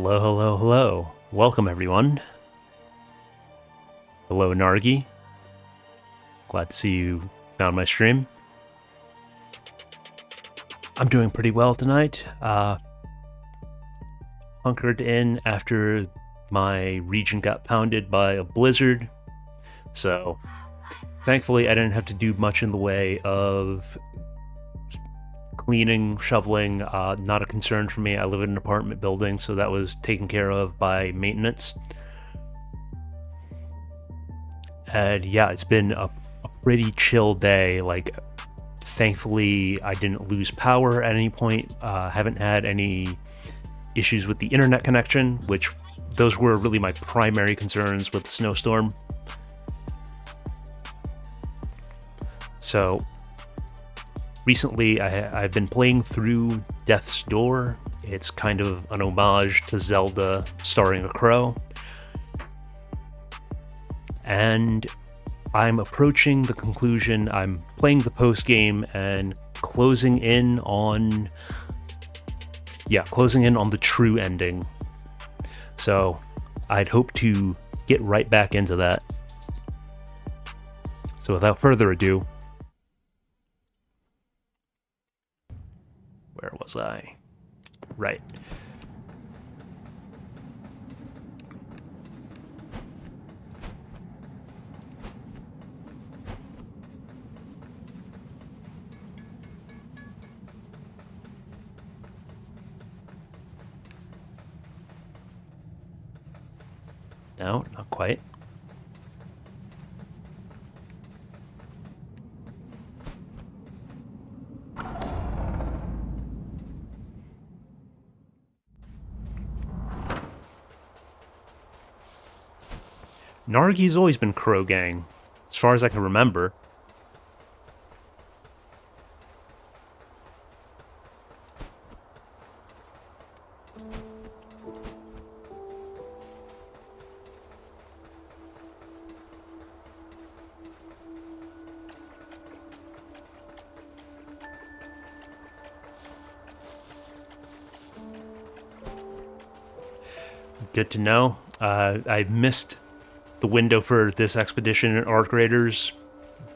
Hello, hello, hello. Welcome, everyone. Hello, Nargi. Glad to see you found my stream. I'm doing pretty well tonight. Hunkered in after my region got pounded by a blizzard. So, thankfully, I didn't have to do much in the way of cleaning, shoveling. Not a concern for me. I live in an apartment building, so that was taken care of by maintenance. And yeah, it's been a pretty chill day. Like, thankfully, I didn't lose power at any point. Haven't had any issues with the internet connection, which those were really my primary concerns with the snowstorm. So recently, I've been playing through Death's Door. It's kind of an homage to Zelda starring a crow. And I'm approaching the conclusion. I'm playing the post-game and closing in on the true ending. So I'd hope to get right back into that. So without further ado, where was I? Right. No, not quite. Nargi's always been Crow Gang, as far as I can remember. Good to know. I missed the window for this expedition in Arc Raiders,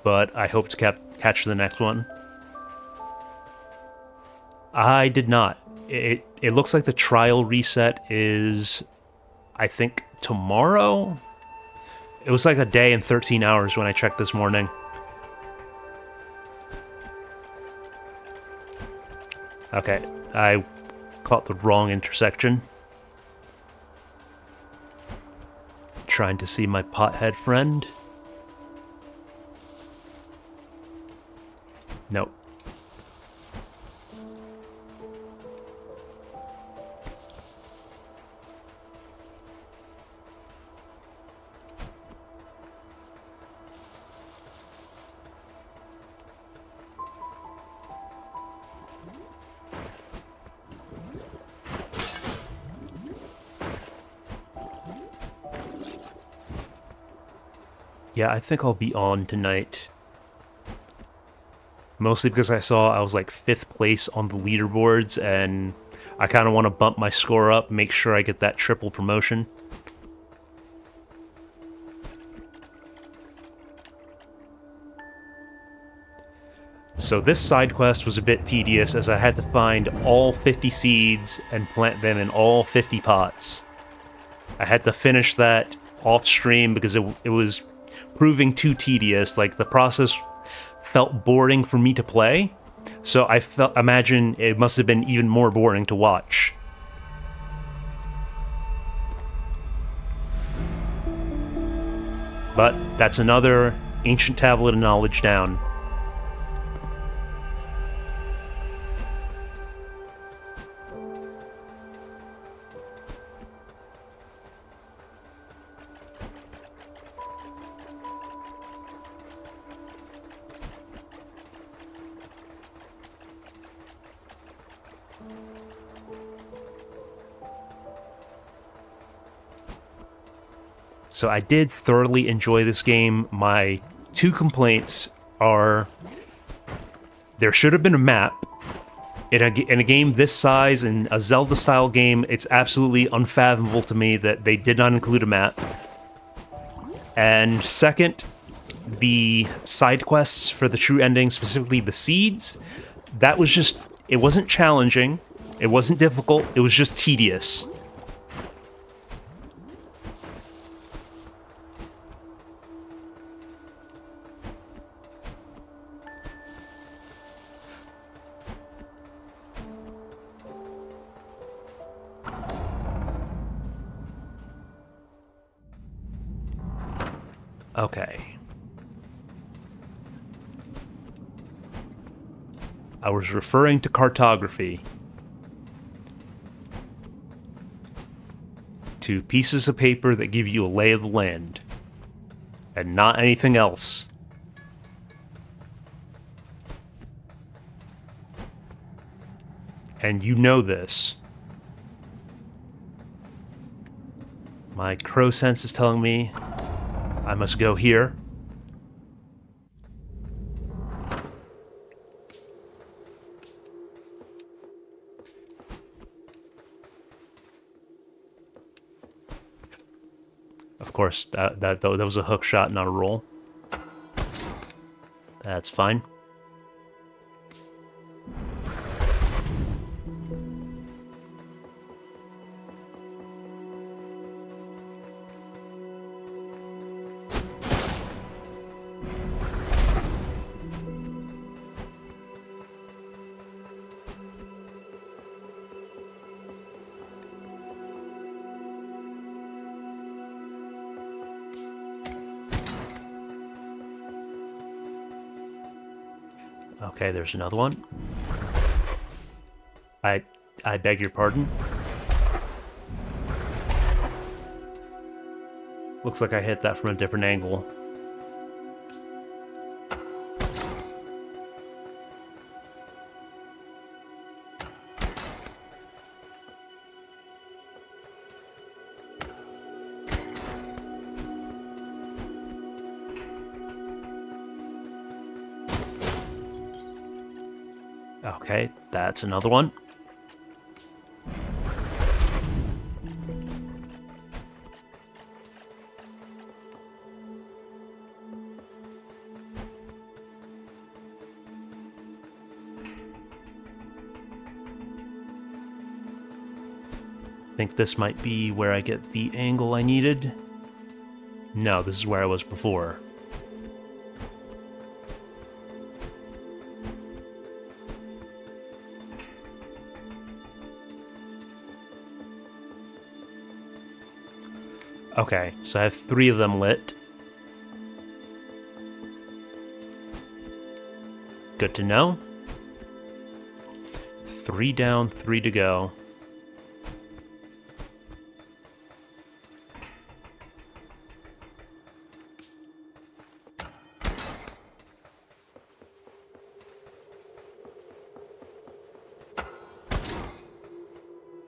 but I hope to catch the next one. I did not. It looks like the trial reset is, I think, tomorrow? It was like a day and 13 hours when I checked this morning. Okay, I caught the wrong intersection. Trying to see my pothead friend. Nope. Yeah, I think I'll be on tonight. Mostly because I was like 5th place on the leaderboards, and I kind of want to bump my score up, make sure I get that triple promotion. So this side quest was a bit tedious, as I had to find all 50 seeds and plant them in all 50 pots. I had to finish that off stream because it was proving too tedious. Like, the process felt boring for me to play, so I imagine it must have been even more boring to watch. But that's another ancient tablet of knowledge down. So I did thoroughly enjoy this game. My 2 complaints are, there should have been a map, In a game this size, in a Zelda-style game, it's absolutely unfathomable to me that they did not include a map. And second, the side quests for the true ending, specifically the seeds, that was just... It wasn't challenging, it wasn't difficult, it was just tedious. Okay. I was referring to cartography. To pieces of paper that give you a lay of the land. And not anything else. And you know this. My crow sense is telling me I must go here. Of course, that was a hook shot, not a roll. That's fine. Okay, there's another one. I beg your pardon. Looks like I hit that from a different angle. Okay, that's another one. I think this might be where I get the angle I needed. No, this is where I was before. Okay, so I have 3 of them lit. Good to know. 3 down, 3 to go.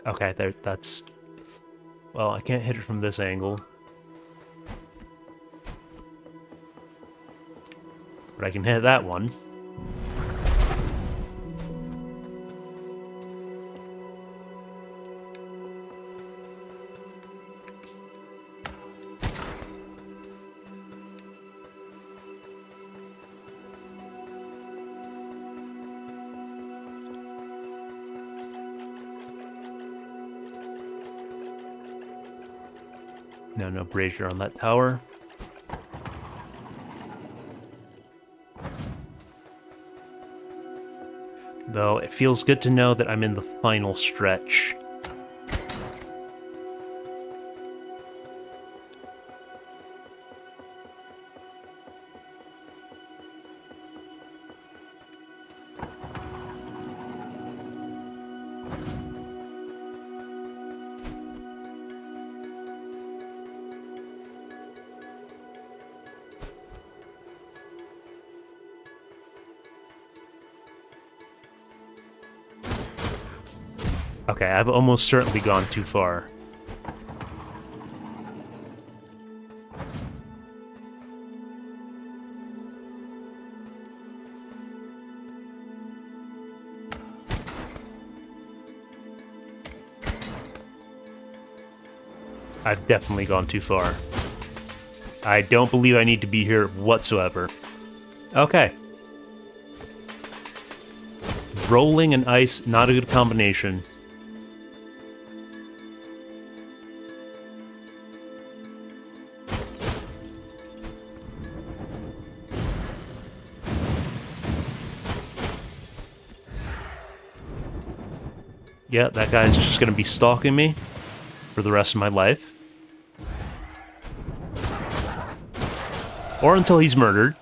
Okay, that's... Well, I can't hit it from this angle. But I can hit that one. No brazier on that tower. Though it feels good to know that I'm in the final stretch. Okay, I've almost certainly gone too far. I've definitely gone too far. I don't believe I need to be here whatsoever. Okay. Rolling and ice, not a good combination. Yeah, that guy's just gonna be stalking me for the rest of my life. Or until he's murdered.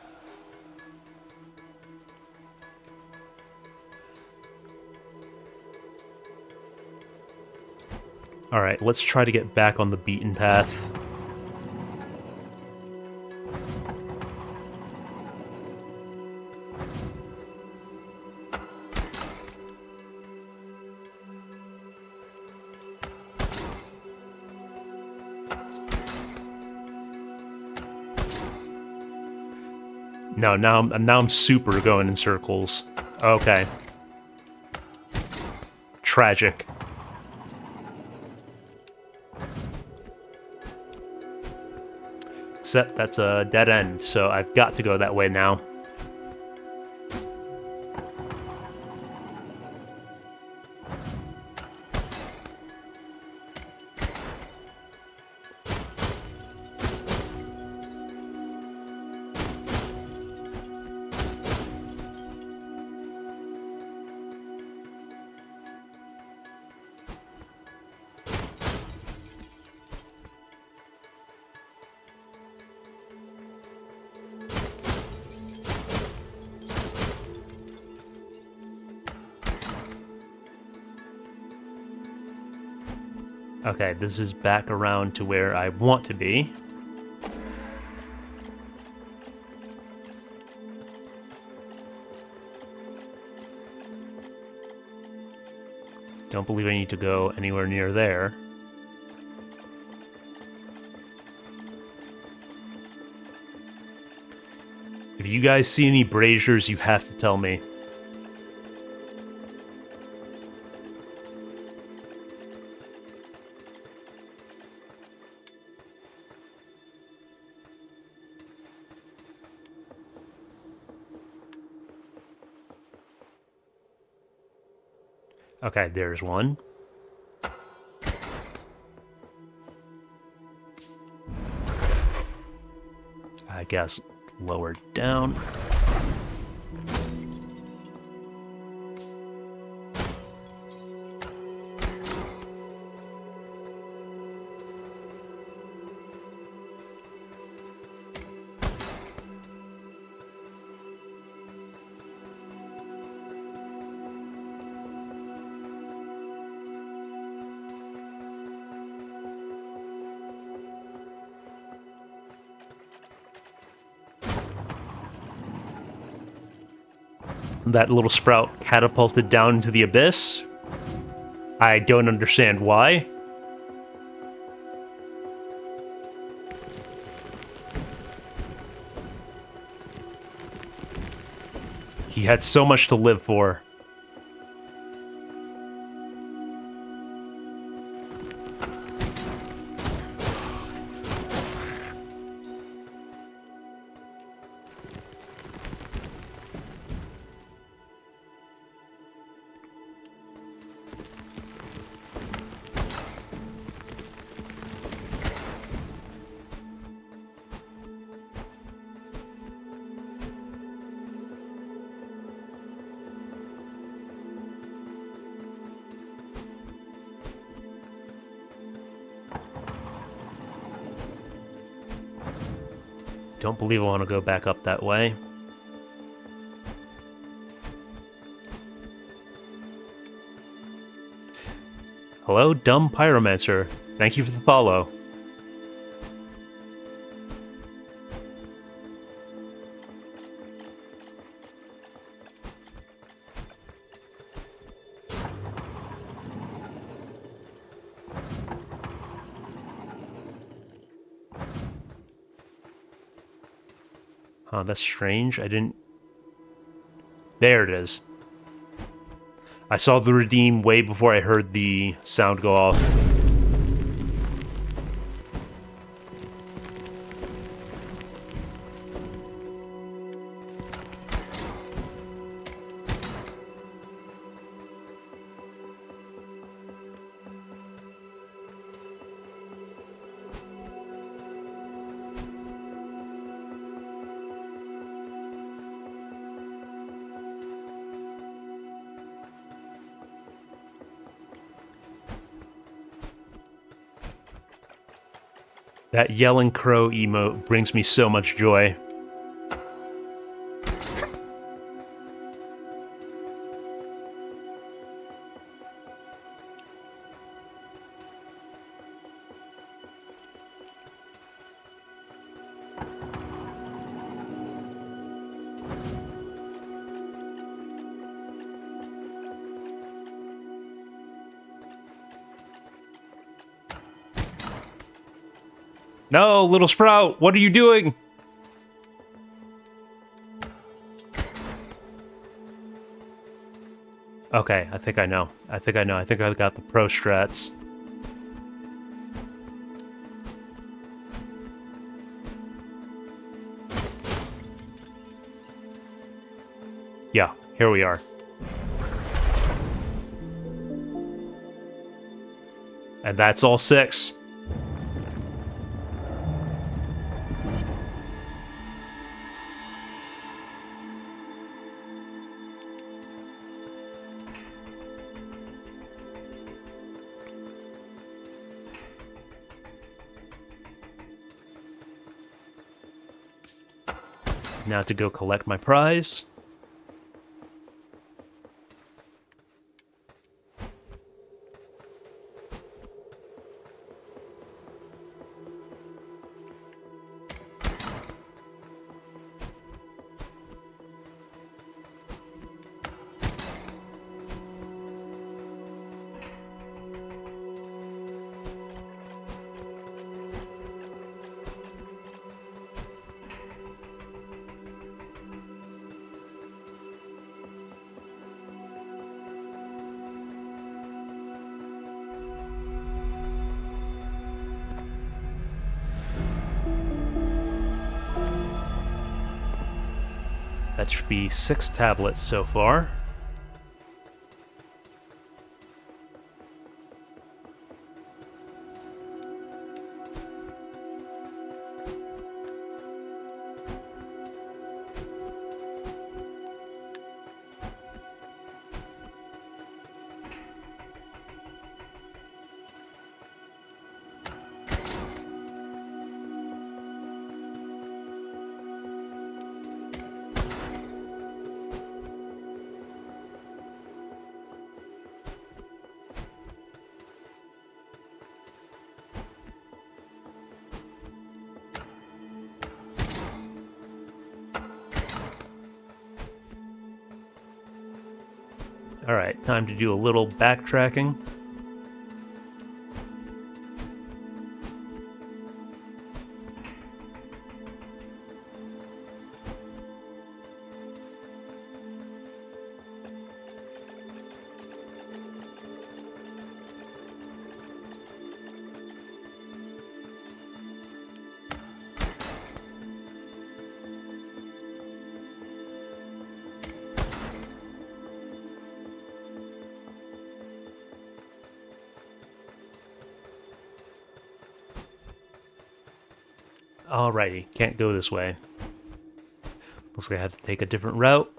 Alright, let's try to get back on the beaten path. No, now I'm super going in circles. Okay. Tragic. Except that's a dead end, so I've got to go that way now. Okay, this is back around to where I want to be. Don't believe I need to go anywhere near there. If you guys see any braziers, you have to tell me. Okay, there's one. I guess lower down. That little sprout catapulted down into the abyss. I don't understand why. He had so much to live for. Don't believe I want to go back up that way. Hello, dumb pyromancer. Thank you for the follow. Huh, that's strange. I didn't... There it is. I saw the redeem way before I heard the sound go off. That yelling crow emote brings me so much joy. No, little Sprout, what are you doing? Okay, I think I know. I think I got the pro strats. Yeah, here we are. And that's all 6. Now to go collect my prize. That should be 6 tablets so far. Alright, time to do a little backtracking. Alrighty, can't go this way. Looks like I have to take a different route.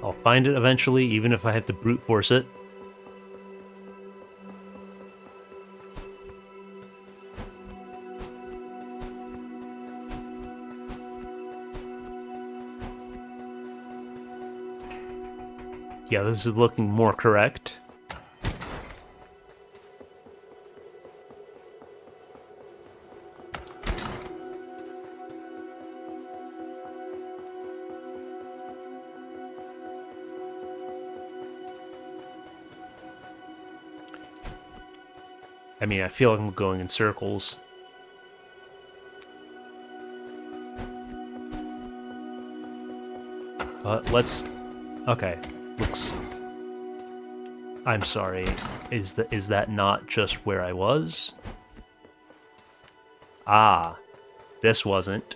I'll find it eventually, even if I have to brute force it. Yeah, this is looking more correct. I mean, I feel like I'm going in circles. Let's... Okay, looks... I'm sorry, is that not just where I was? Ah, this wasn't.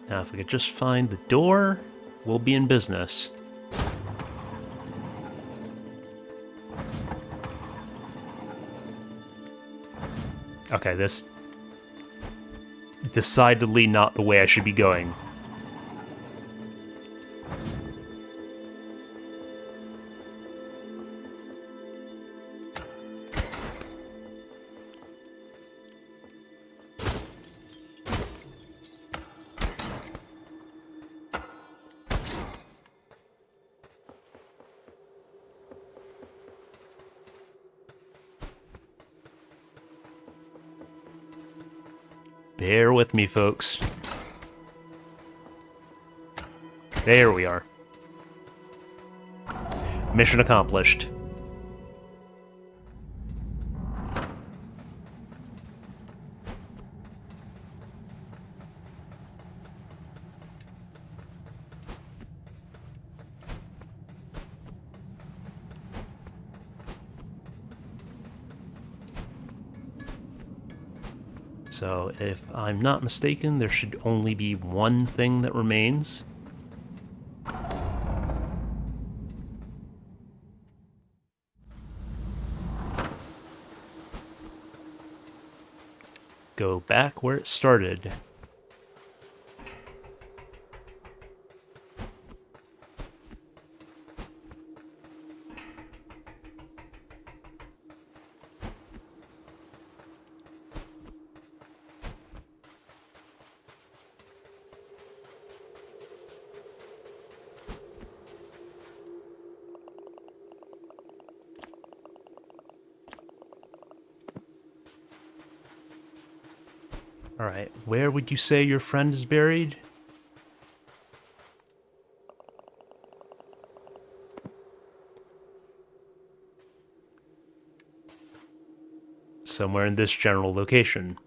Now, if we could just find the door, we'll be in business. Okay, this... decidedly not the way I should be going. Bear with me, folks. There we are. Mission accomplished. So, if I'm not mistaken, there should only be one thing that remains. Go back where it started. Alright, where would you say your friend is buried? Somewhere in this general location.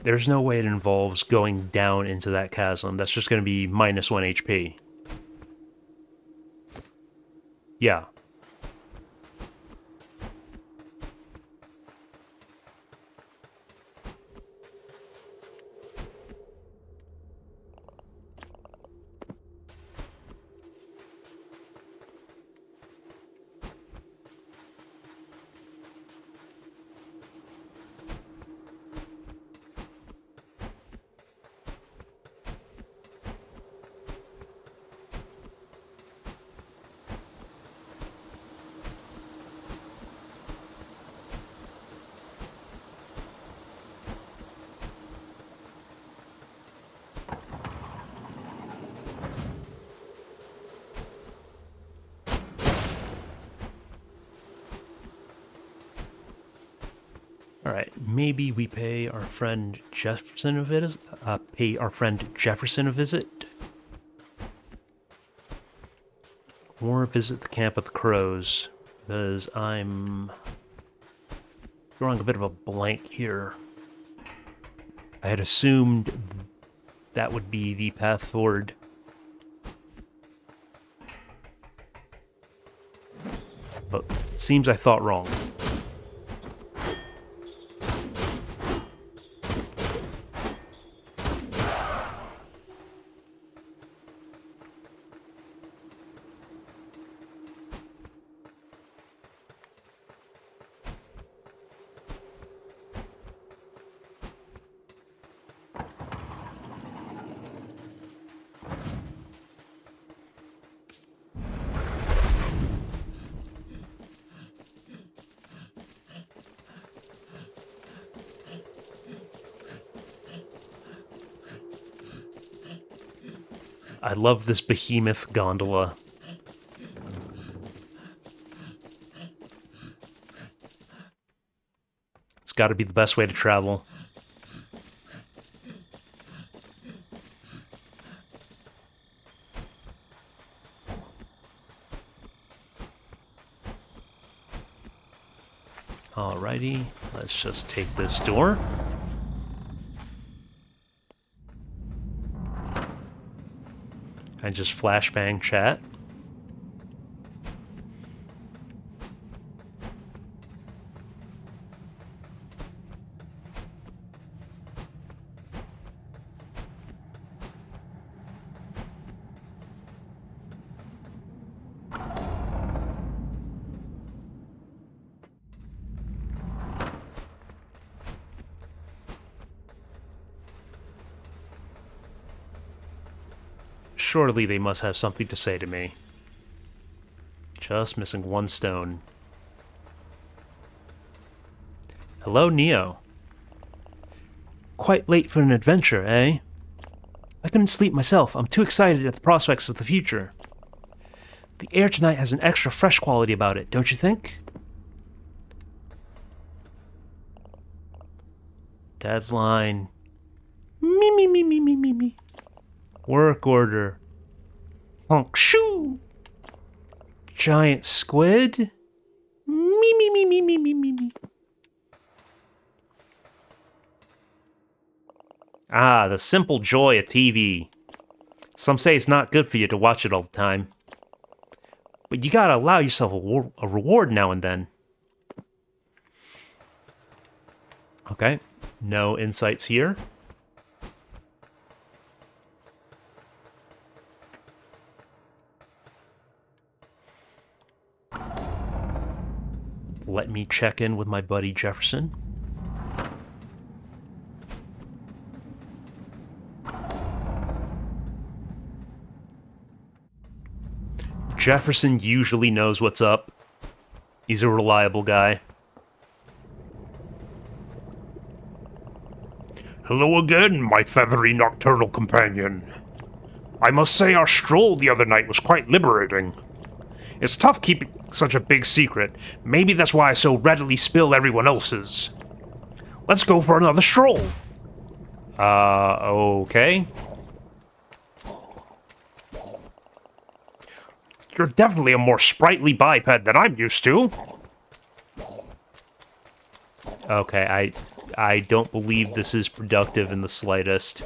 There's no way it involves going down into that chasm. That's just going to be minus 1 HP. Yeah. Alright, maybe we pay our friend Jefferson a visit? Or visit the camp of the crows, because I'm drawing a bit of a blank here. I had assumed that would be the path forward. But it seems I thought wrong. I love this behemoth gondola. It's got to be the best way to travel. Alrighty, let's just take this door. And just flashbang chat. Surely they must have something to say to me. Just missing one stone. Hello, Neo. Quite late for an adventure, eh? I couldn't sleep myself. I'm too excited at the prospects of the future. The air tonight has an extra fresh quality about it, don't you think? Deadline. Me. Work order. Honk shoo! Giant squid? Me. Ah, the simple joy of TV. Some say it's not good for you to watch it all the time. But you gotta allow yourself a reward now and then. Okay, no insights here. Let me check in with my buddy Jefferson. Jefferson usually knows what's up. He's a reliable guy. Hello again, my feathery nocturnal companion. I must say our stroll the other night was quite liberating. It's tough keeping such a big secret. Maybe that's why I so readily spill everyone else's. Let's go for another stroll. Okay. You're definitely a more sprightly biped than I'm used to. Okay, I don't believe this is productive in the slightest.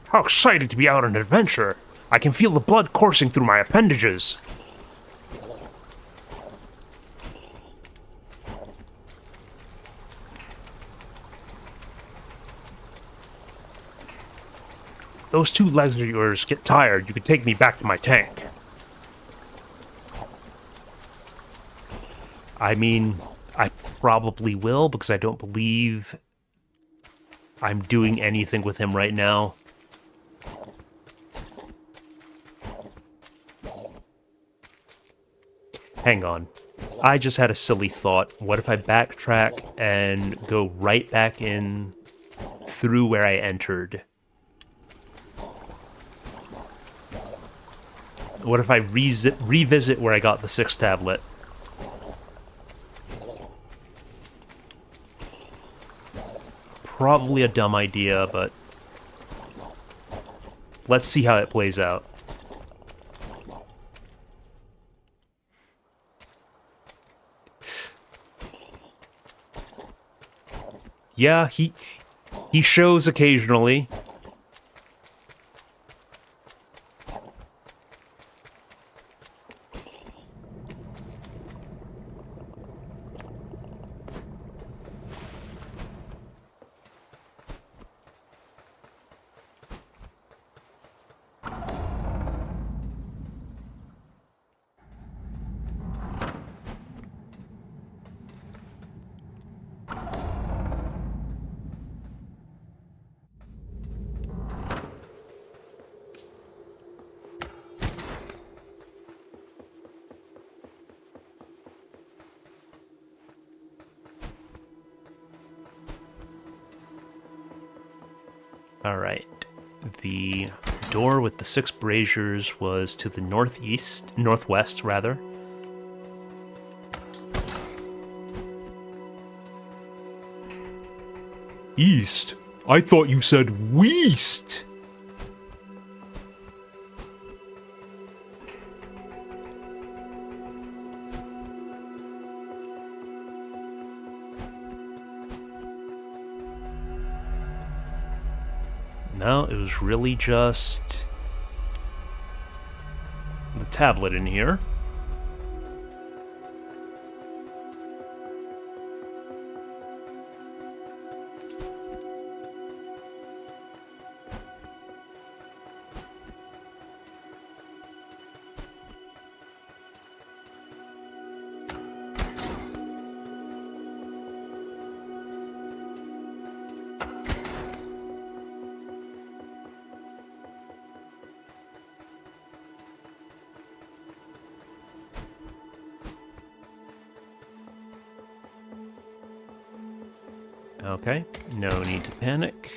How excited to be out on an adventure. I can feel the blood coursing through my appendages. Those two legs of yours get tired. You can take me back to my tank. I mean, I probably will, because I don't believe I'm doing anything with him right now. Hang on. I just had a silly thought. What if I backtrack and go right back in through where I entered? What if I revisit where I got the 6th tablet? Probably a dumb idea, but let's see how it plays out. Yeah, he shows occasionally. Alright. The door with the 6 braziers was to the northwest, rather. East? I thought you said west. No, it was really just the tablet in here. Okay, no need to panic.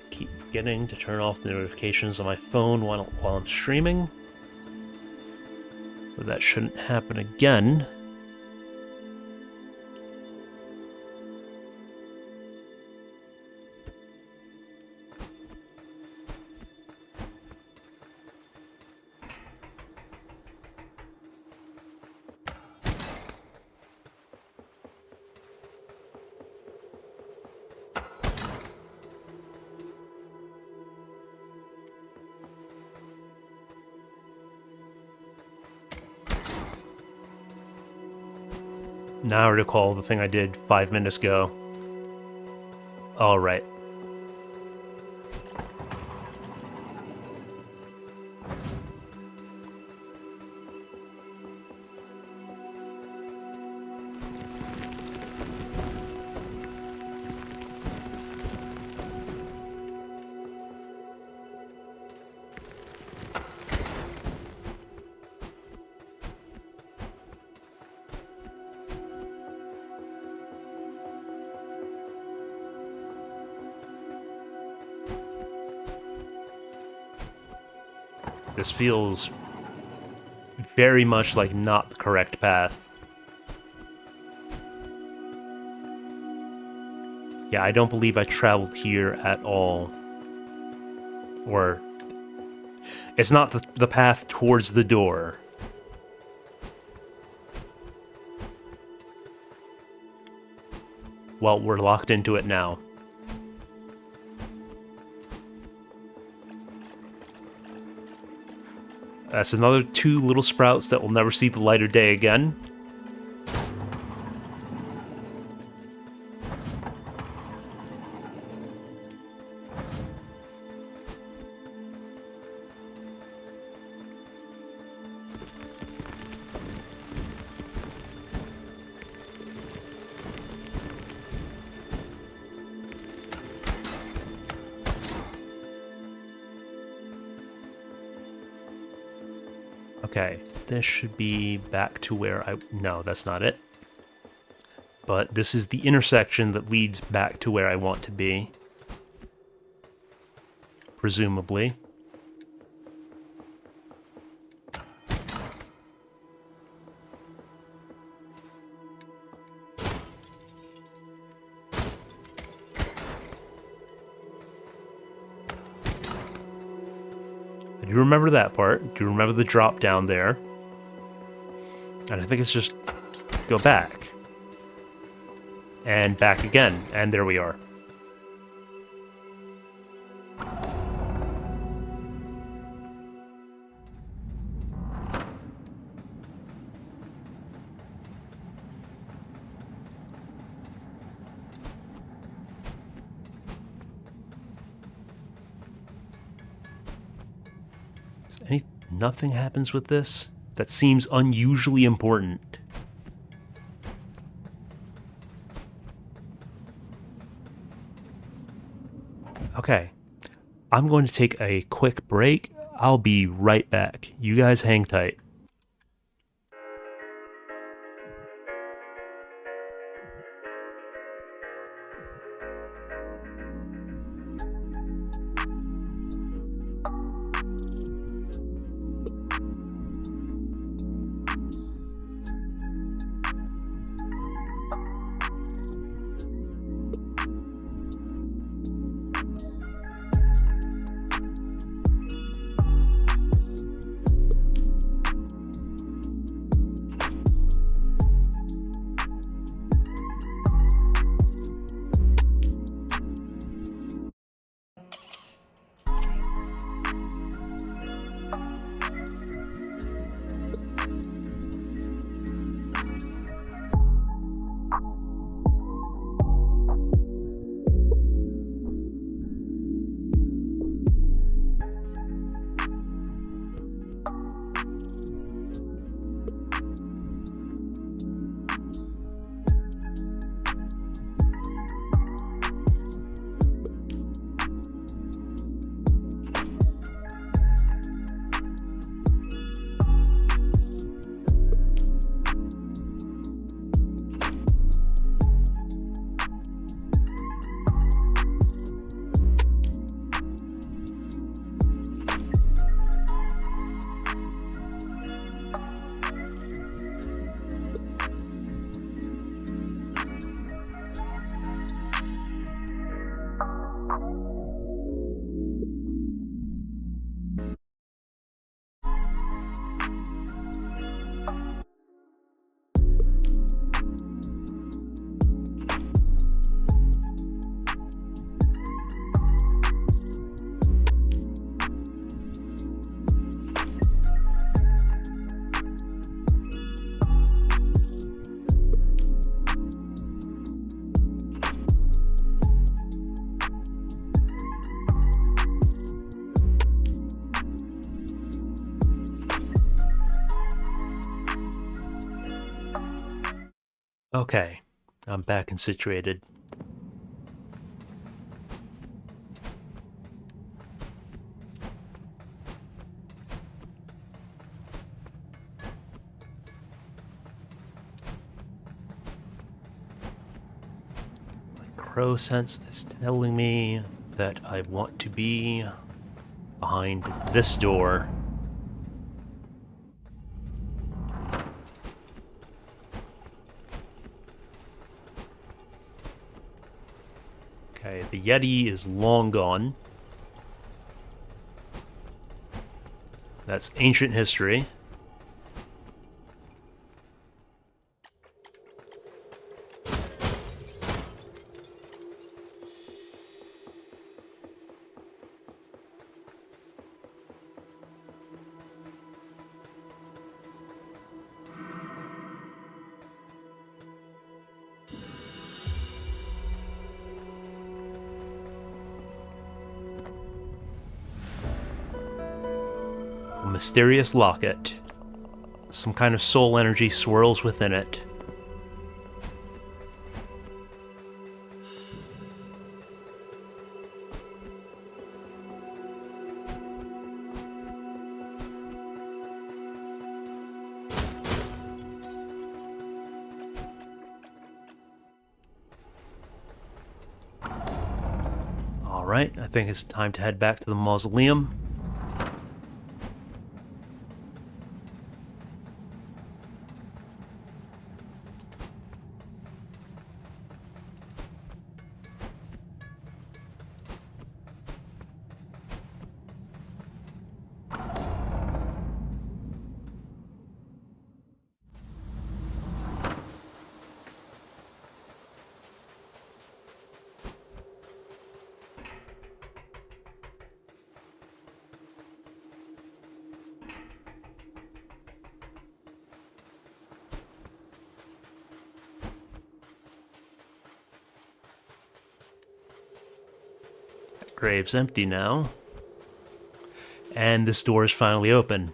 Keep forgetting to turn off the notifications on my phone while I'm streaming. But that shouldn't happen again. Now I recall the thing I did 5 minutes ago. Alright. This feels very much like not the correct path. Yeah, I don't believe I traveled here at all. Or... it's not the path towards the door. Well, we're locked into it now. That's another 2 little sprouts that will never see the light of day again. Okay, this should be back to where I... no, that's not it. But this is the intersection that leads back to where I want to be. Presumably. Do you remember that part? Do you remember the drop down there? And I think it's just go back. And back again. And there we are. Nothing happens with this? That seems unusually important. Okay. I'm going to take a quick break. I'll be right back. You guys hang tight. Okay, I'm back and situated. My crow sense is telling me that I want to be behind this door. Okay, the Yeti is long gone. That's ancient history. A mysterious locket. Some kind of soul energy swirls within it. Alright, I think it's time to head back to the mausoleum. Grave's empty now. And this door is finally open.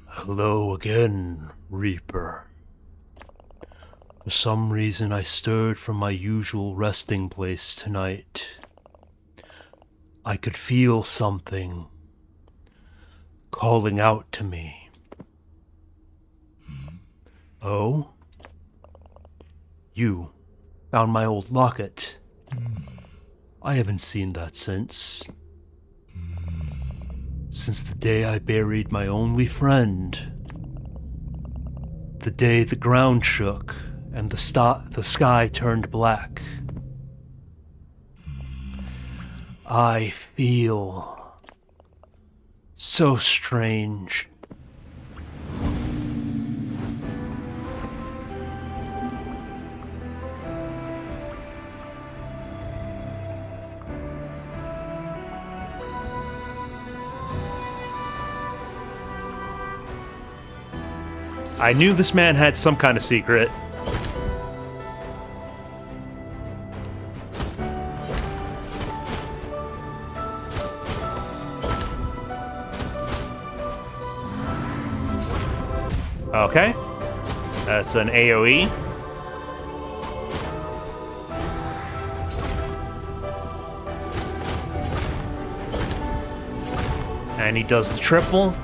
Hello again, Reaper. For some reason I stirred from my usual resting place tonight. I could feel something calling out to me. Oh? You found my old locket. I haven't seen that since. Since the day I buried my only friend. The day the ground shook and the sky turned black. I feel so strange. I knew this man had some kind of secret. Okay. That's an AoE. And he does the triple.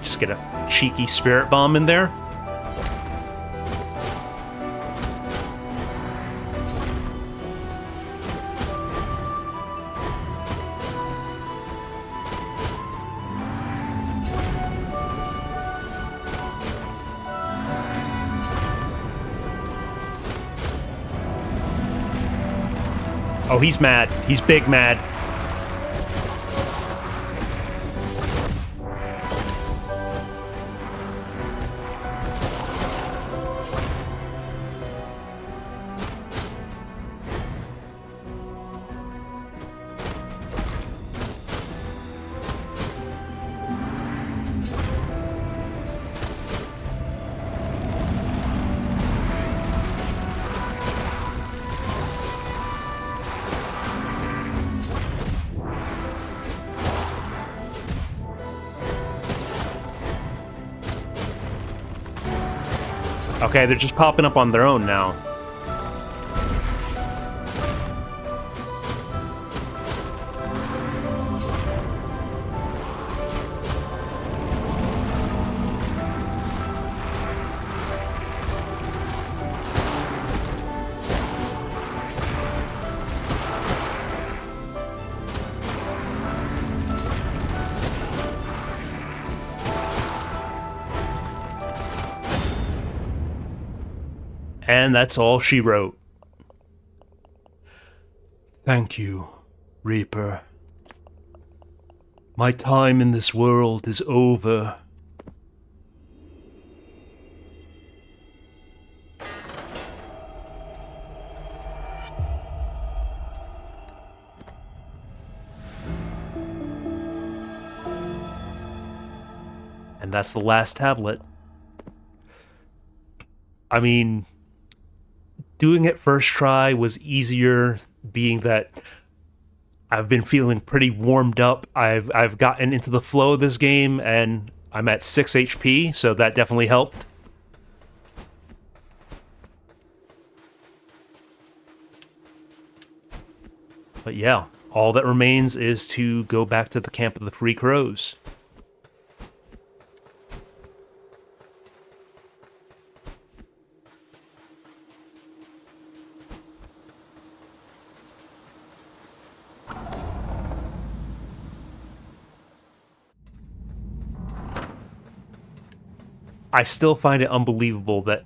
Just get a cheeky spirit bomb in there. Oh, he's mad. He's big mad. Okay, they're just popping up on their own now. And that's all she wrote. Thank you, Reaper. My time in this world is over. And that's the last tablet. I mean, doing it first try was easier, being that I've been feeling pretty warmed up. I've gotten into the flow of this game, and I'm at 6 HP, so that definitely helped. But yeah, all that remains is to go back to the Camp of the Free Crows. I still find it unbelievable that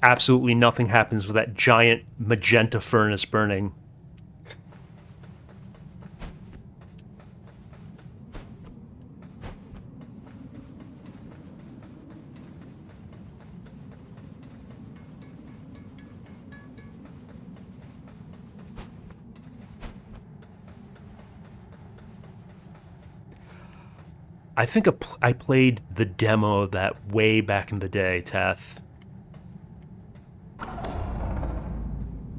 absolutely nothing happens with that giant magenta furnace burning. I think I played the demo of that way back in the day, Teth.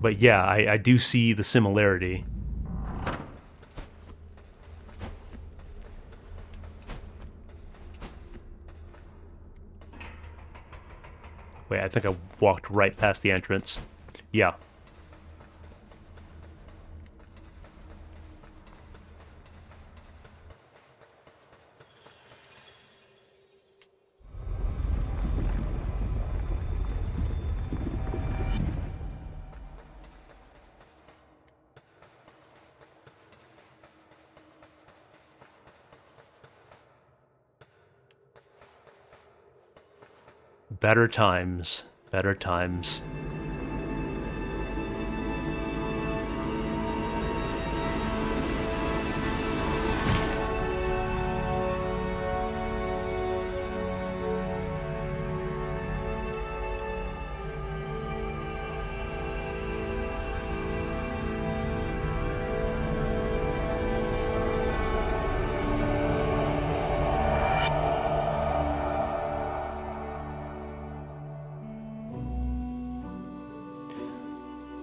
But yeah, I do see the similarity. Wait, I think I walked right past the entrance. Yeah. Better times, better times.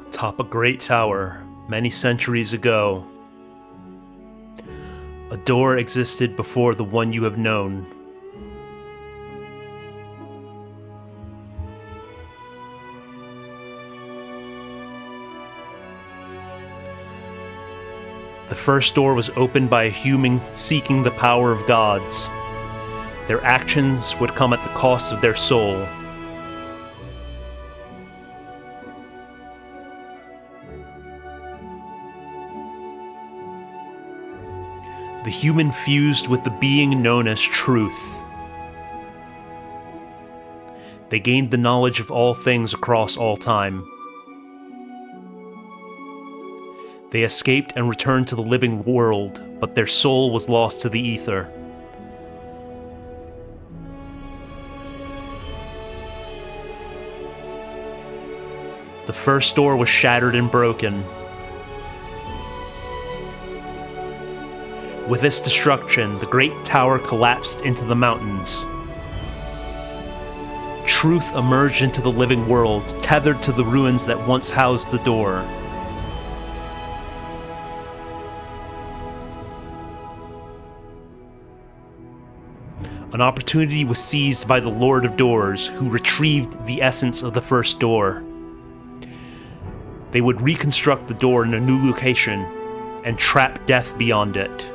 Atop a great tower, many centuries ago, a door existed before the one you have known. The first door was opened by a human seeking the power of gods. Their actions would come at the cost of their soul. The human fused with the being known as truth. They gained the knowledge of all things across all time. They escaped and returned to the living world, but their soul was lost to the ether. The first door was shattered and broken. With this destruction, the great tower collapsed into the mountains. Truth emerged into the living world, tethered to the ruins that once housed the door. an opportunity was seized by the Lord of Doors, who retrieved the essence of the first door. They would reconstruct the door in a new location and trap death beyond it.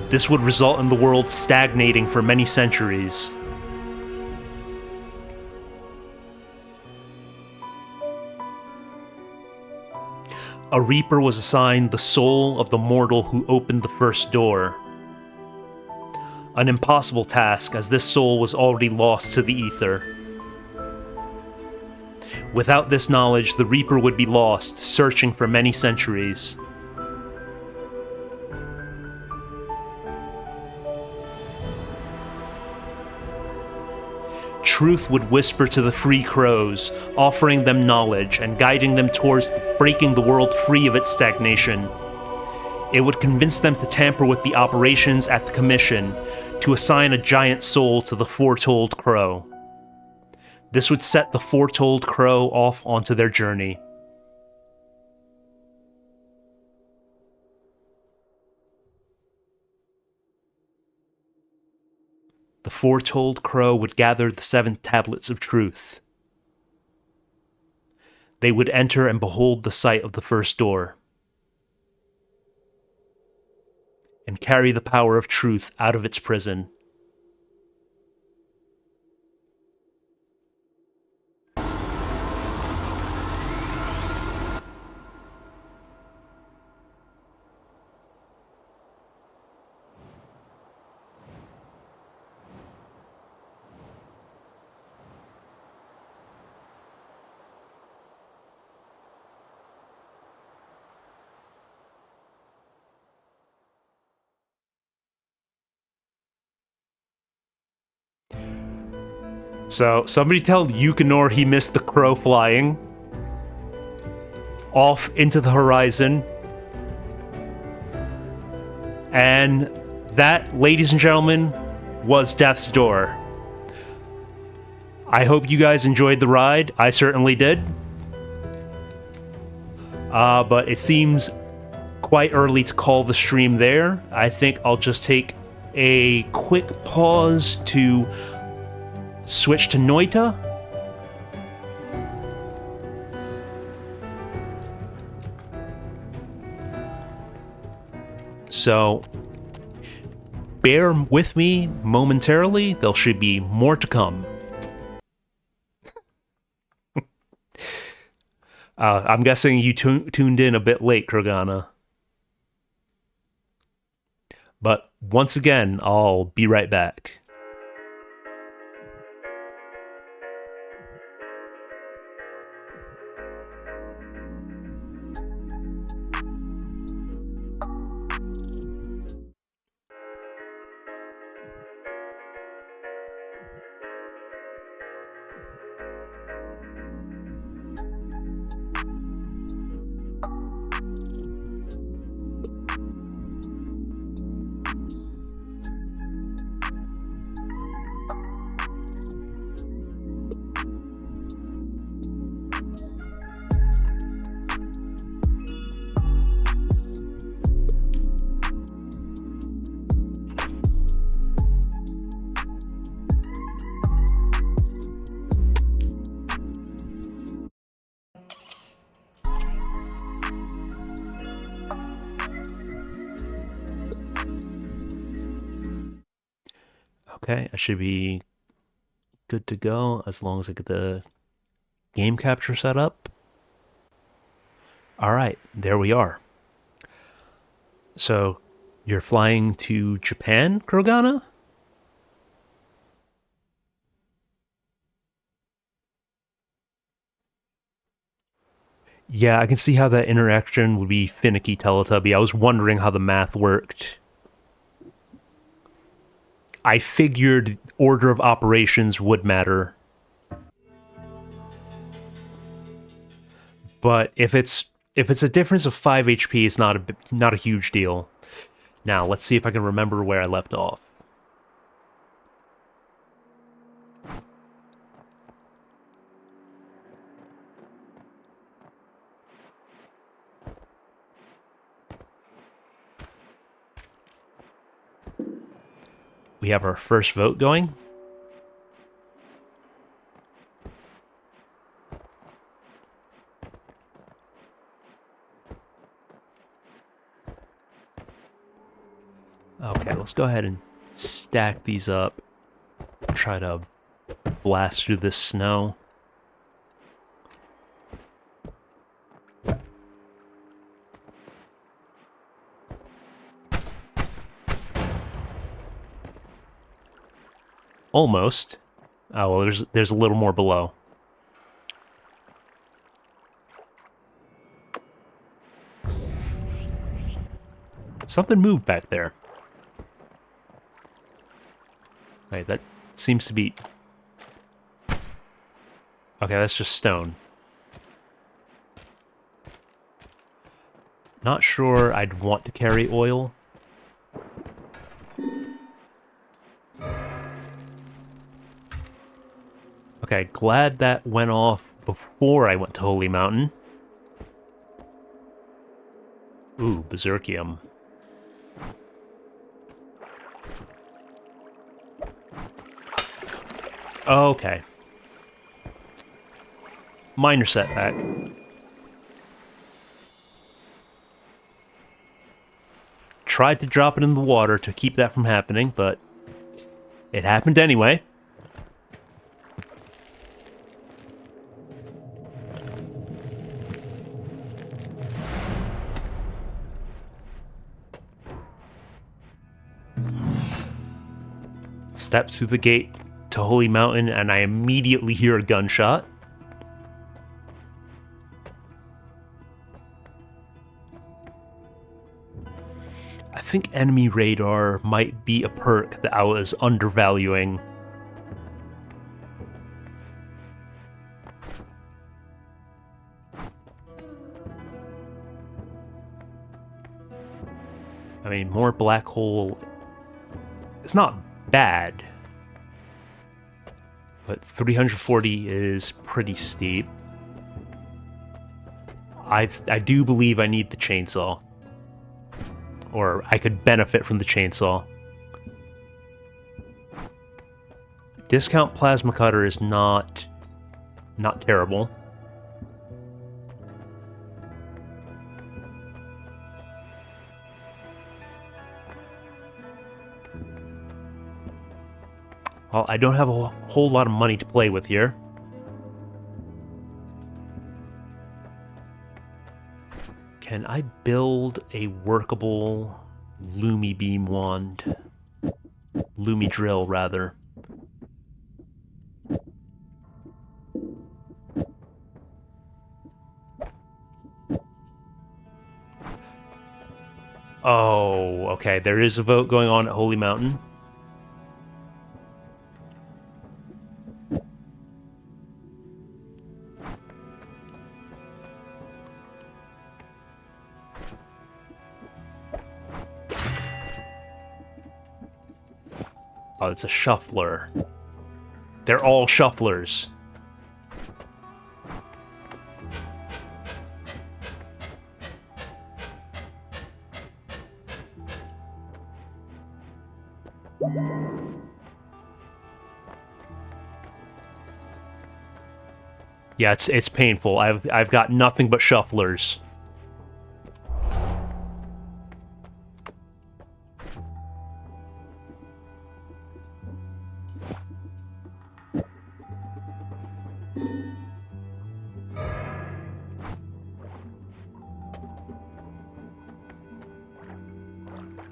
This would result in the world stagnating for many centuries. A Reaper was assigned the soul of the mortal who opened the first door. An impossible task, as this soul was already lost to the ether. Without this knowledge, the Reaper would be lost, searching for many centuries. Truth would whisper to the free crows, offering them knowledge and guiding them towards breaking the world free of its stagnation. It would convince them to tamper with the operations at the Commission, to assign a giant soul to the foretold crow. This would set the foretold crow off onto their journey. The foretold crow would gather the 7 tablets of truth. They would enter and behold the sight of the first door, and carry the power of truth out of its prison. So, somebody tell Yukinor he missed the crow flying off into the horizon. And that, ladies and gentlemen, was Death's Door. I hope you guys enjoyed the ride. I certainly did. But it seems quite early to call the stream there. I think I'll just take a quick pause to switch to Noita. So, bear with me momentarily. There should be more to come. I'm guessing you tuned in a bit late, Krogana. But once again, I'll be right back. Okay, I should be good to go as long as I get the game capture set up. Alright, there we are. So, you're flying to Japan, Krogana? Yeah, I can see how that interaction would be finicky, Teletubby. I was wondering how the math worked. I figured order of operations would matter. But if it's a difference of 5 HP, it's not a huge deal. Now, let's see if I can remember where I left off. We we have our first vote going. Okay, let's go ahead and stack these up. Try to blast through this snow. Almost. Oh, well, there's a little more below. Something moved back there. Right, that seems to be... Okay, that's just stone. Not sure I'd want to carry oil. Okay, glad that went off before I went to Holy Mountain. Ooh, Berserkium. Okay. Minor setback. Tried to drop it in the water to keep that from happening, but it happened anyway. Step through the gate to Holy Mountain, and I immediately hear a gunshot. I think enemy radar might be a perk that I was undervaluing. I mean, more black hole... It's not bad. But 340 is pretty steep. I do believe I need the chainsaw. Or I could benefit from the chainsaw. Discount plasma cutter is not terrible. Well, I don't have a whole lot of money to play with here. Can I build a workable Lumi beam wand? Lumi drill, rather. Oh, okay. There is a vote going on at Holy Mountain. Oh, it's a shuffler. They're all shufflers. Yeah, it's painful. I've got nothing but shufflers.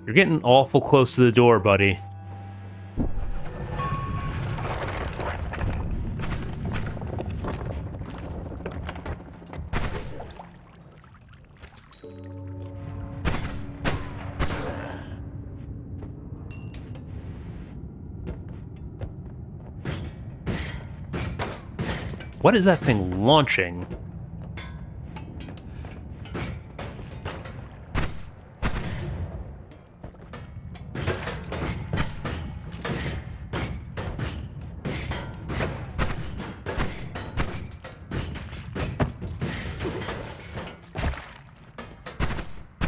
You're getting awful close to the door, buddy. What is that thing launching?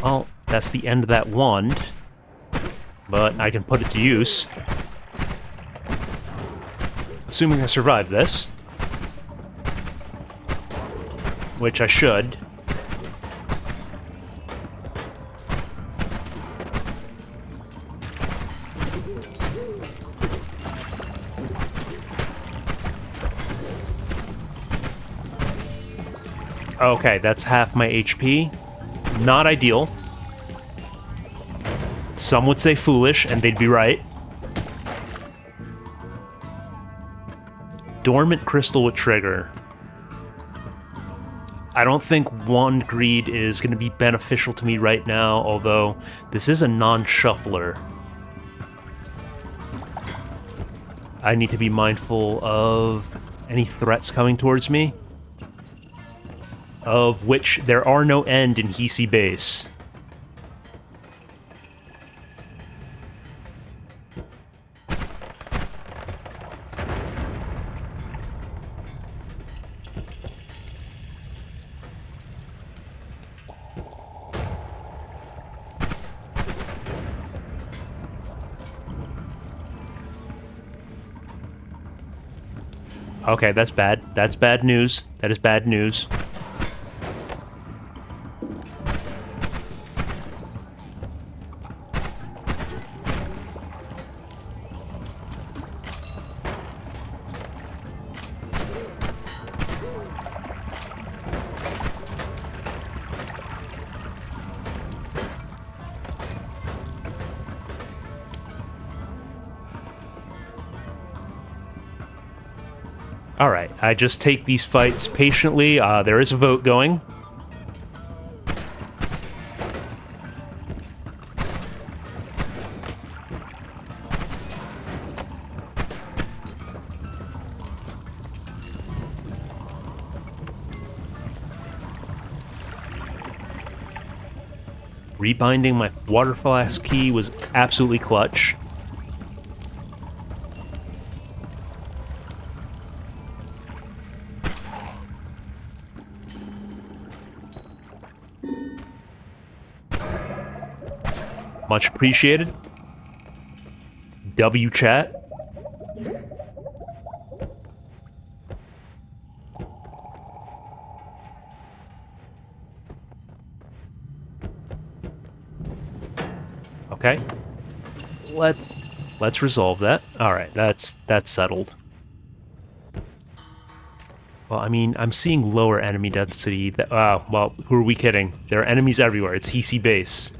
Well, that's the end of that wand, but I can put it to use. assuming I survive this. Which I should. Okay, that's half my HP. Not ideal. Some would say foolish, and they'd be right. Dormant crystal with trigger. I don't think one greed is going to be beneficial to me right now, although this is a non-shuffler. I need to be mindful of any threats coming towards me, of which there are no end in Hisi base. Okay, that's bad. That's bad news. That is bad news. Alright, I just take these fights patiently. There is a vote going. Rebinding my water flask key was absolutely clutch. Much appreciated. W chat. Okay. Let's resolve that. All right, that's settled. Well, I mean, I'm seeing lower enemy density. Well, who are we kidding? There are enemies everywhere. It's Hisi base.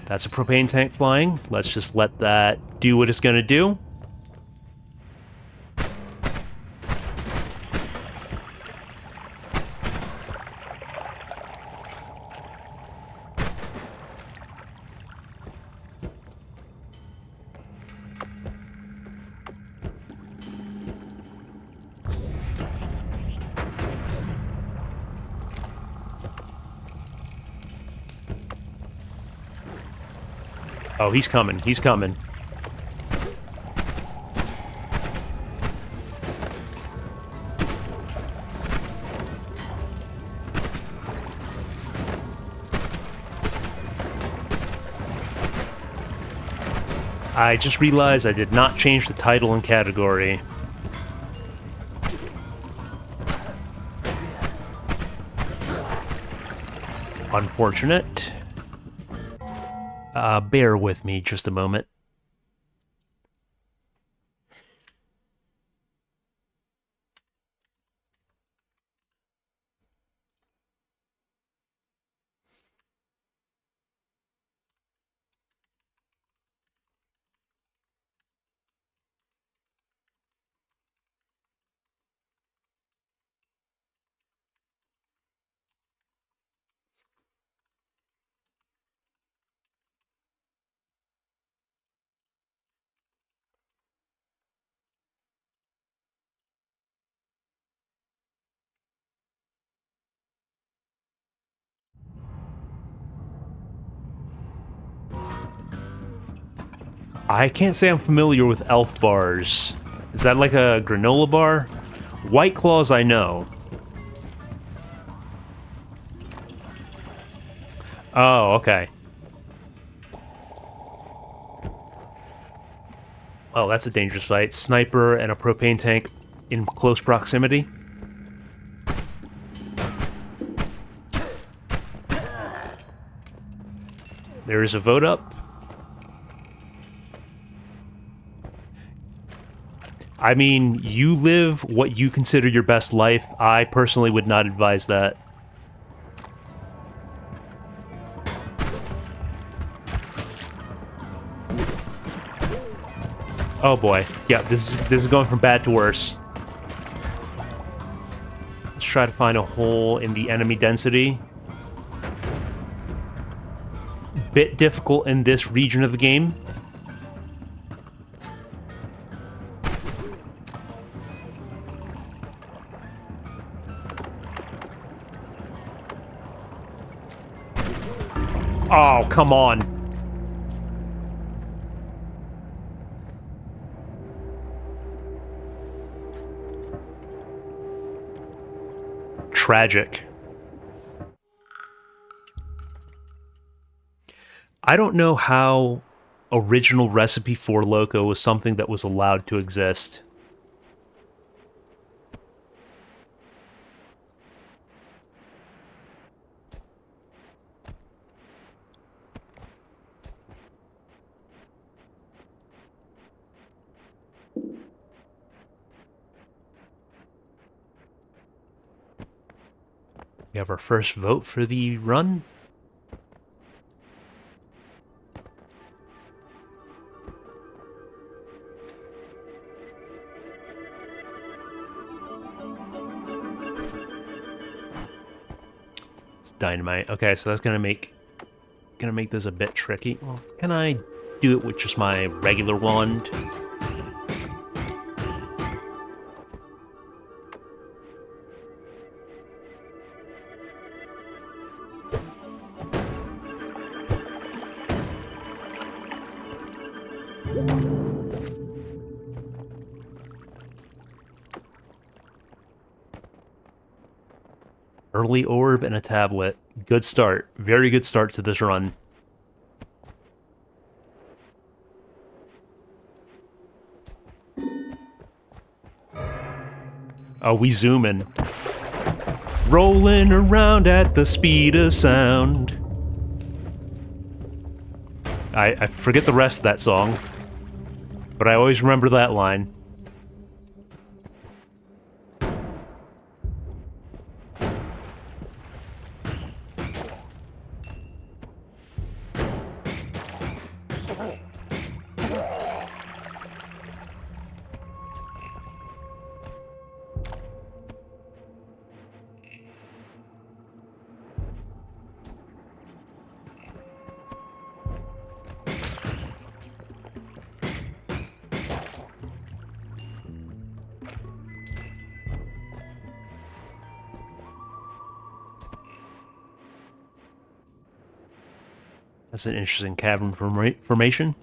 That's a propane tank flying. Let's just let that do what it's gonna do. Oh, he's coming. He's coming. I just realized I did not change the title and category. Unfortunate. Bear with me just a moment. I can't say I'm familiar with elf bars. Is that like a granola bar? White Claws I know. Oh, okay. Oh, that's a dangerous fight. Sniper and a propane tank in close proximity. There is a vote up. I mean, you live what you consider your best life. I personally would not advise that. Oh boy. Yeah, this is going from bad to worse. Let's try to find a hole in the enemy density. Bit difficult in this region of the game. Oh, come on. Tragic. I don't know how original Recipe for Loco was something that was allowed to exist. We have our first vote for the run. It's dynamite. Okay, so that's gonna make this a bit tricky. Well, can I do it with just my regular wand? Early orb and a tablet. Good start. Very good start to this run. Oh, we zooming. Rolling around at the speed of sound. I forget the rest of that song, but I always remember that line. That's an interesting cavern formation.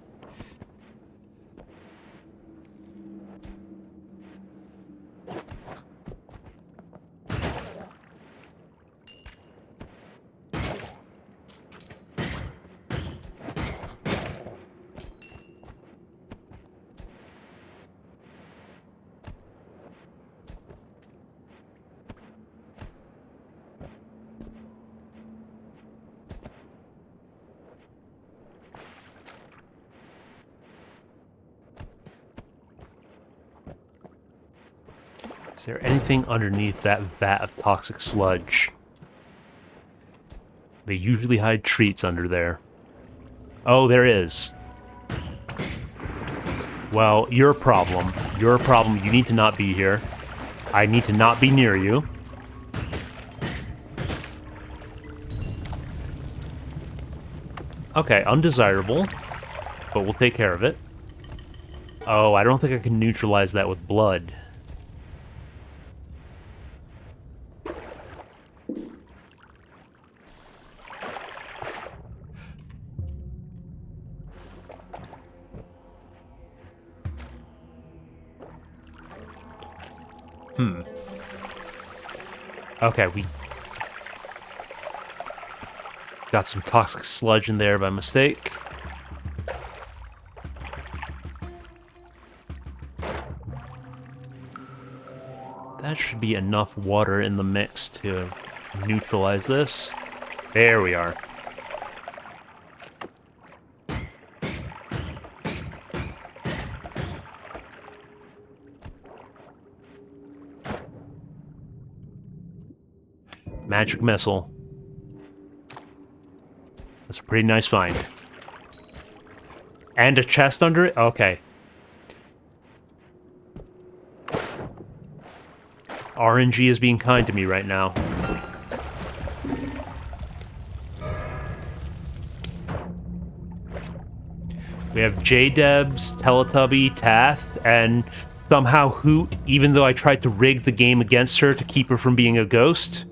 Is there anything underneath that vat of toxic sludge? They usually hide treats under there. Oh, there is. Well, you're a problem. You're a problem. You need to not be here. I need to not be near you. Okay, undesirable, but we'll take care of it. Oh, I don't think I can neutralize that with blood. Okay, we Got some toxic sludge in there by mistake. That should be enough water in the mix to neutralize this. There we are. Magic missile. That's a pretty nice find. And a chest under it? Okay. RNG is being kind to me right now. We have J-Debs, Teletubby, Tath, and somehow Hoot, even though I tried to rig the game against her to keep her from being a ghost.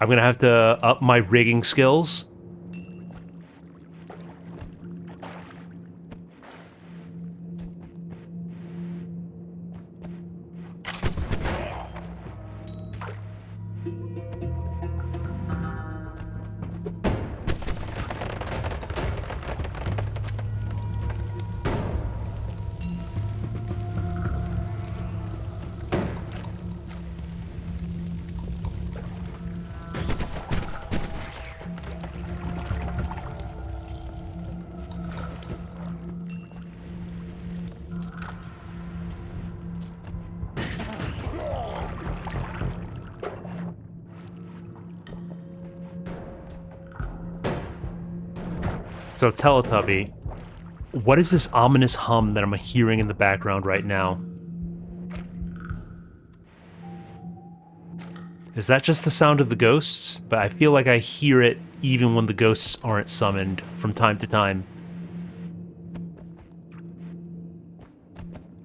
I'm gonna have to up my rigging skills. So, Teletubby, what is this ominous hum that I'm hearing in the background right now? Is that just the sound of the ghosts? But I feel like I hear it even when the ghosts aren't summoned from time to time.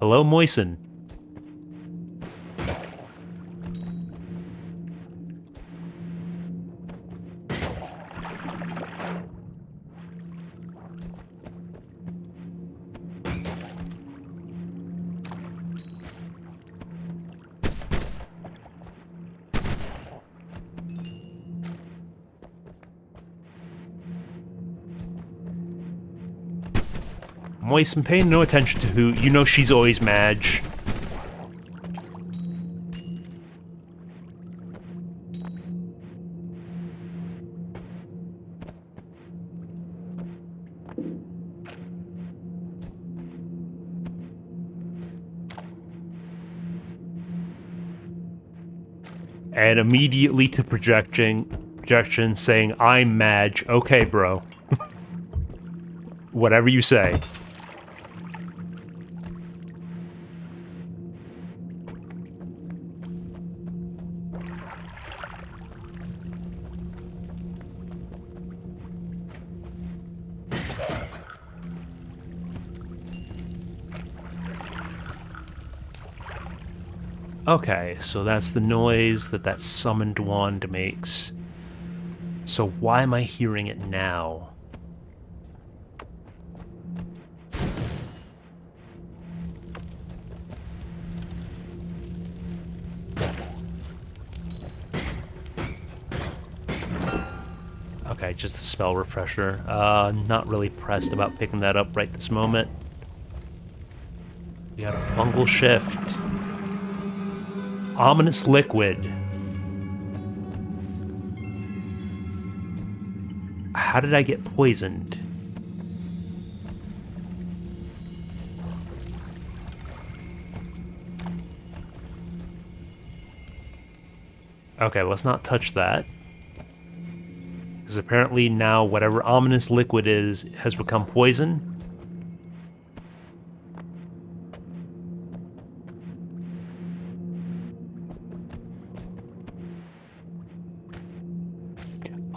Hello, Moisen. Moisten, paying no attention to who. You know she's always Madge. And immediately to projection saying, I'm Madge. Okay, bro. Whatever you say. Okay, so that's the noise that summoned wand makes. So why am I hearing it now? Okay, just a spell refresher. Not really pressed about picking that up right this moment. We got a fungal shift. Ominous liquid. How did I get poisoned? Okay, let's not touch that. Because apparently now whatever ominous liquid is has become poison.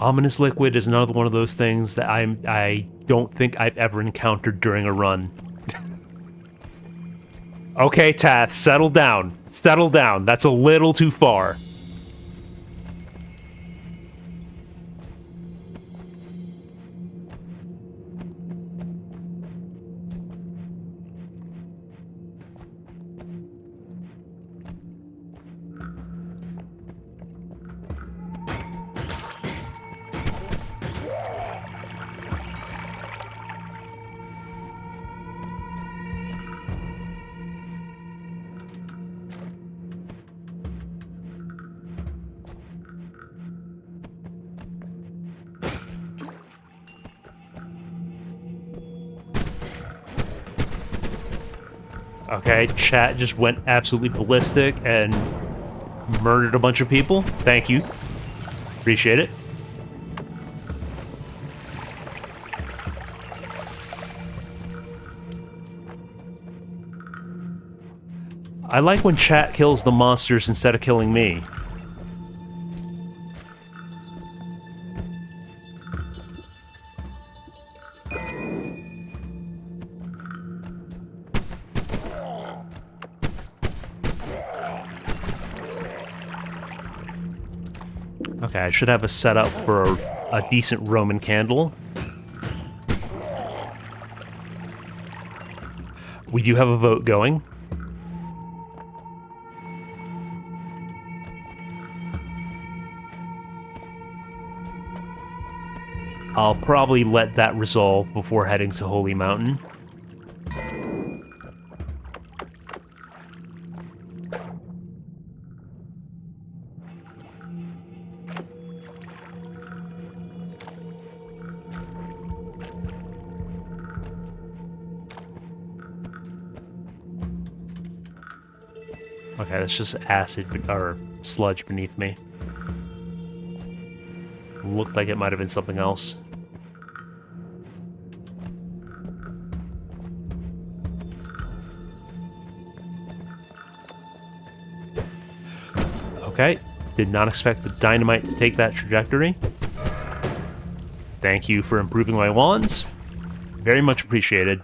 Ominous liquid is another one of those things that I don't think I've ever encountered during a run. Okay, Tath, settle down. Settle down. That's a little too far. Okay, chat just went absolutely ballistic and murdered a bunch of people. Thank you. Appreciate it. I like when chat kills the monsters instead of killing me. Okay, I should have a setup for a decent Roman candle. We do have a vote going. I'll probably let that resolve before heading to Holy Mountain. Okay, that's just acid or sludge beneath me. Looked like it might have been something else. Okay, did not expect the dynamite to take that trajectory. Thank you for improving my wands. Very much appreciated.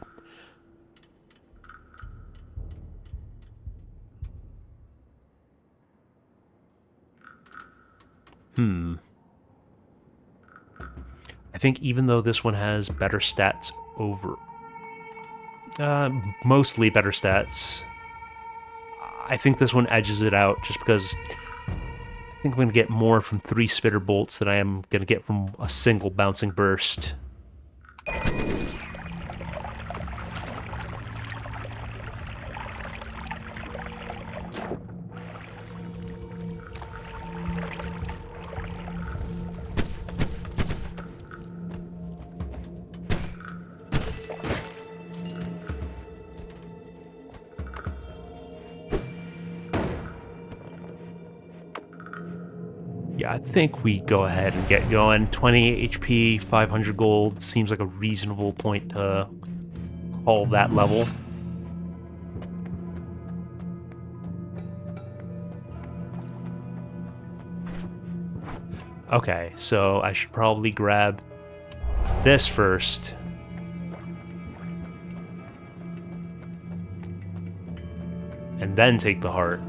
I think even though this one has better stats over... mostly better stats. I think this one edges it out just because I think I'm going to get more from 3 spitter bolts than I am going to get from a single bouncing burst. Yeah, I think we go ahead and get going. 20 HP, 500 gold seems like a reasonable point to call that level. Okay, so I should probably grab this first. And then take the heart.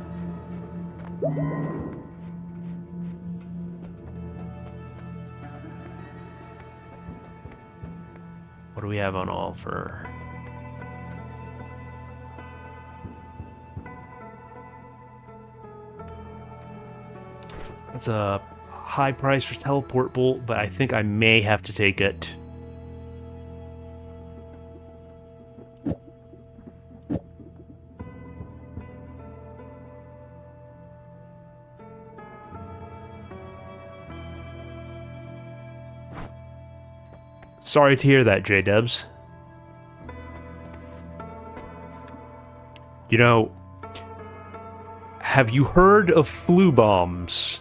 What do we have on offer? That's a high price for teleport bolt, but I think I may have to take it. Sorry to hear that, J-Dubs. You know, have you heard of flu bombs?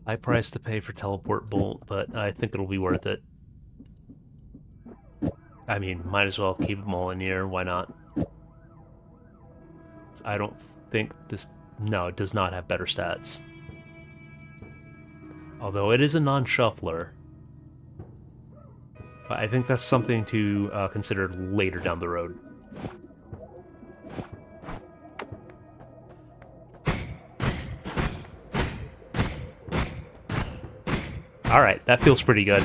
High price to pay for teleport bolt, but I think it'll be worth it. I mean, might as well keep them all in here. Why not? I don't think this... No, it does not have better stats. Although it is a non-shuffler. But I think that's something to consider later down the road. Alright, that feels pretty good.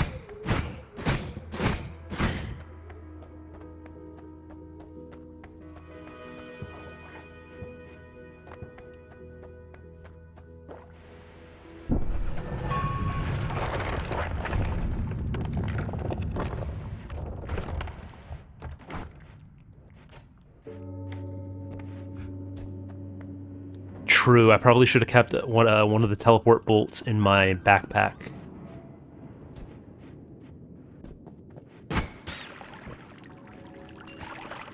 true. I probably should have kept one of the teleport bolts in my backpack.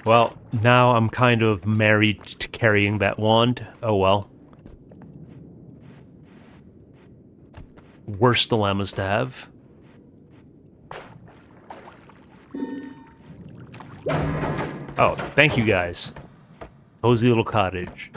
Well, now I'm kind of married to carrying that wand. Oh well. Worst dilemmas to have. Oh, thank you guys. Cozy little cottage.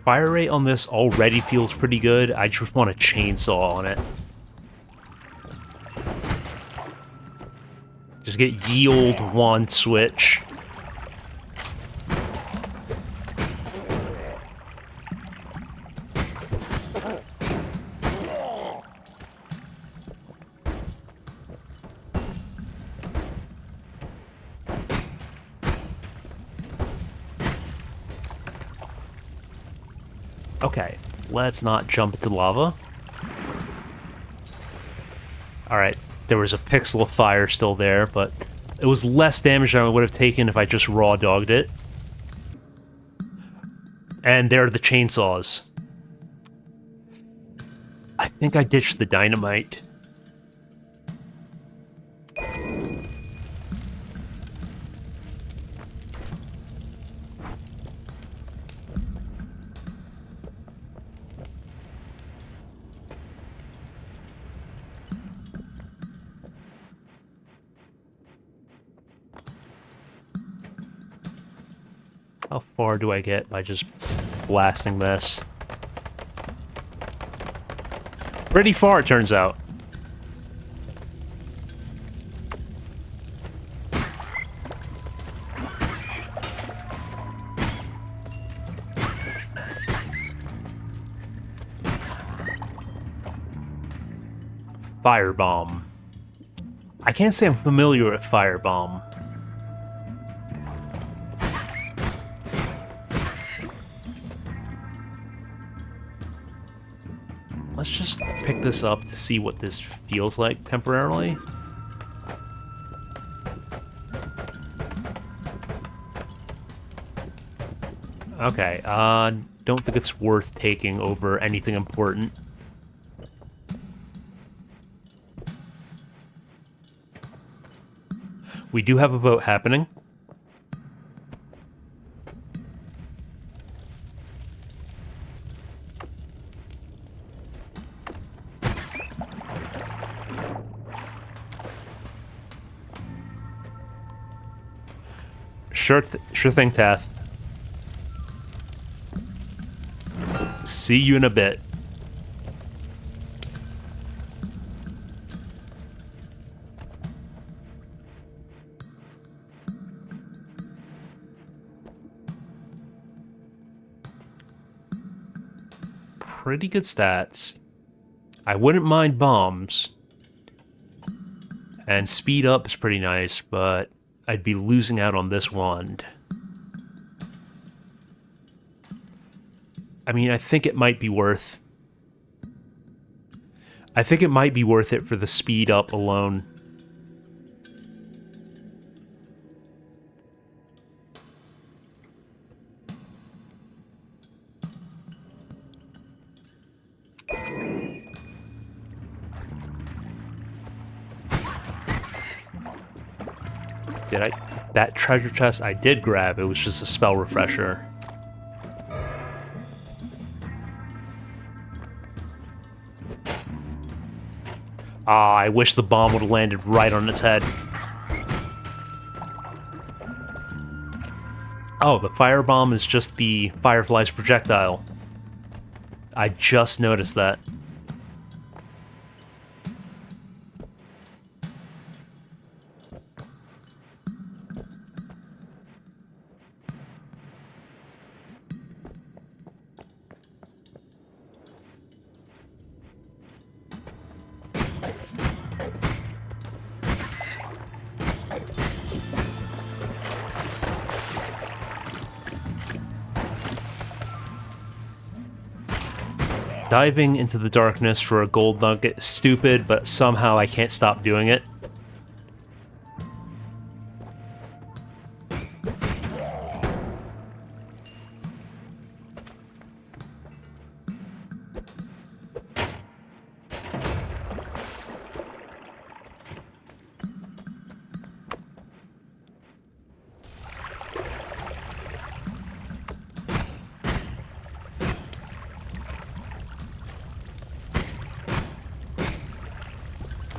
Fire rate on this already feels pretty good. I just want a chainsaw on it. Just get ye old wand switch. Okay, let's not jump into lava. Alright, there was a pixel of fire still there, but it was less damage than I would have taken if I just raw dogged it. And there are the chainsaws. I think I ditched the dynamite. How far do I get by just blasting this? Pretty far, it turns out. Firebomb. I can't say I'm familiar with Firebomb. Let's just pick this up to see what this feels like temporarily. Okay, don't think it's worth taking over anything important. We do have a vote happening. Sure thing, Tath. See you in a bit. Pretty good stats. I wouldn't mind bombs. And speed up is pretty nice, but I'd be losing out on this wand. I mean, I think it might be worth... I think it might be worth it for the speed up alone. Did I... That treasure chest I did grab, it was just a spell refresher. Ah, I wish the bomb would have landed right on its head. Oh, the firebomb is just the Firefly's projectile. I just noticed that. diving into the darkness for a gold nugget is stupid, but somehow I can't stop doing it.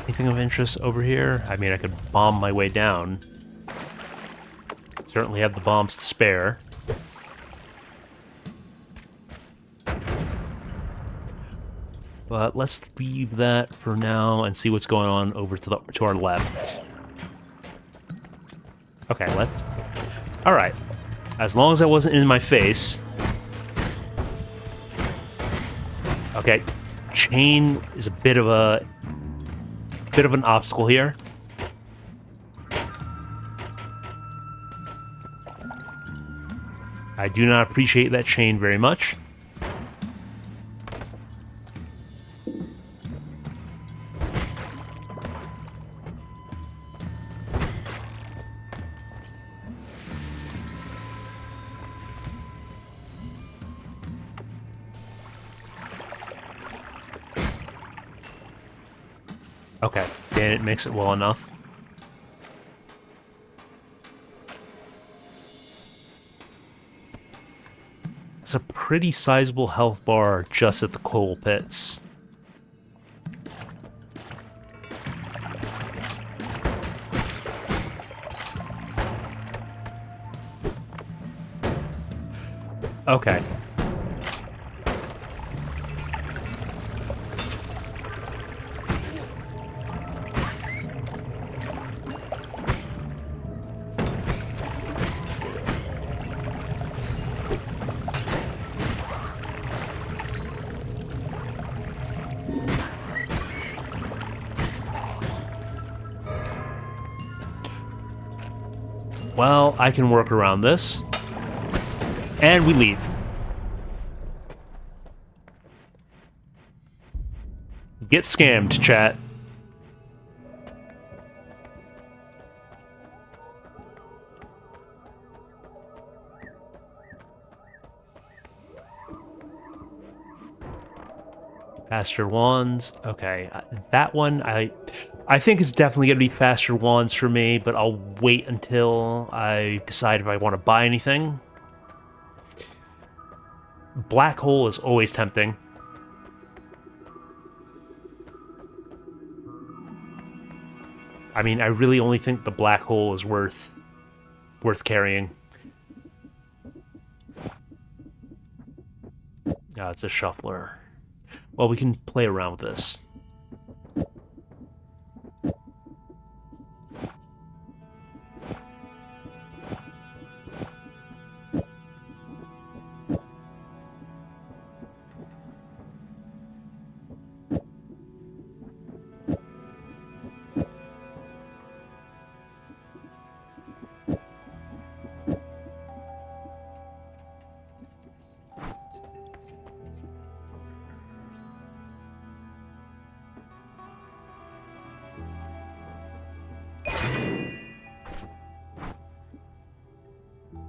Anything of interest over here? I mean, I could bomb my way down. Certainly have the bombs to spare. But let's leave that for now and see what's going on over to our left. Okay, let's... Alright. As long as that wasn't in my face. Okay. Chain is a bit of an obstacle here. I do not appreciate that chain very much. Okay, it makes it well enough. It's a pretty sizable health bar just at the coal pits. Okay. Well, I can work around this. And we leave. Get scammed, chat. Faster wands. Okay, that one I think is definitely going to be faster wands for me, but I'll wait until I decide if I want to buy anything. Black hole is always tempting. I mean, I really only think the black hole is worth carrying. Ah, it's a shuffler. Well, we can play around with this.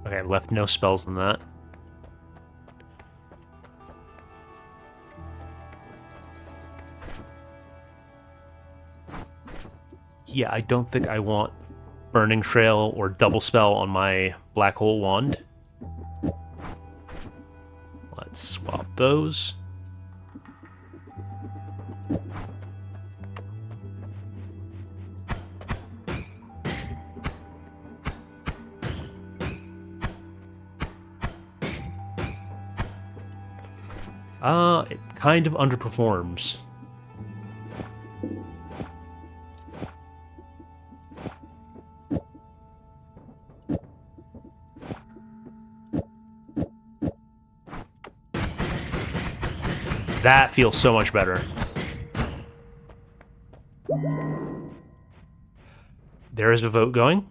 Okay, I left no spells in that. Yeah, I don't think I want Burning Trail or Double Spell on my Black Hole Wand. Let's swap those. It kind of underperforms. That feels so much better. There is a vote going.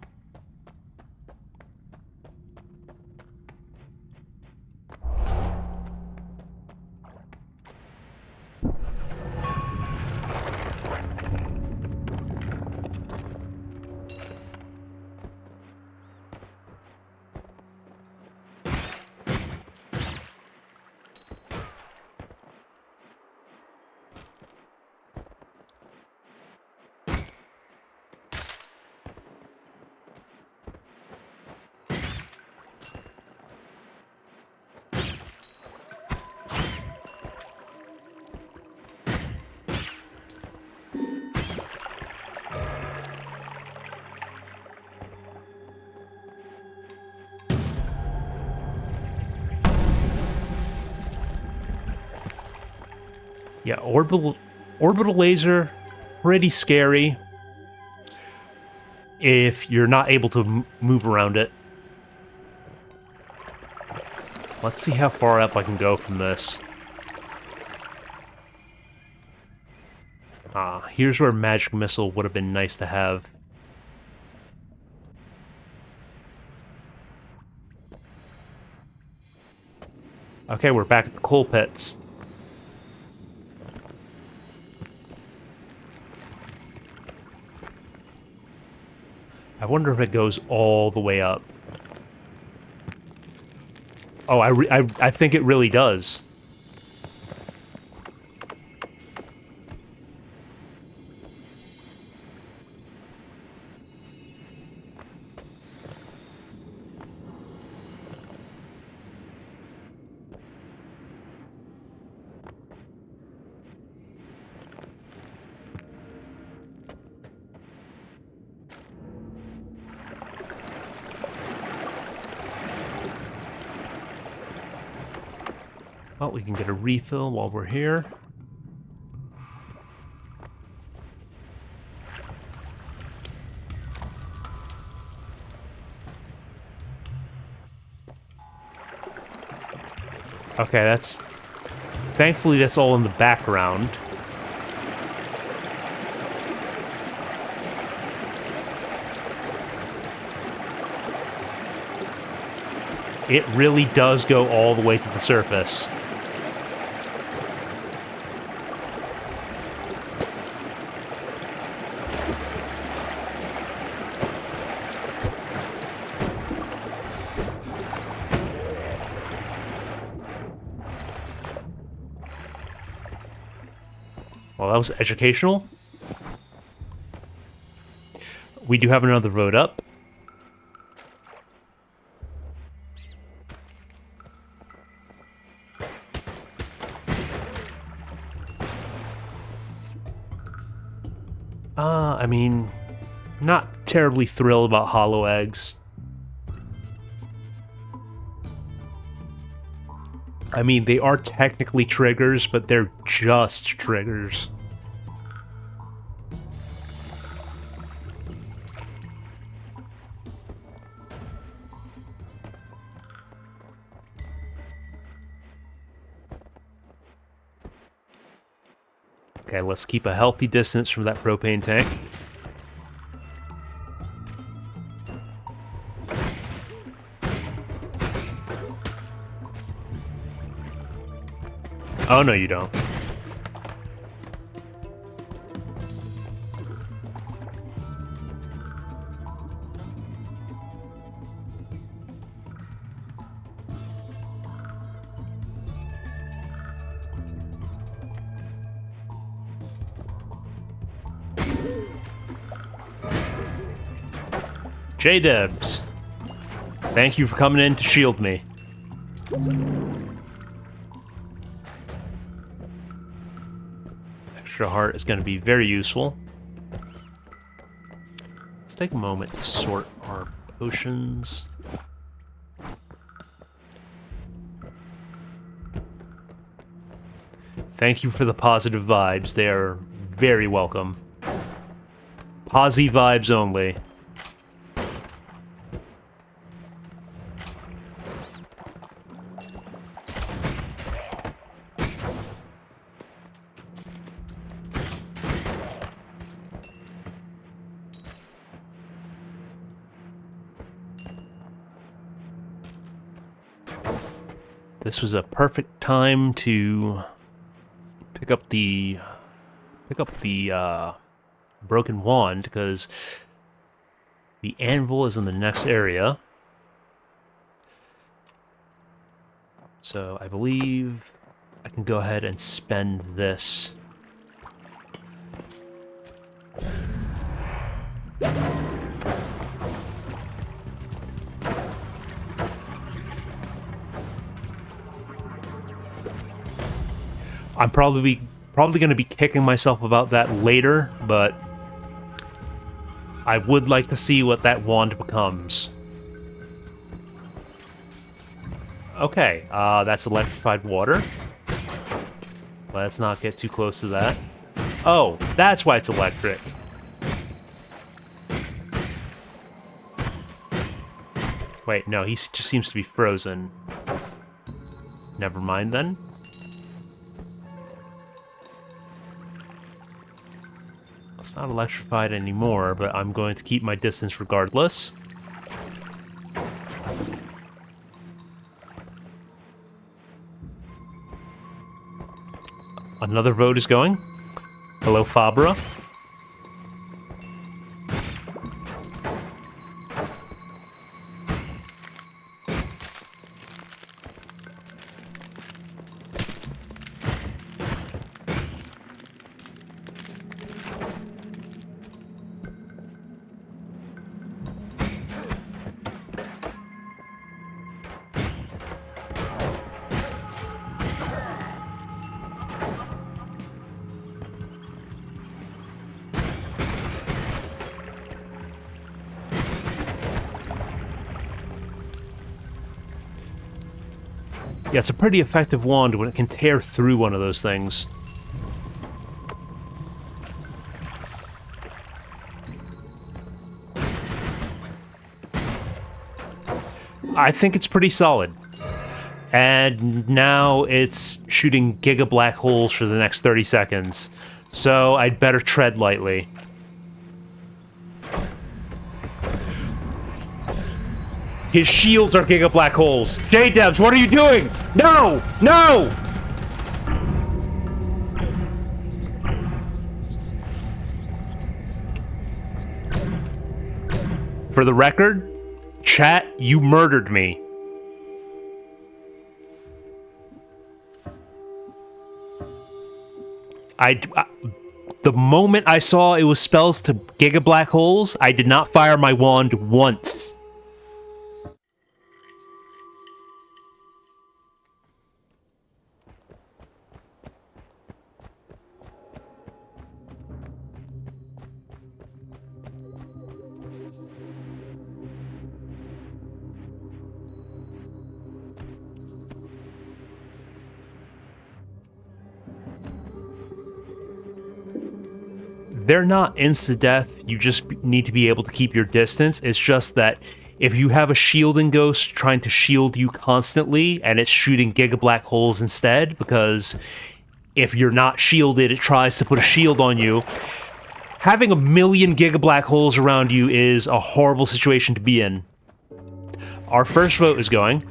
Yeah, orbital laser, pretty scary if you're not able to move around it. Let's see how far up I can go from this. Here's where magic missile would have been nice to have. Okay, we're back at the coal pits. I wonder if it goes all the way up. Oh, I think it really does. Well, we can get a refill while we're here. Okay, that's... Thankfully, that's all in the background. It really does go all the way to the surface. Well, that was educational. We do have another road up. I mean, not terribly thrilled about hollow eggs. I mean, they are technically triggers, but they're just triggers. Okay, let's keep a healthy distance from that propane tank. Oh, no, you don't. J-Debs, thank you for coming in to shield me. Extra heart is going to be very useful. Let's take a moment to sort our potions. Thank you for the positive vibes. They are very welcome. Posy vibes only. This was a perfect time to pick up the broken wand, because the anvil is in the next area. So I believe I can go ahead and spend this. I'm probably going to be kicking myself about that later, but I would like to see what that wand becomes. Okay, that's electrified water. Let's not get too close to that. Oh, that's why it's electric. Wait, no, he just seems to be frozen. Never mind then. It's not electrified anymore, but I'm going to keep my distance regardless. Another vote is going. Hello, Fabra. Yeah, it's a pretty effective wand when it can tear through one of those things. I think it's pretty solid. And now it's shooting giga black holes for the next 30 seconds. So I'd better tread lightly. His shields are giga black holes. J-Debs, what are you doing? No! No! For the record, chat, you murdered me. The moment I saw it was spells to giga black holes, I did not fire my wand once. They're not insta-death, you just need to be able to keep your distance. It's just that if you have a shielding ghost trying to shield you constantly, and it's shooting giga black holes instead, because if you're not shielded, it tries to put a shield on you. Having a million giga black holes around you is a horrible situation to be in. Our first vote is going.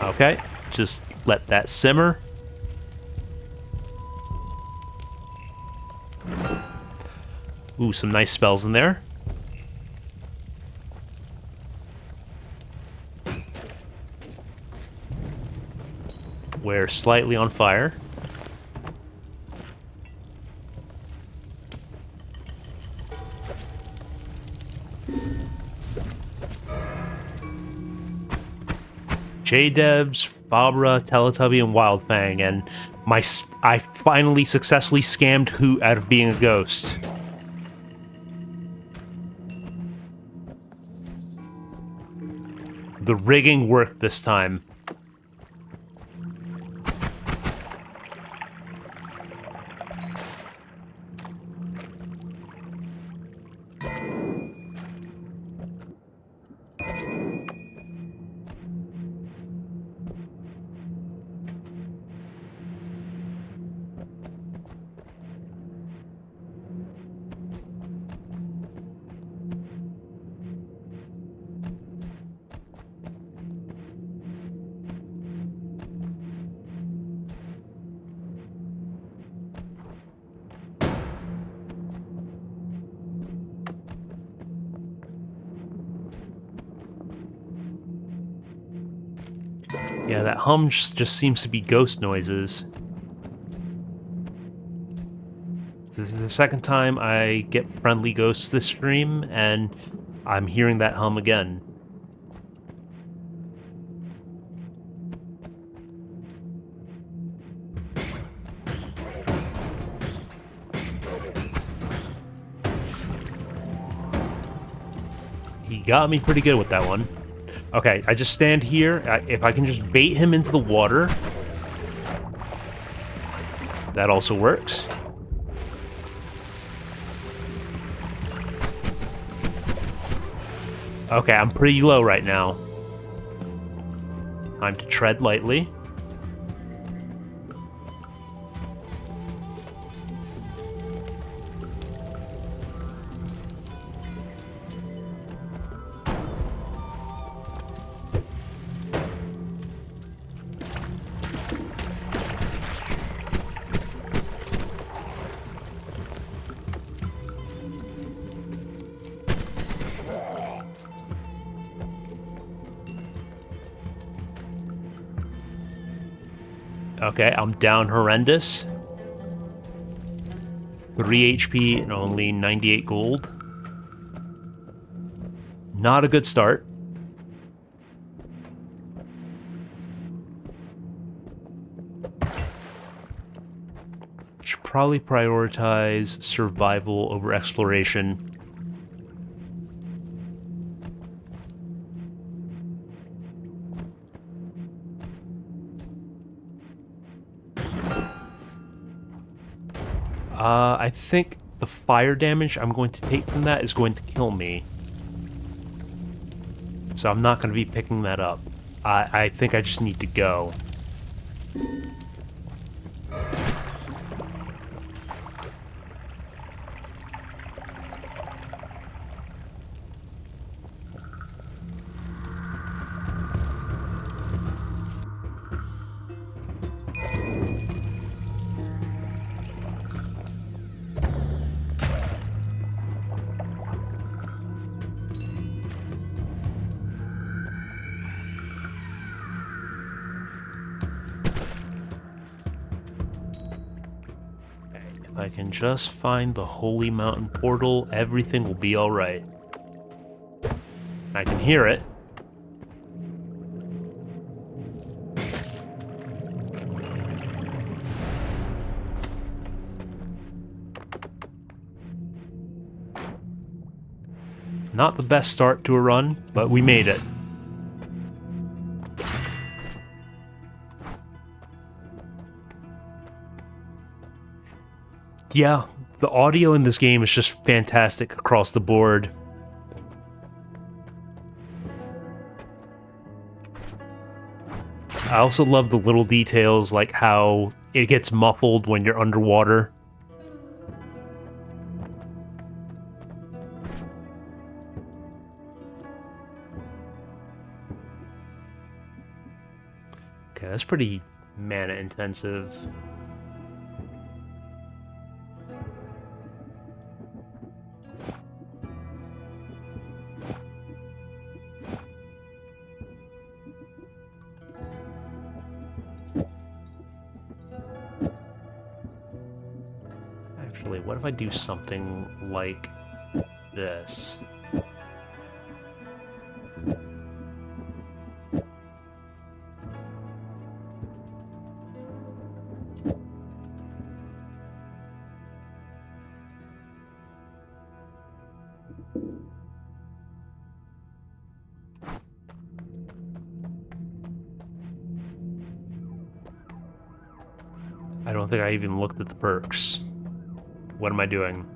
Okay, just let that simmer. Ooh, some nice spells in there. We're slightly on fire. J-Debs, Fabra, Teletubby, and Wildfang, and I finally successfully scammed Hoot out of being a ghost. The rigging worked this time. Yeah, that hum just seems to be ghost noises. This is the second time I get friendly ghosts this stream, and I'm hearing that hum again. got me pretty good with that one. Okay, I just stand here. If I can just bait him into the water, that also works. Okay, I'm pretty low right now. Time to tread lightly. Okay, I'm down horrendous. 3 HP and only 98 gold. Not a good start. Should probably prioritize survival over exploration. I think the fire damage I'm going to take from that is going to kill me. So I'm not going to be picking that up. I think I just need to go. If I can just find the Holy Mountain portal, everything will be alright. I can hear it. Not the best start to a run, but we made it. Yeah, the audio in this game is just fantastic across the board. I also love the little details, like how it gets muffled when you're underwater. Okay, that's pretty mana intensive. Actually, what if I do something like this? I don't think I even looked at the perks. What am I doing?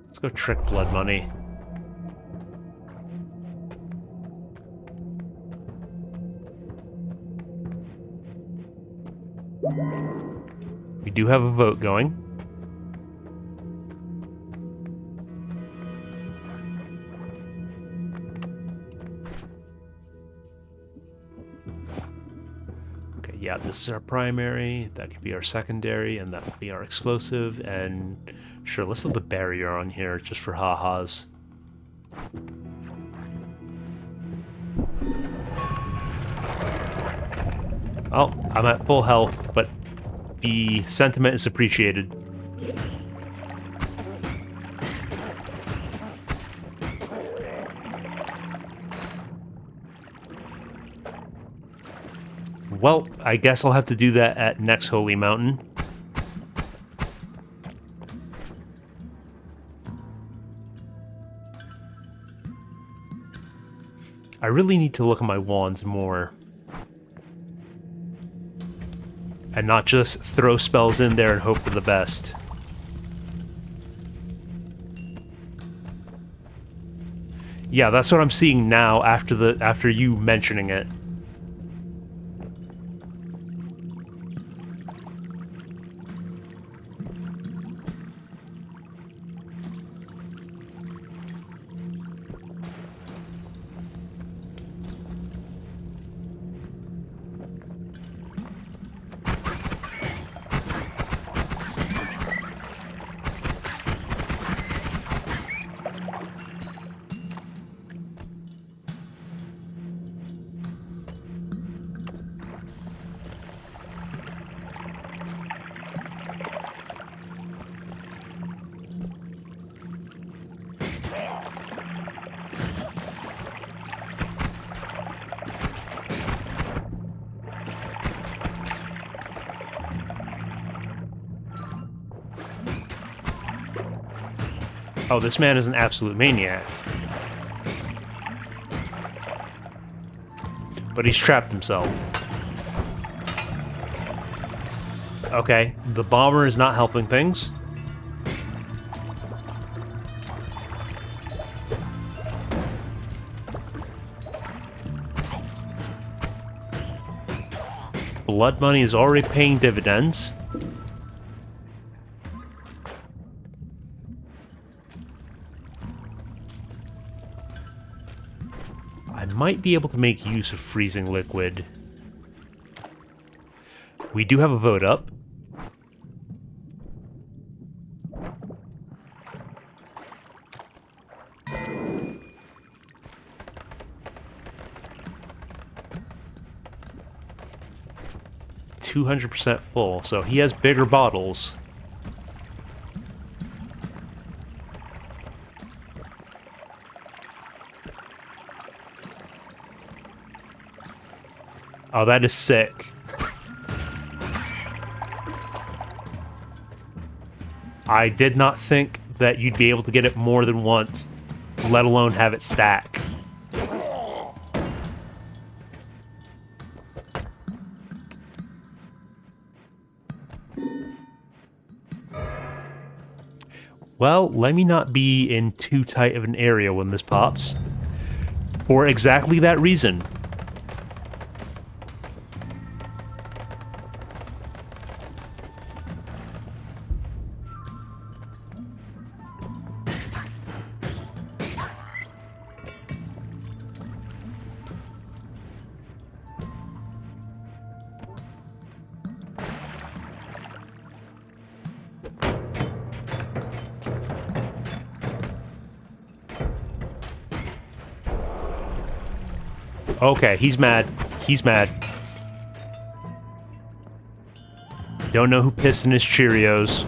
Let's go trick blood money. We do have a vote going. Okay, yeah, this is our primary, that can be our secondary, and that will be our explosive, and sure, let's leave the barrier on here just for ha-has. Oh, I'm at full health, but the sentiment is appreciated. Well, I guess I'll have to do that at next Holy Mountain. I really need to look at my wands more. And not just throw spells in there and hope for the best. Yeah, that's what I'm seeing now after you mentioning it. Oh, this man is an absolute maniac. But he's trapped himself. Okay, the bomber is not helping things. Blood money is already paying dividends. I might be able to make use of freezing liquid. We do have a vote up. %200 full, so he has bigger bottles. Oh, that is sick. I did not think that you'd be able to get it more than once, let alone have it stack. Well, let me not be in too tight of an area when this pops. For exactly that reason. Okay, he's mad. He's mad. Don't know who pissed in his Cheerios.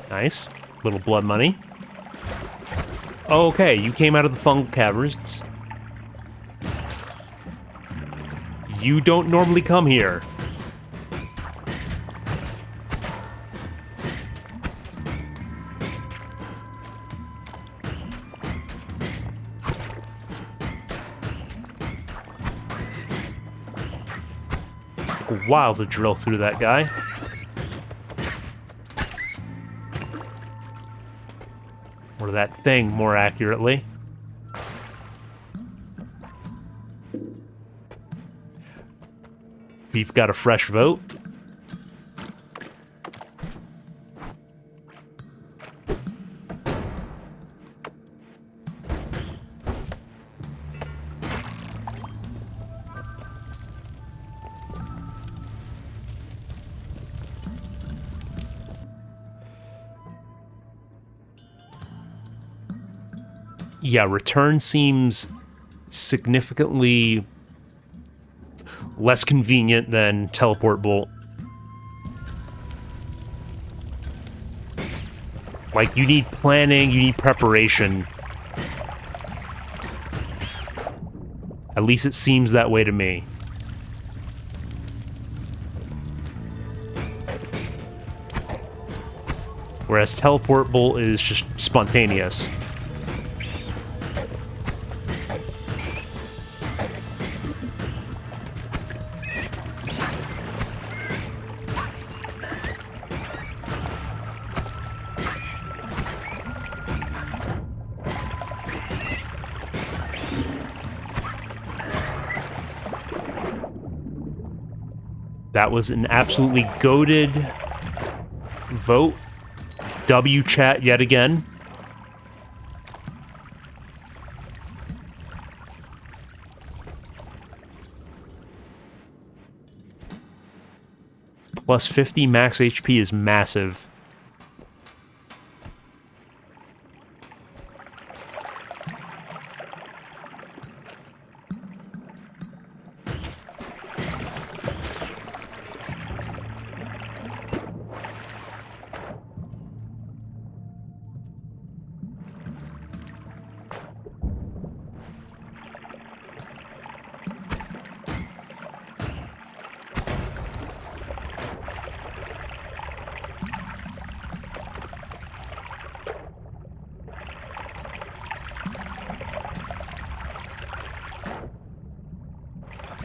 Nice. Little blood money. Okay, you came out of the fungal caverns. You don't normally come here. Took a while to drill through that guy. Or that thing, more accurately. We've got a fresh vote. Yeah, return seems significantly less convenient than teleport bolt. Like, you need planning, you need preparation. At least it seems that way to me. Whereas teleport bolt is just spontaneous. That was an absolutely goated vote. W chat yet again. Plus 50 max HP is massive.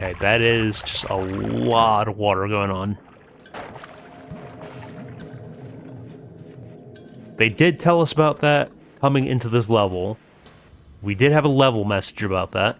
Okay, that is just a lot of water going on. They did tell us about that coming into this level. We did have a level message about that.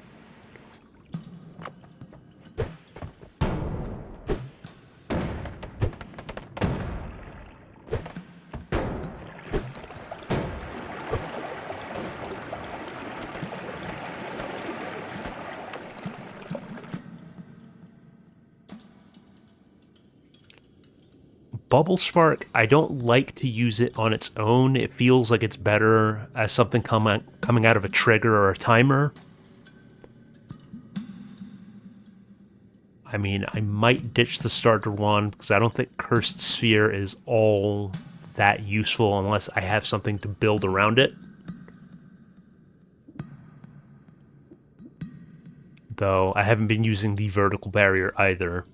Bubble Spark, I don't like to use it on its own. It feels like it's better as something coming out of a trigger or a timer. I mean, I might ditch the starter one because I don't think Cursed Sphere is all that useful unless I have something to build around it. Though I haven't been using the vertical barrier either.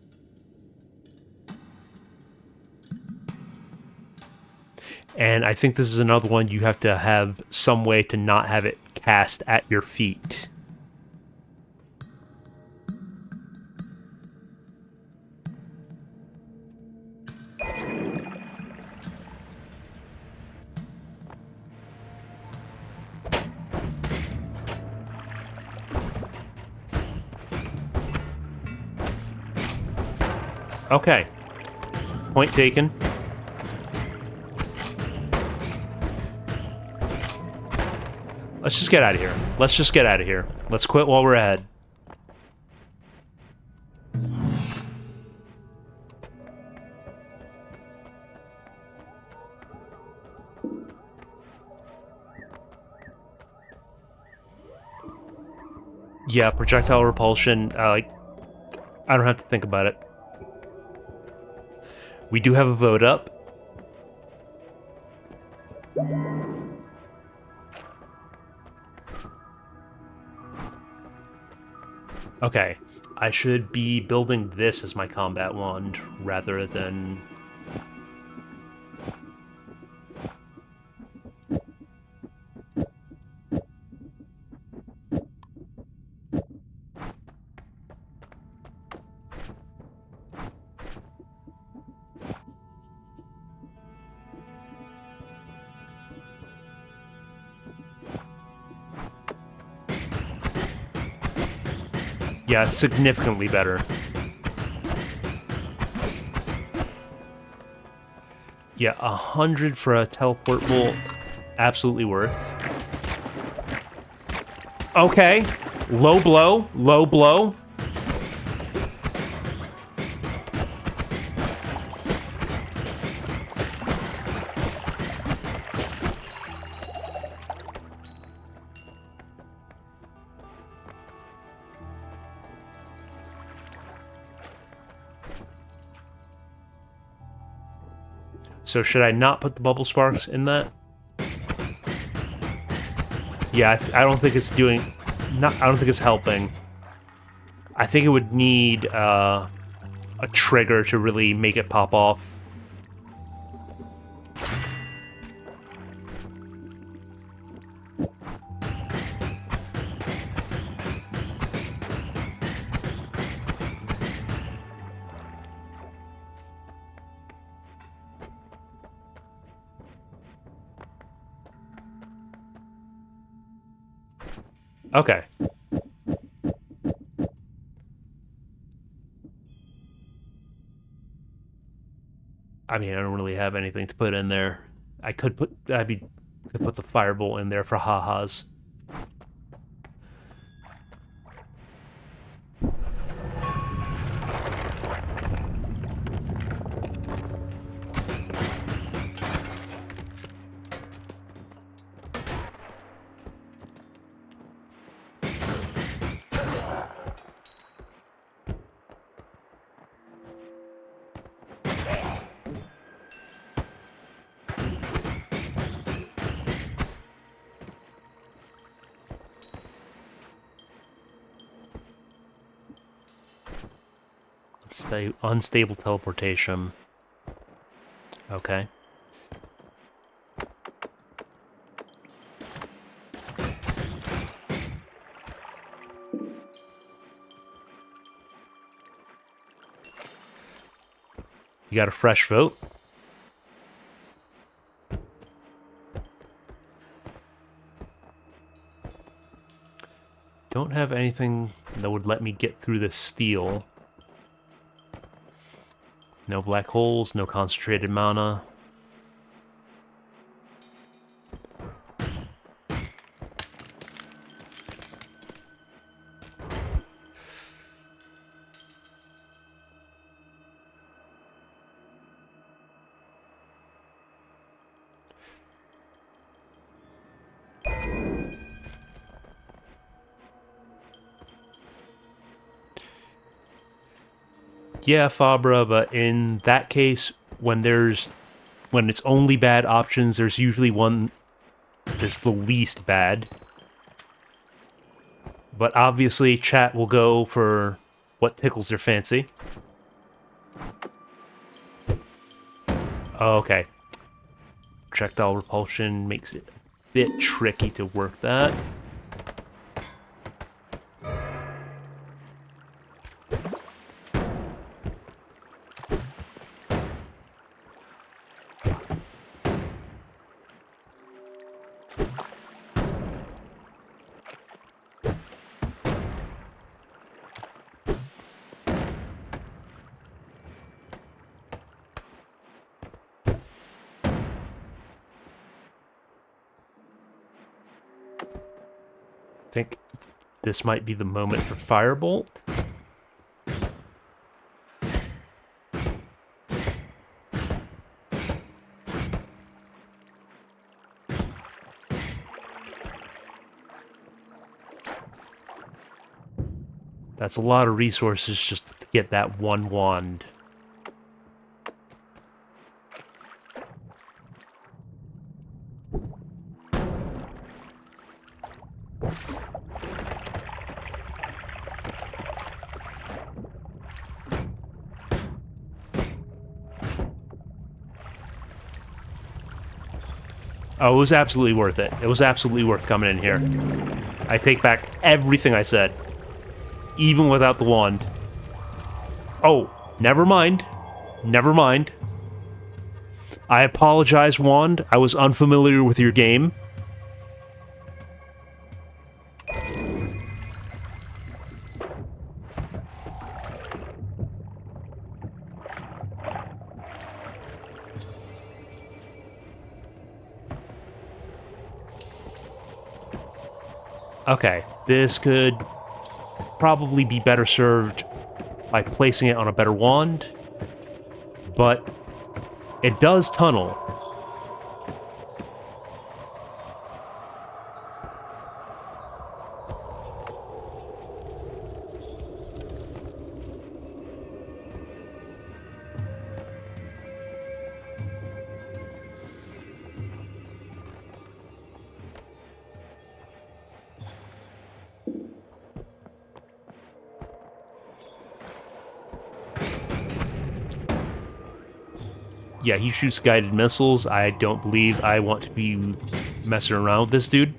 And I think this is another one you have to have some way to not have it cast at your feet. Okay. Point taken. Let's just get out of here. Let's just get out of here. Let's quit while we're ahead. Yeah, projectile repulsion, I don't have to think about it. We do have a vote up. Okay, I should be building this as my combat wand rather than... Yeah, significantly better. Yeah, 100 for a teleport bolt. Absolutely worth. Okay. Low blow. Low blow. So should I not put the bubble sparks in that? Yeah, I don't think it's doing... I don't think it's helping. I think it would need a trigger to really make it pop off. Okay. I mean, I don't really have anything to put in there. I could put... could put the firebolt in there for ha-has. Unstable teleportation. Okay. You got a fresh vote? Don't have anything that would let me get through this steel. No black holes, no concentrated mana. Yeah, Fabra, but in that case, when it's only bad options, there's usually one that's the least bad. But obviously, chat will go for what tickles their fancy. Oh, okay. Projectile repulsion makes it a bit tricky to work that. I think this might be the moment for Firebolt. That's a lot of resources just to get that one wand. Oh, it was absolutely worth it. It was absolutely worth coming in here. I take back everything I said. Even without the wand. Oh, never mind. Never mind. I apologize, wand. I was unfamiliar with your game. Okay, this could probably be better served by placing it on a better wand, but it does tunnel. Yeah, he shoots guided missiles. I don't believe I want to be messing around with this dude.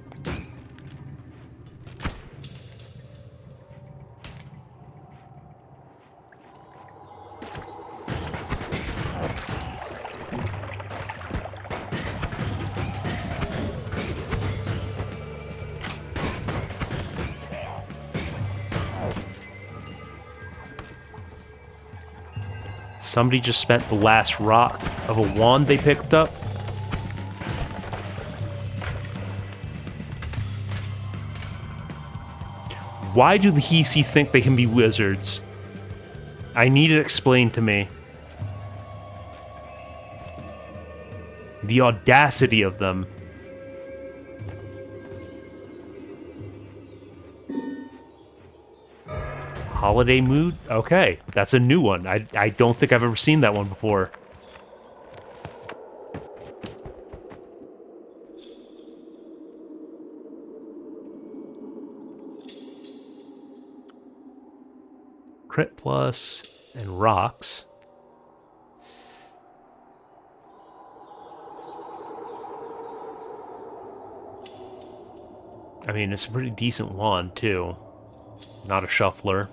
Somebody just spent the last rock of a wand they picked up. Why do the Hisi think they can be wizards? I need it explained to me. The audacity of them. Holiday mood? Okay, that's a new one. I don't think I've ever seen that one before. Crit plus and rocks. I mean, it's a pretty decent wand, too. Not a shuffler.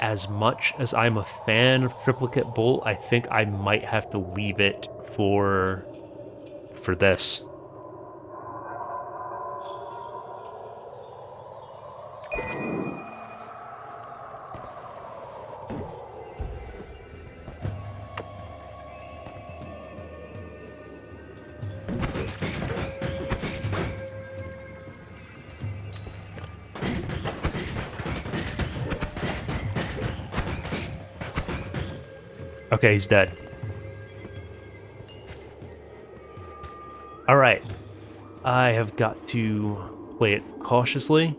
As much as I'm a fan of Triplicate Bolt, I think I might have to leave it for this. Okay, he's dead. Alright. I have got to play it cautiously.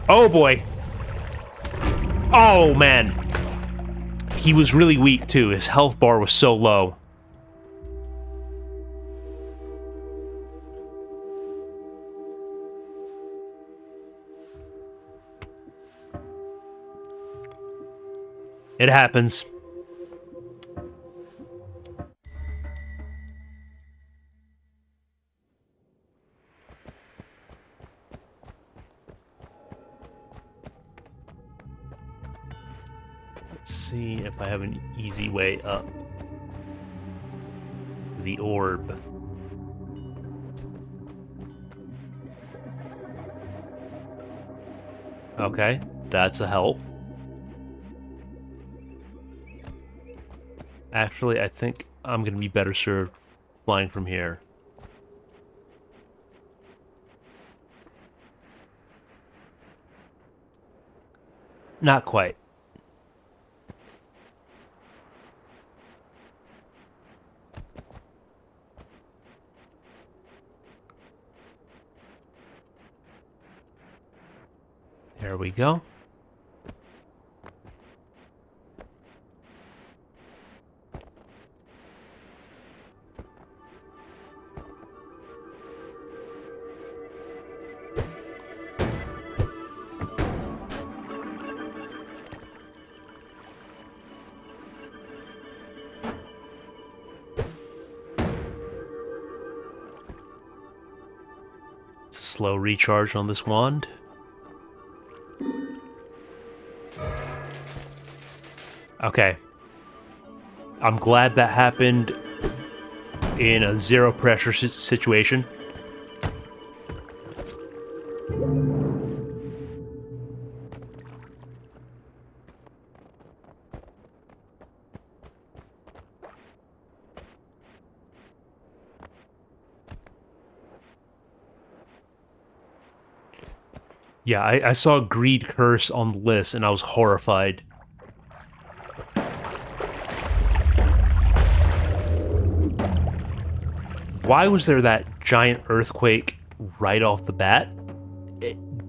Oh boy! Oh, man. He was really weak, too. His health bar was so low. It happens. Let's see if I have an easy way up. The orb. Okay, that's a help. Actually, I think I'm gonna be better served flying from here. Not quite. There we go. It's a slow recharge on this wand. Okay. I'm glad that happened in a zero pressure situation. Yeah, I saw Greed Curse on the list and I was horrified. Why was there that giant earthquake right off the bat?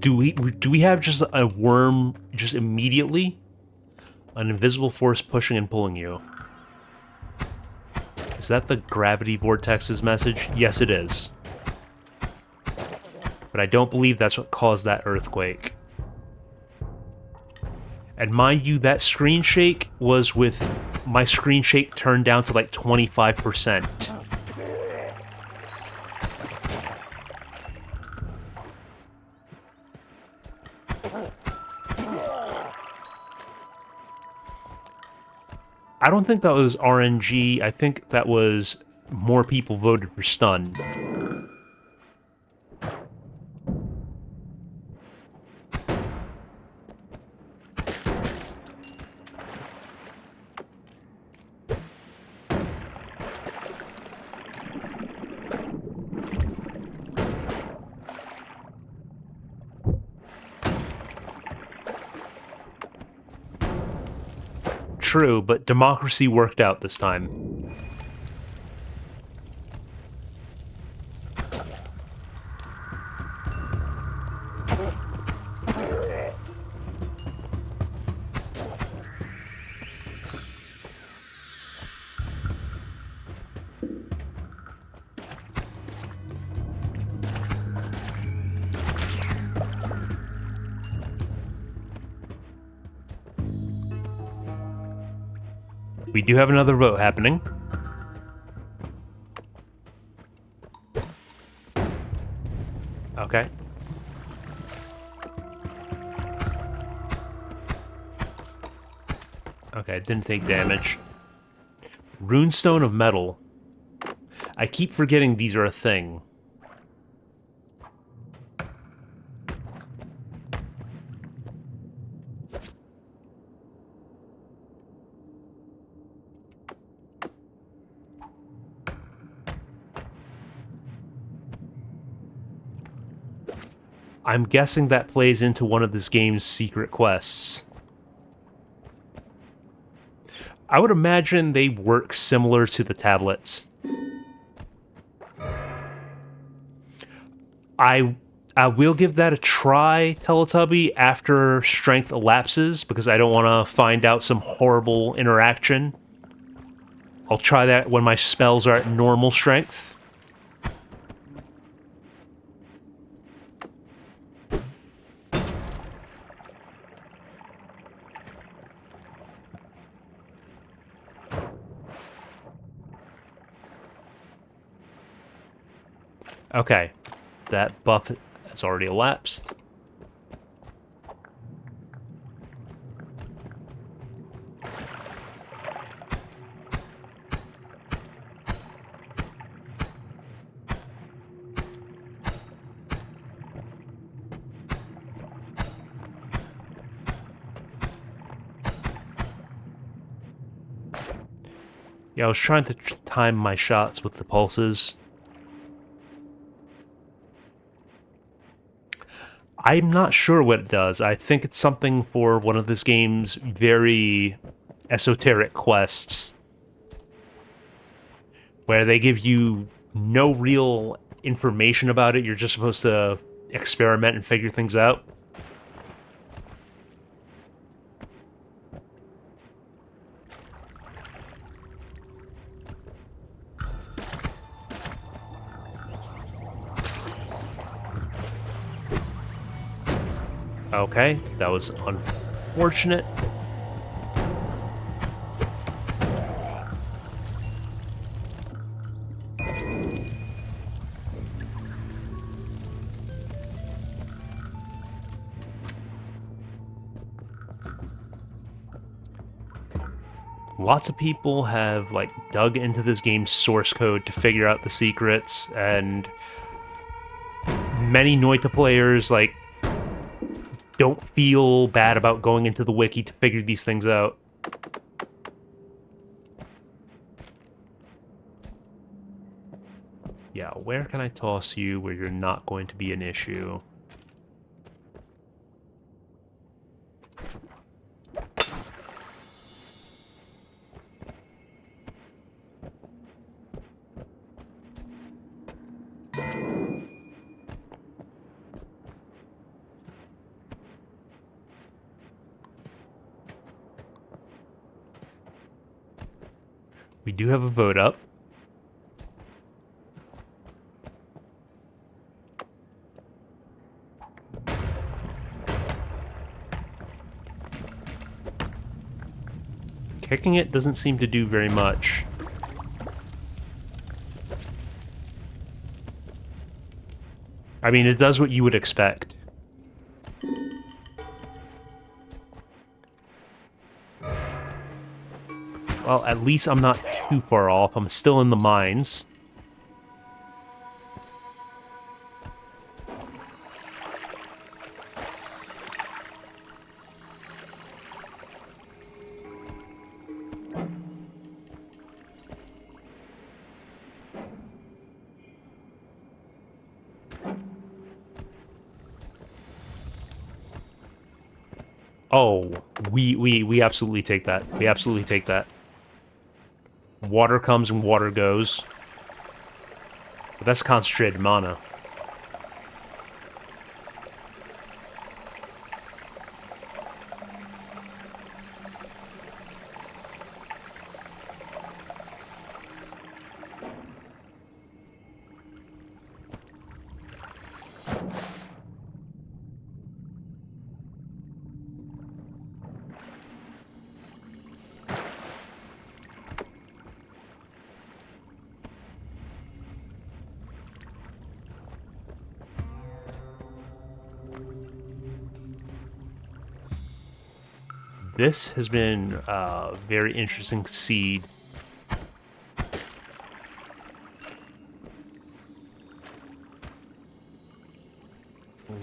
Do we have just a worm just immediately? An invisible force pushing and pulling you. Is that the gravity vortex's message? Yes, it is. But I don't believe that's what caused that earthquake. And mind you, that screen shake was with my screen shake turned down to like 25%. I don't think that was RNG. I think that was more people voted for stun. True, but democracy worked out this time. We do have another vote happening. Okay. Okay, didn't take damage. Runestone of metal. I keep forgetting these are a thing. I'm guessing that plays into one of this game's secret quests. I would imagine they work similar to the tablets. I will give that a try, Teletubby, after strength elapses, because I don't want to find out some horrible interaction. I'll try that when my spells are at normal strength. Okay, that buff has already elapsed. Yeah, I was trying to time my shots with the pulses. I'm not sure what it does. I think it's something for one of this game's very esoteric quests, where they give you no real information about it. You're just supposed to experiment and figure things out. Okay, that was unfortunate. Lots of people have, like, dug into this game's source code to figure out the secrets, and many Noita players, like, don't feel bad about going into the wiki to figure these things out. Yeah, where can I toss you where you're not going to be an issue? We do have a vote up. Kicking it doesn't seem to do very much. I mean, it does what you would expect. Well, at least I'm not too far off. I'm still in the mines. Oh, we absolutely take that. We absolutely take that. Water comes and water goes. But that's concentrated mana. This has been a very interesting seed.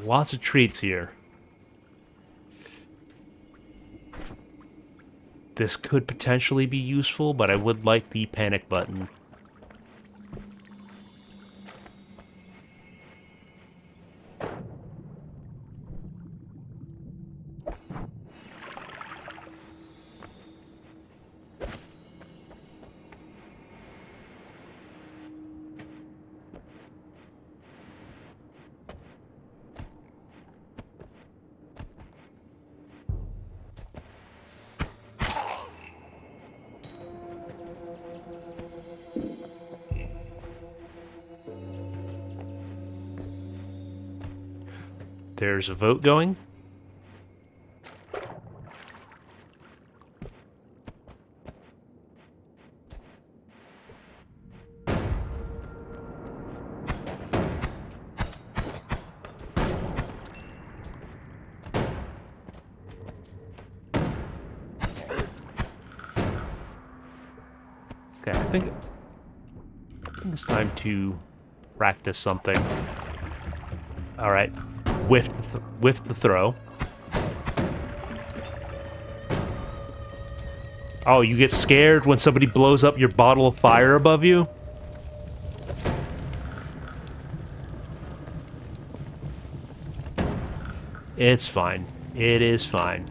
Lots of treats here. This could potentially be useful, but I would like the panic button. There's a vote going. Okay, I think it's time to practice something. All right, whiff the throw. Oh, you get scared when somebody blows up your bottle of fire above you? It's fine. It is fine.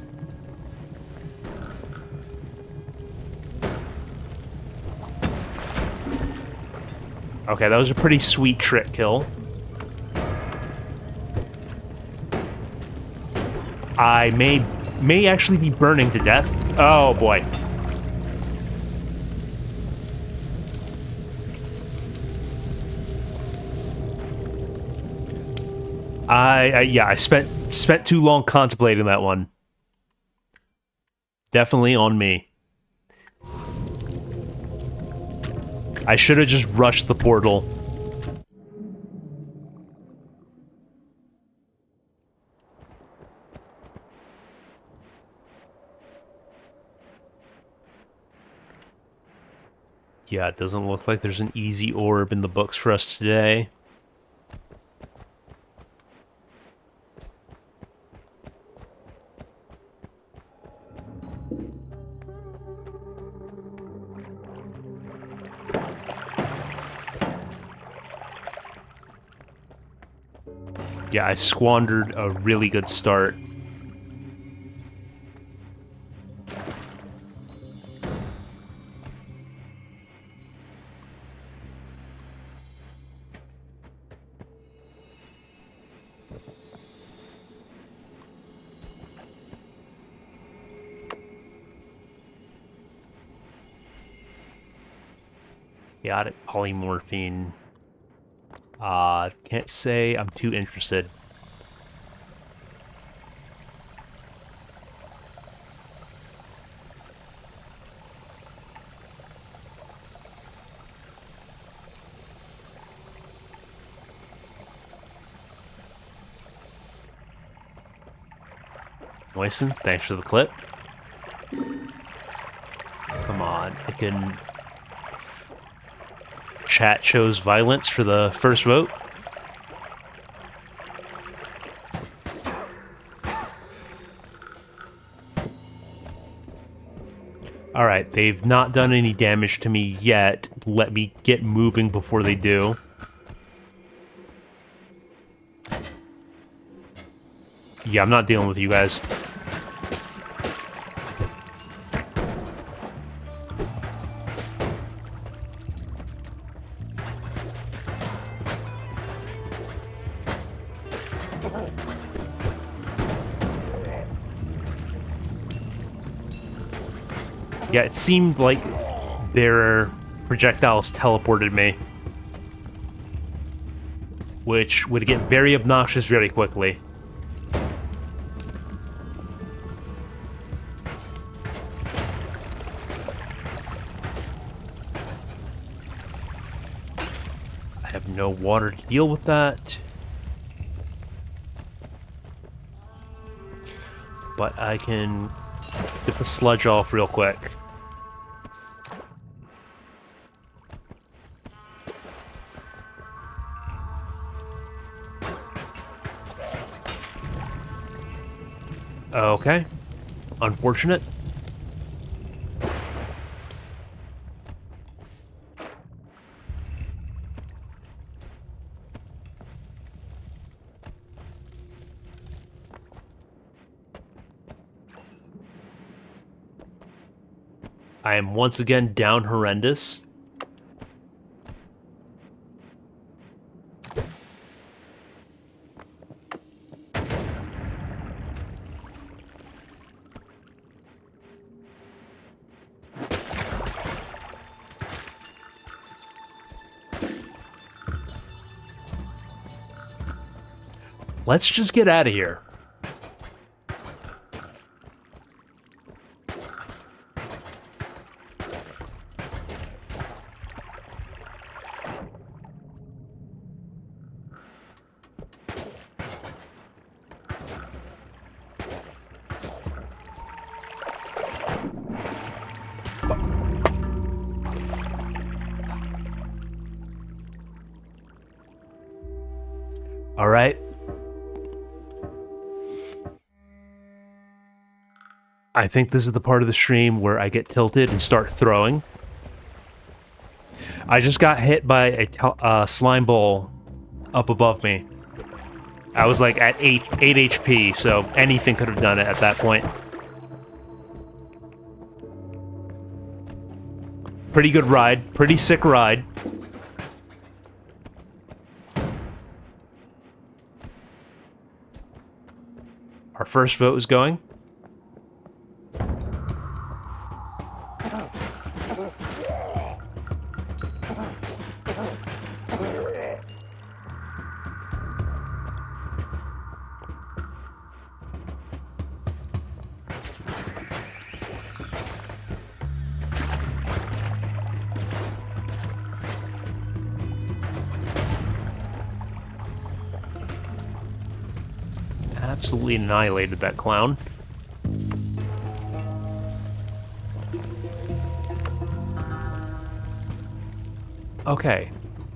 Okay, that was a pretty sweet trick kill. I may actually be burning to death. Oh boy. Yeah, I spent too long contemplating that one. Definitely on me. I should have just rushed the portal. Yeah, it doesn't look like there's an easy orb in the books for us today. Yeah, I squandered a really good start. Chaotic polymorphine. Can't say I'm too interested. Moisten, thanks for the clip. Come on, I can... Chat shows violence for the first vote. Alright, they've not done any damage to me yet. Let me get moving before they do. Yeah, I'm not dealing with you guys. Yeah, it seemed like their projectiles teleported me, which would get very obnoxious very quickly. I have no water to deal with that. But I can get the sludge off real quick. Okay. Unfortunate. I am once again down horrendous. Let's just get out of here. All right. I think this is the part of the stream where I get tilted and start throwing. I just got hit by a slime ball up above me. I was like at 8 HP, so anything could have done it at that point. Pretty good ride. Pretty sick ride. Our first vote is going. Absolutely annihilated that clown. Okay,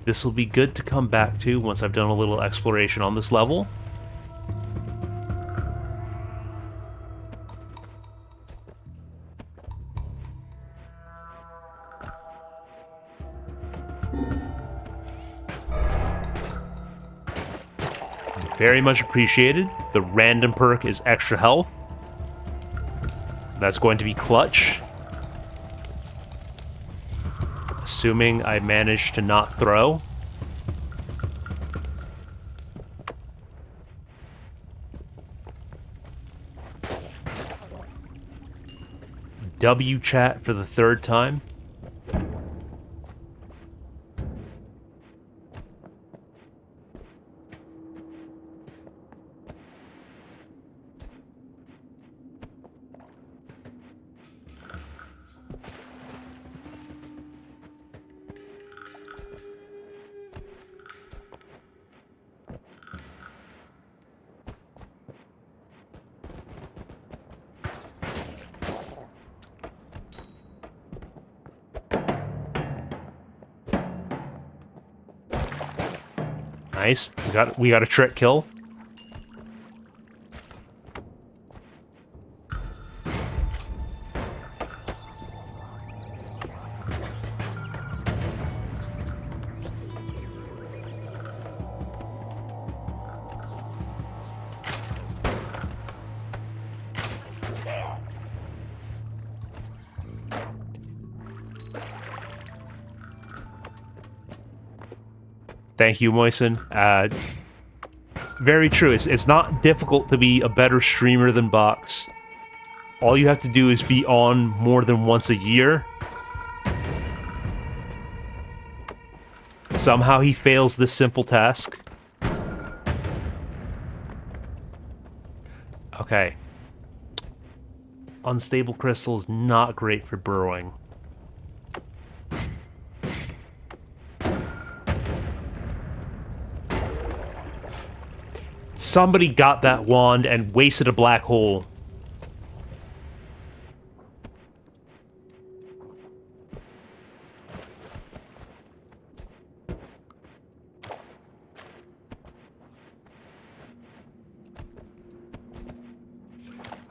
this will be good to come back to once I've done a little exploration on this level. Very much appreciated. The random perk is extra health. That's going to be clutch. Assuming I manage to not throw. W chat for the third time. Nice. We got a trick kill. Thank you, Moisen. Very true. It's not difficult to be a better streamer than Box. All you have to do is be on more than once a year. Somehow he fails this simple task. Okay. Unstable crystal is not great for burrowing. Somebody got that wand and wasted a black hole.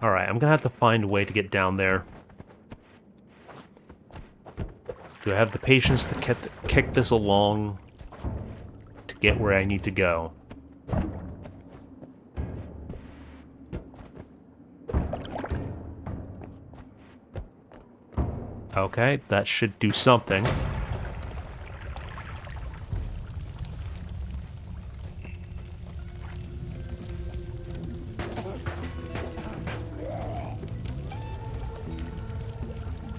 Alright, I'm gonna have to find a way to get down there. Do I have the patience to kick this along to get where I need to go? Okay, that should do something.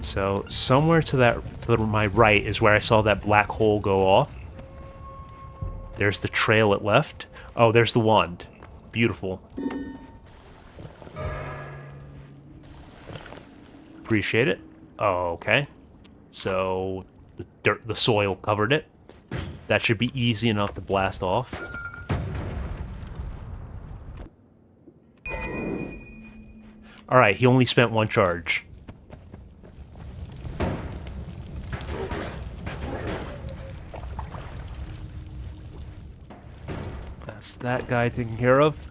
So, somewhere to my right is where I saw that black hole go off. There's the trail it left. Oh, there's the wand. Beautiful. Appreciate it. Oh, okay. So, the soil covered it. That should be easy enough to blast off. Alright, he only spent one charge. That's that guy taken care of.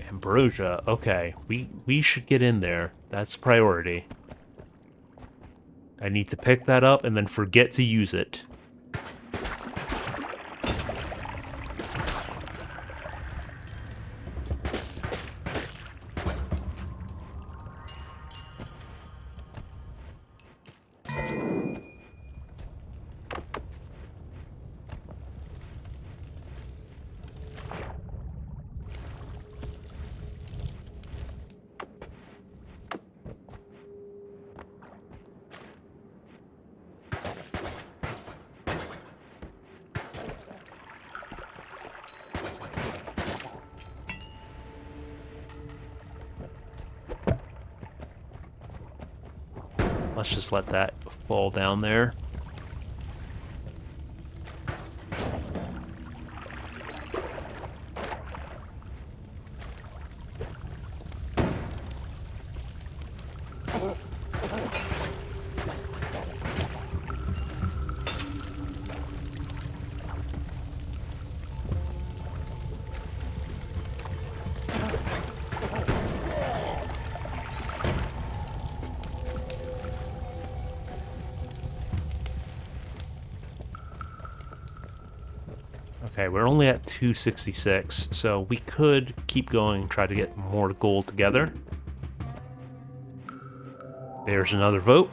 Ambrosia, okay. We should get in there. That's priority. I need to pick that up and then forget to use it. Let's just let that fall down there. Okay, we're only at 266, so we could keep going, try to get more gold together. There's another vote.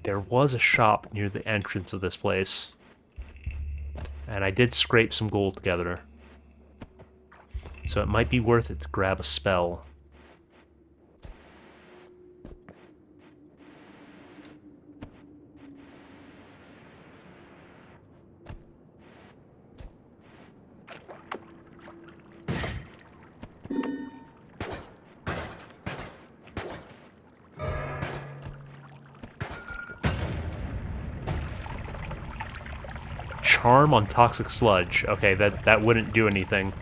There was a shop near the entrance of this place, and I did scrape some gold together. So it might be worth it to grab a spell. Charm on toxic sludge. Okay, that wouldn't do anything.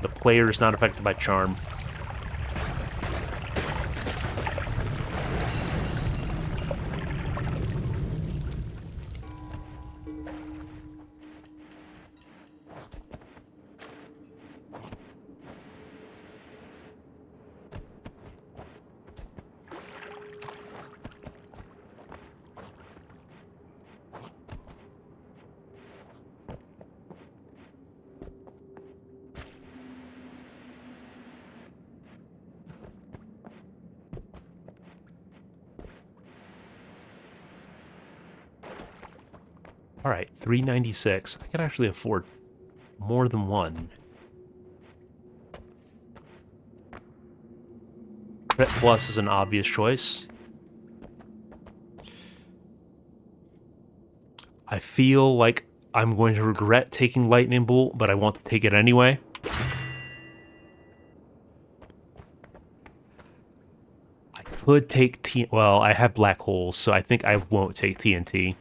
The player is not affected by charm. Alright, 396. I could actually afford more than one. Crit Plus is an obvious choice. I feel like I'm going to regret taking Lightning Bolt, but I want to take it anyway. I could take well, I have Black Holes, so I think I won't take TNT.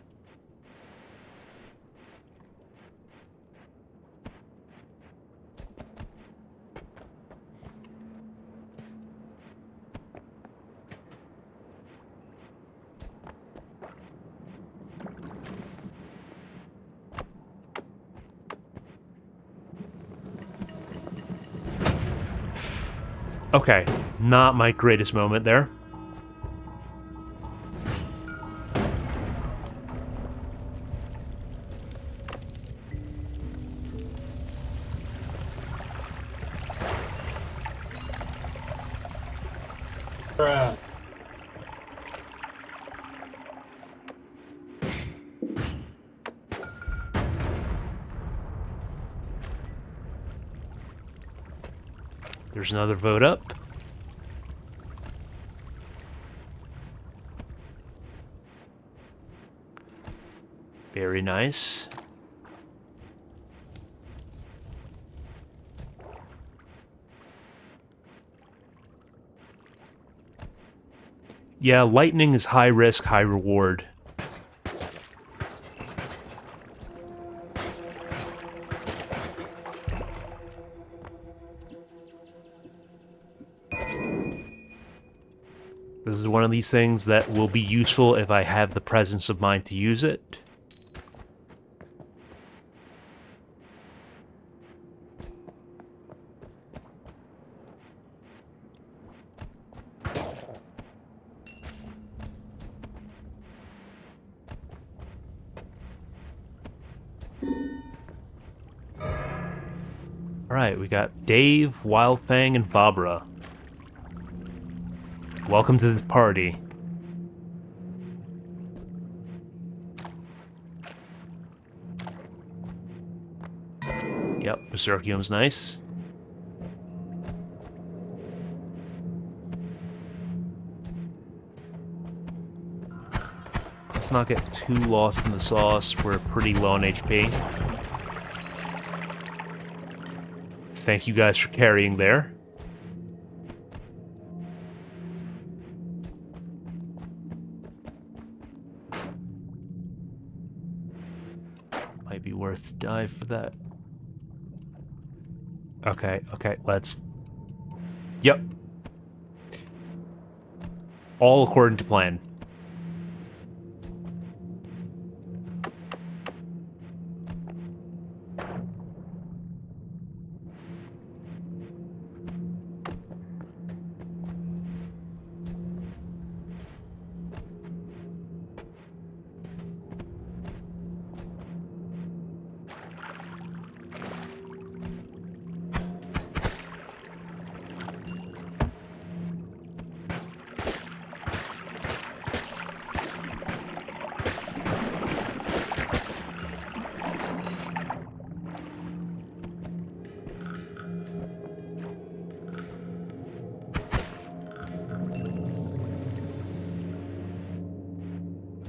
Okay, not my greatest moment there. There's another vote up. Very nice. Yeah, lightning is high risk, high reward. This is one of these things that will be useful if I have the presence of mind to use it. Alright, we got Dave, Wildfang, and Fabra. Welcome to the party. Yep, Berserkium's nice. Let's not get too lost in the sauce. We're pretty low on HP. Thank you guys for carrying there. Might be worth dive for that. Okay, let's... Yep. All according to plan.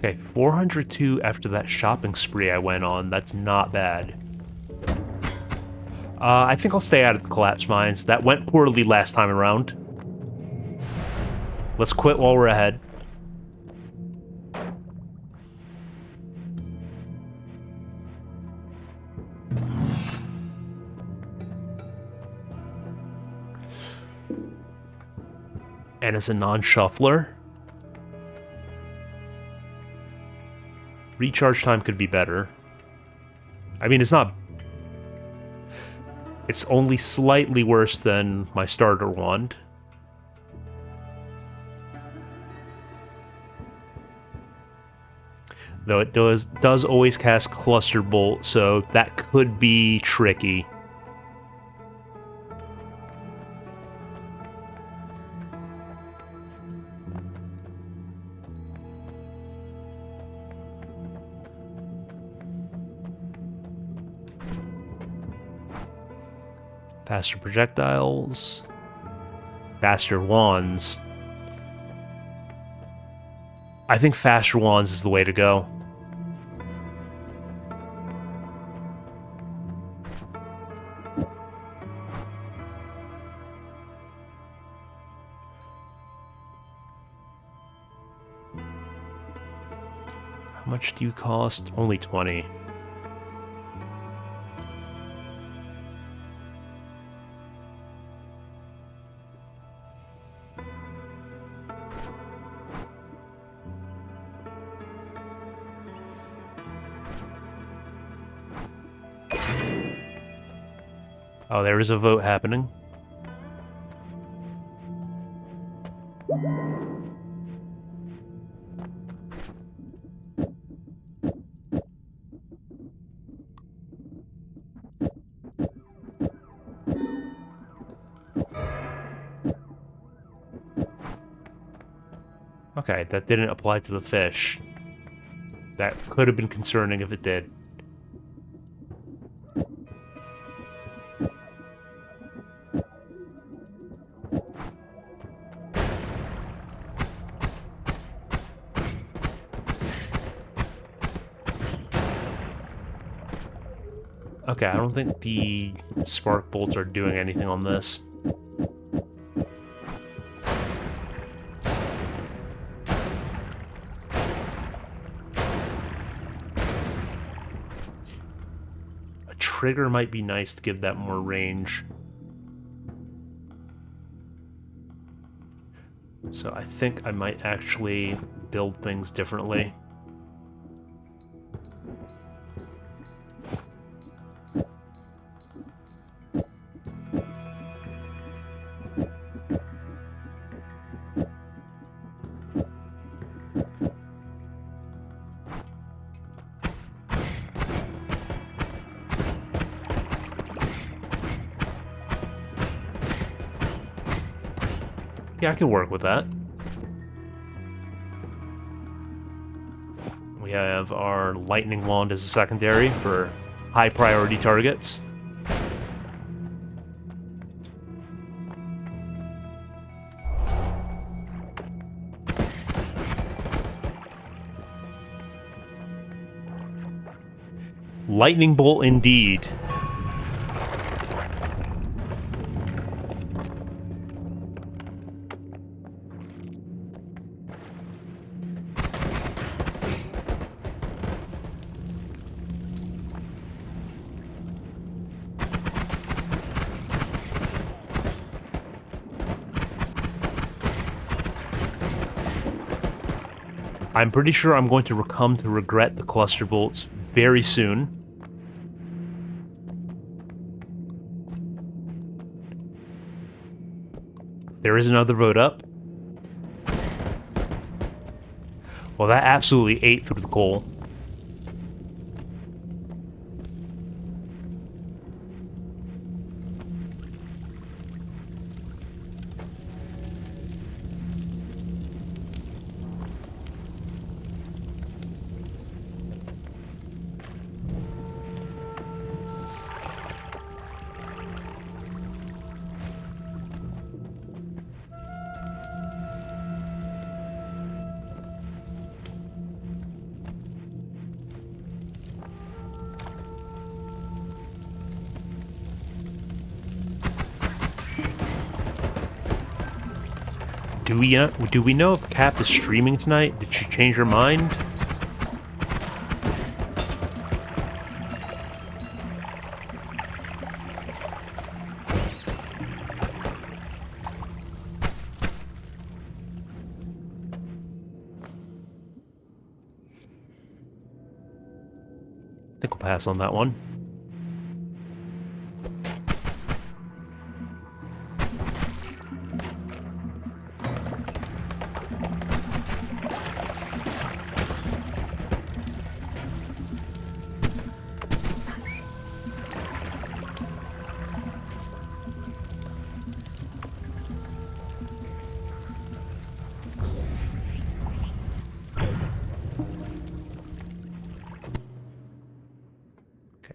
Okay, 402 after that shopping spree I went on. That's not bad. I think I'll stay out of the collapse mines. That went poorly last time around. Let's quit while we're ahead. And as a non-shuffler, recharge time could be better. I mean, it's not... It's only slightly worse than my starter wand. Though it does always cast Cluster Bolt, so that could be tricky. Faster projectiles. Faster wands. I think faster wands is the way to go. How much do you cost? Only 20. Oh, there is a vote happening. Okay, that didn't apply to the fish. That could have been concerning if it did. Okay, I don't think the spark bolts are doing anything on this. A trigger might be nice to give that more range. So I think I might actually build things differently. Yeah, I can work with that. We have our lightning wand as a secondary for high priority targets. Lightning bolt indeed. I'm pretty sure I'm going to come to regret the cluster bolts very soon. There is another vote up. Well, that absolutely ate through the coal. do we know if Cap is streaming tonight? Did she change her mind? I think we'll pass on that one.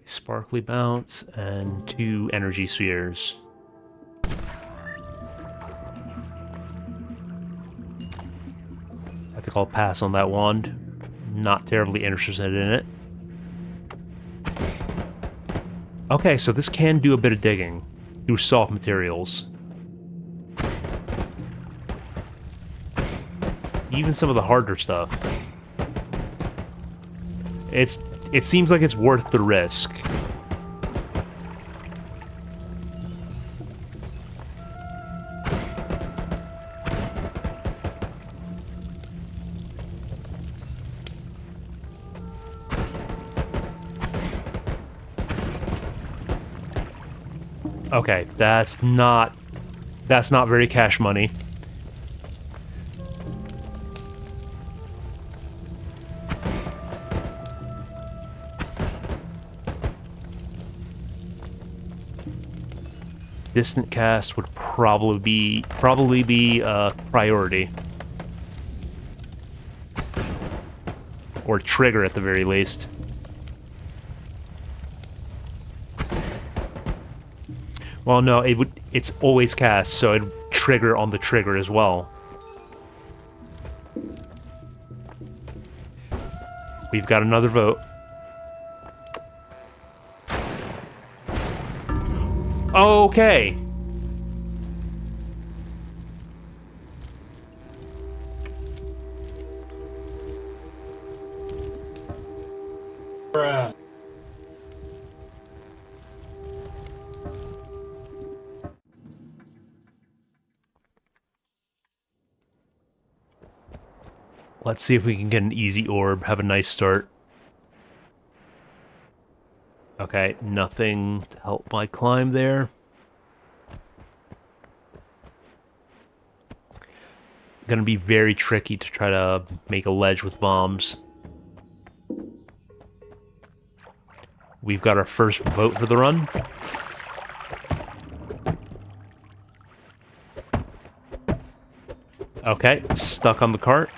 Sparkly Bounce and 2 energy spheres. I think I'll pass on that wand. Not terribly interested in it. Okay, so this can do a bit of digging through soft materials. Even some of the harder stuff. It seems like it's worth the risk. Okay, that's not very cash money. Distant cast would probably be a priority. Or trigger at the very least. Well, no, it's always cast, so it'd trigger on the trigger as well. We've got another vote. Okay. Bruh. Let's see if we can get an easy orb, have a nice start. Okay, nothing to help my climb there. Gonna be very tricky to try to make a ledge with bombs. We've got our first vote for the run. Okay, stuck on the cart.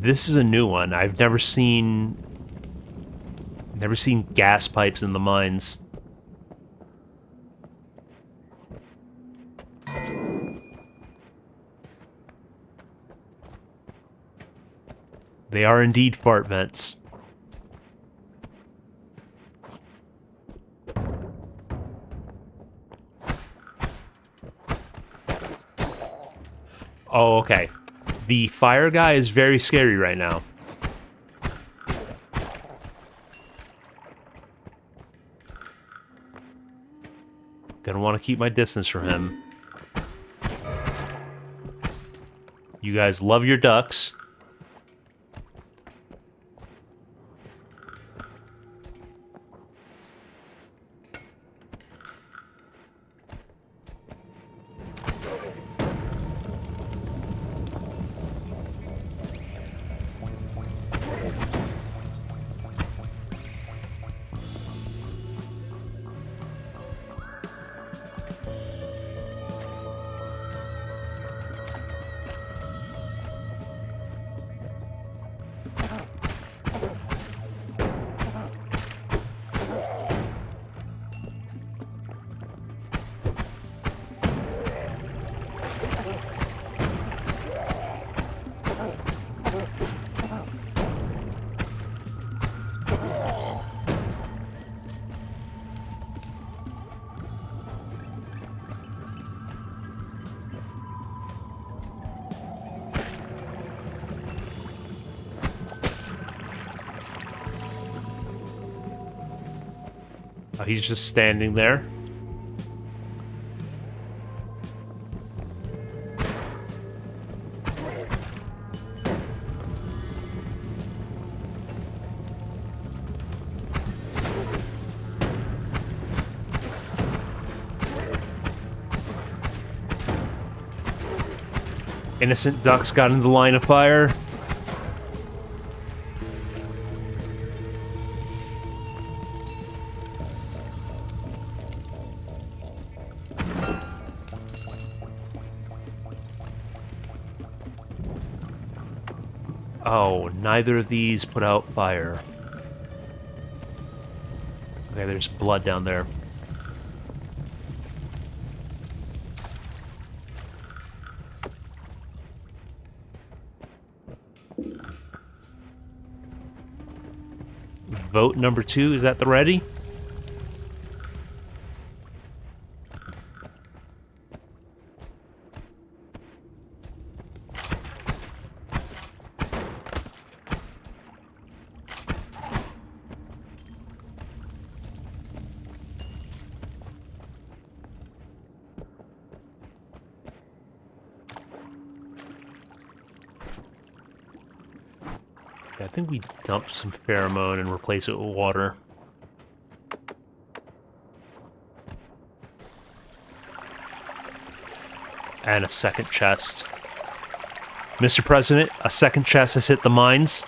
This is a new one. I've never seen gas pipes in the mines. They are indeed fart vents. Oh, okay. The fire guy is very scary right now. Gonna want to keep my distance from him. You guys love your ducks. Oh, he's just standing there. Innocent ducks got in the line of fire. Oh, neither of these put out fire. Okay, there's blood down there. Vote number 2, is that the ready? I think we dump some pheromone and replace it with water. And a second chest. Mr. President, a second chest has hit the mines.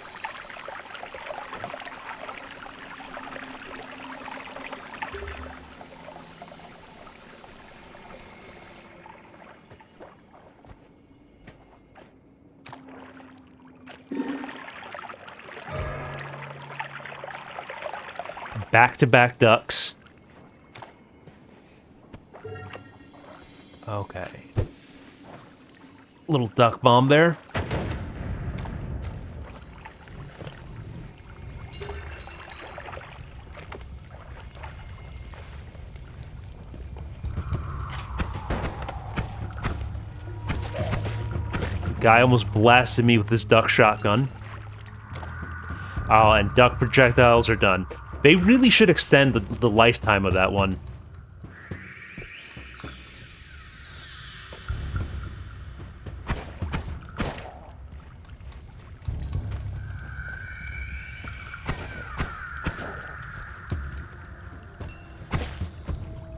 Back-to-back ducks. Okay. Little duck bomb there. Guy almost blasted me with this duck shotgun. Oh, and duck projectiles are done. They really should extend the lifetime of that one.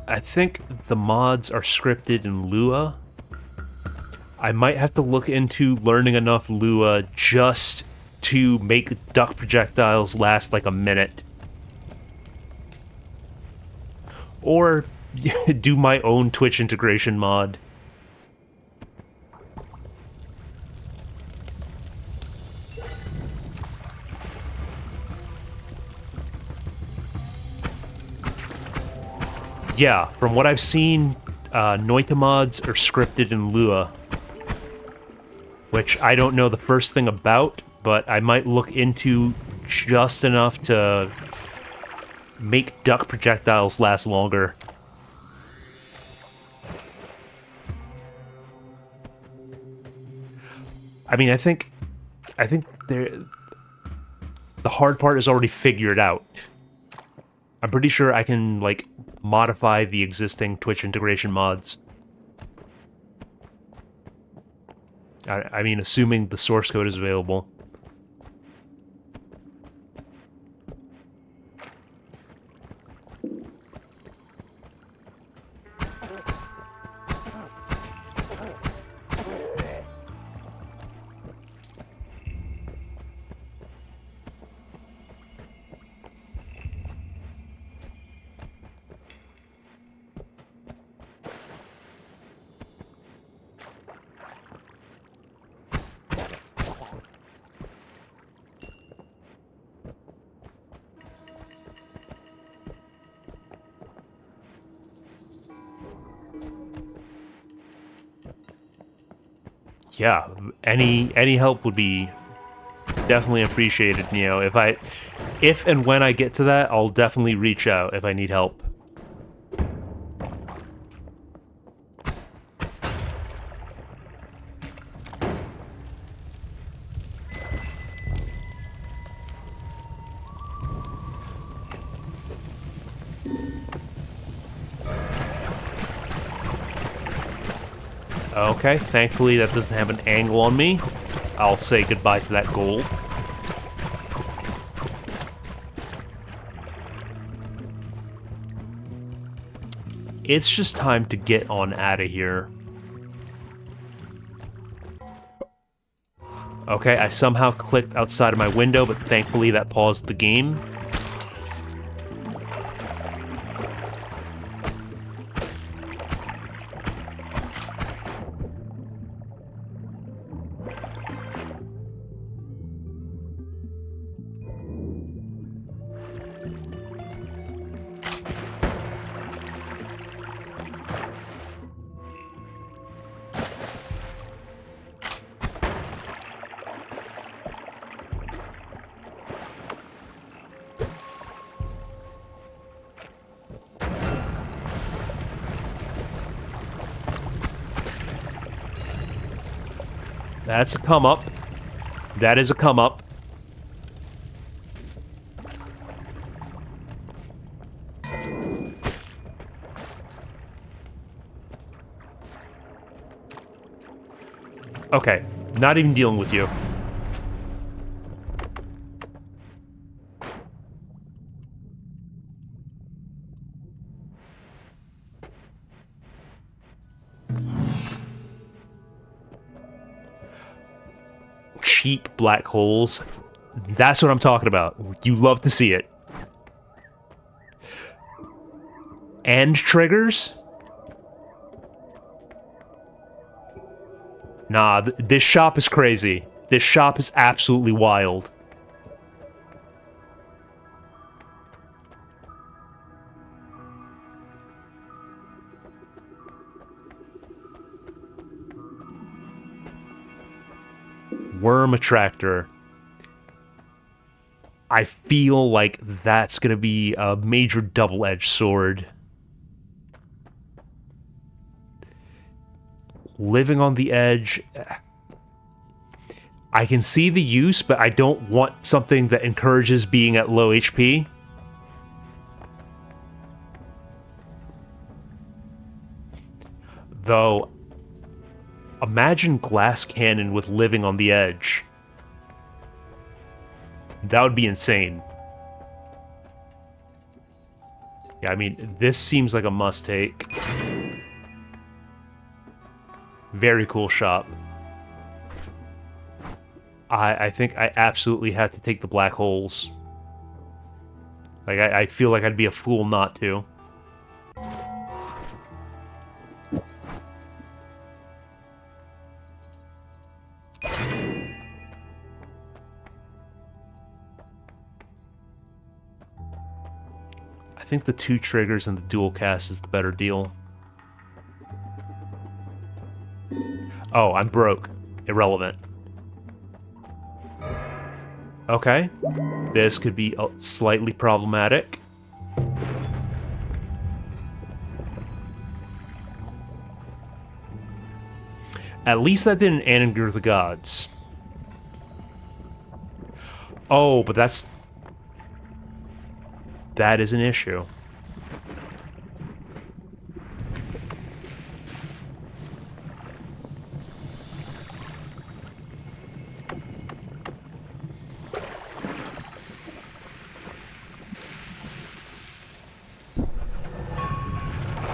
I think the mods are scripted in Lua. I might have to look into learning enough Lua just to make duck projectiles last like a minute. Or do my own Twitch integration mod. Yeah, from what I've seen, Noita mods are scripted in Lua. Which I don't know the first thing about, but I might look into just enough to make duck projectiles last longer. I mean, I think the hard part is already figured out. I'm pretty sure I can, like, modify the existing Twitch integration mods. I mean, assuming the source code is available. Yeah, any help would be definitely appreciated. You know, if and when I get to that, I'll definitely reach out if I need help. Okay, thankfully that doesn't have an angle on me. I'll say goodbye to that gold. It's just time to get on out of here. Okay, I somehow clicked outside of my window, but thankfully that paused the game. That's a come up. That is a come up. Okay, not even dealing with you. Cheap black holes. That's what I'm talking about. You love to see it. And triggers? Nah, this shop is crazy. This shop is absolutely wild. Worm attractor. I feel like that's gonna be a major double-edged sword. Living on the edge. I can see the use, but I don't want something that encourages being at low HP. Though, imagine glass cannon with living on the edge. That would be insane. Yeah, I mean, this seems like a must-take. Very cool shop. I think I absolutely have to take the black holes. Like, I feel like I'd be a fool not to. I think the 2 triggers and the dual cast is the better deal. Oh, I'm broke. Irrelevant. Okay. This could be slightly problematic. At least that didn't anger the gods. Oh, but that is an issue.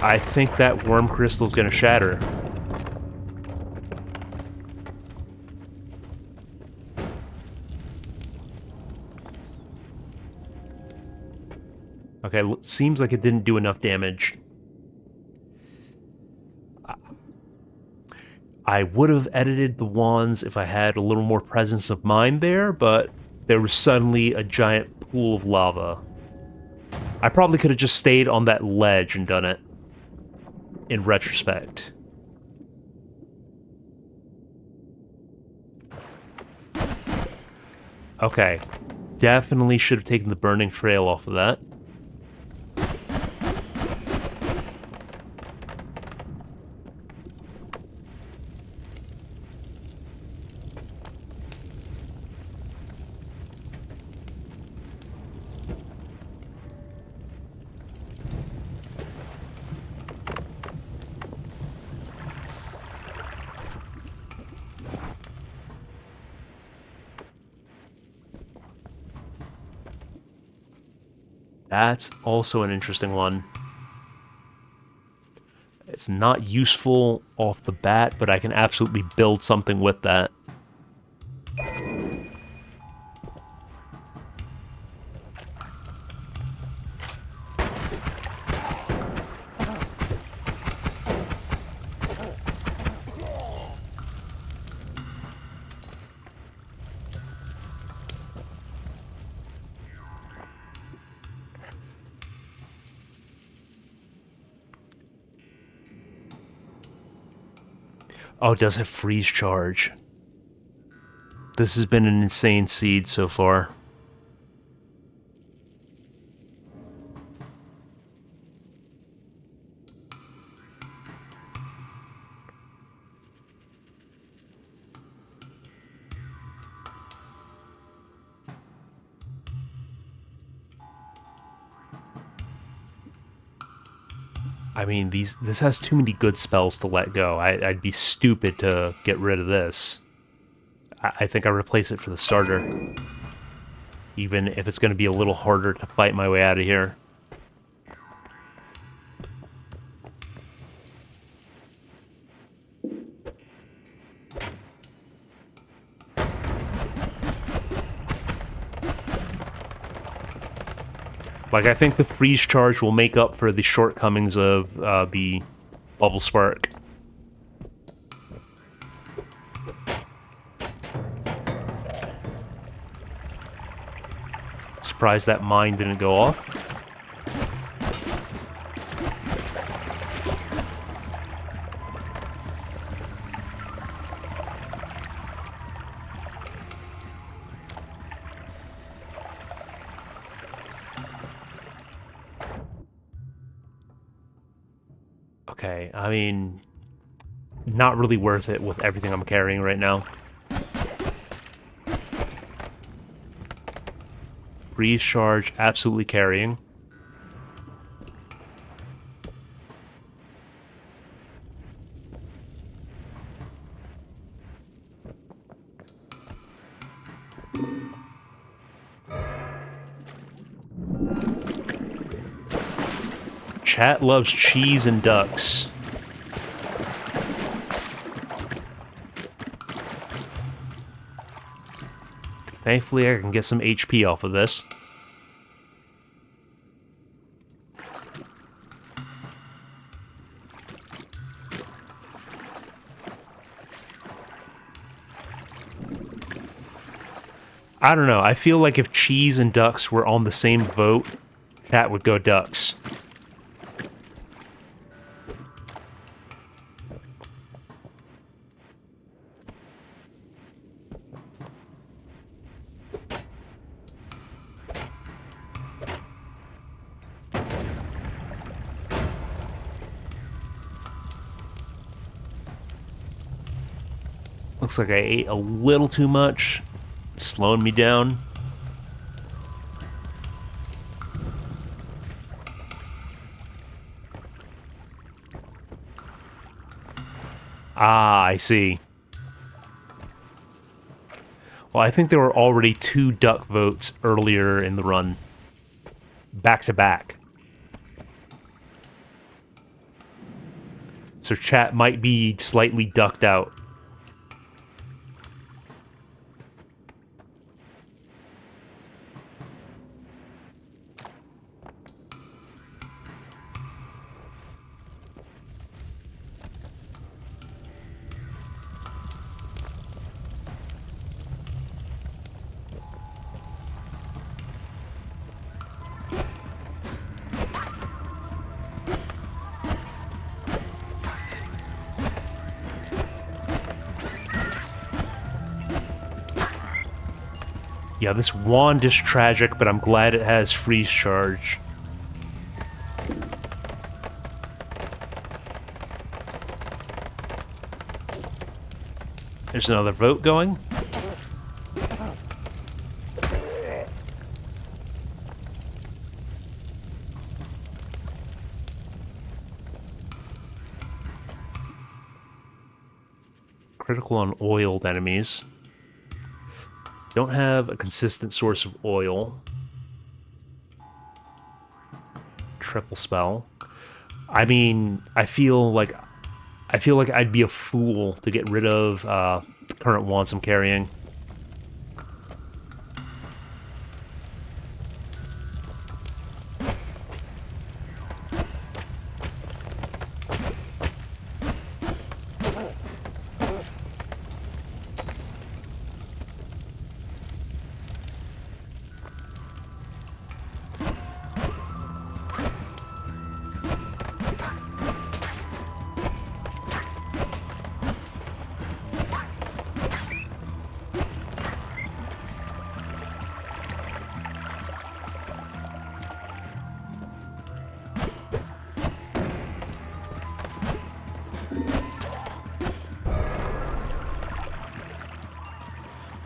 I think that worm crystal is going to shatter. Okay, seems like it didn't do enough damage. I would have edited the wands if I had a little more presence of mind there, but there was suddenly a giant pool of lava. I probably could have just stayed on that ledge and done it. In retrospect. Okay. Definitely should have taken the burning trail off of that. That's also an interesting one. It's not useful off the bat, but I can absolutely build something with that. Oh, it does have freeze charge. This has been an insane seed so far. I mean, this has too many good spells to let go. I'd be stupid to get rid of this. I think I replace it for the starter. Even if it's going to be a little harder to fight my way out of here. Like, I think the freeze charge will make up for the shortcomings of the bubble spark. Surprised that mine didn't go off. Okay, I mean, not really worth it with everything I'm carrying right now. Freeze charge, absolutely carrying. Chat loves cheese and ducks. Thankfully, I can get some HP off of this. I don't know. I feel like if cheese and ducks were on the same vote, chat would go ducks. Looks like I ate a little too much, slowing me down. Ah, I see. Well, I think there were already 2 duck votes earlier in the run. Back to back. So chat might be slightly ducked out. Yeah, this wand is tragic, but I'm glad it has freeze charge. There's another vote going. Critical on oiled enemies. Don't have a consistent source of oil. triple spell. I mean, I feel like I'd be a fool to get rid of the current wands I'm carrying.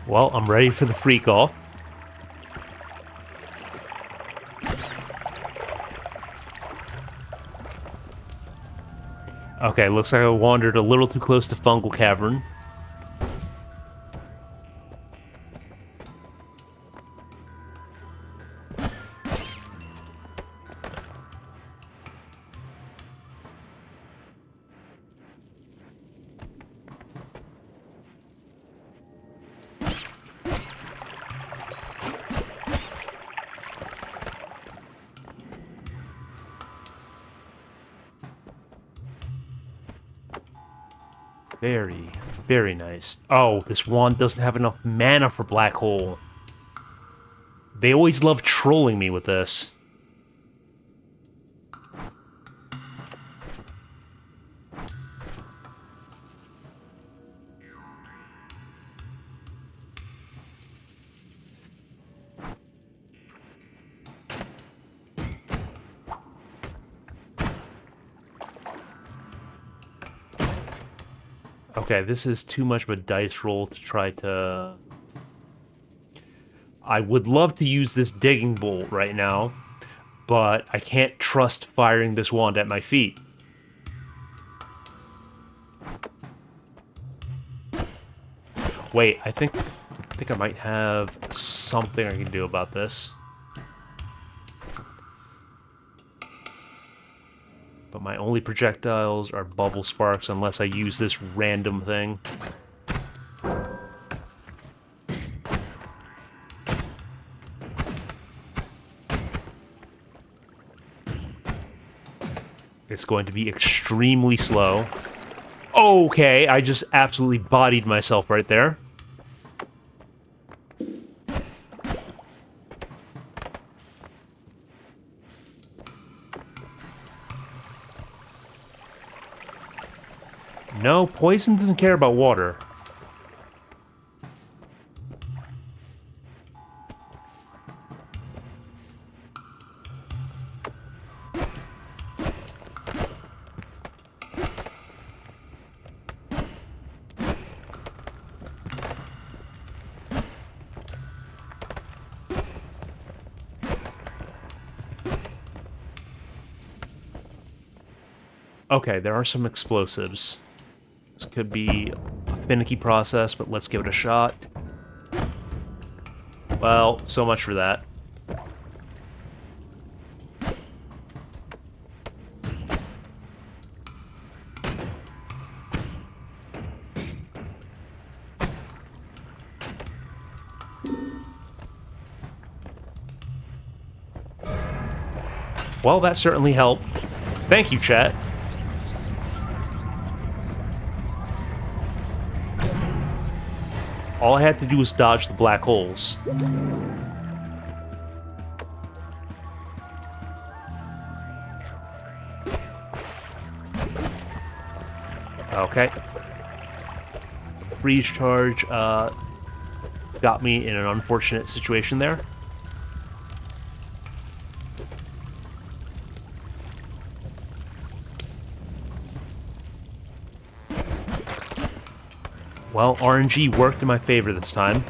Well, I'm ready for the freak off. Okay, looks like I wandered a little too close to Fungal Cavern. Very, very nice. Oh, this wand doesn't have enough mana for Black Hole. They always love trolling me with this. Okay, this is too much of a dice roll to try to... I would love to use this digging bolt right now, but I can't trust firing this wand at my feet. Wait, I think I might have something I can do about this. But my only projectiles are bubble sparks unless I use this random thing. It's going to be extremely slow. Okay, I just absolutely bodied myself right there. No, poison doesn't care about water. Okay, there are some explosives. This could be a finicky process, but let's give it a shot. Well, so much for that. Well, that certainly helped. Thank you, chat. All I had to do was dodge the black holes. Okay. Freeze charge got me in an unfortunate situation there. Well, RNG worked in my favor this time.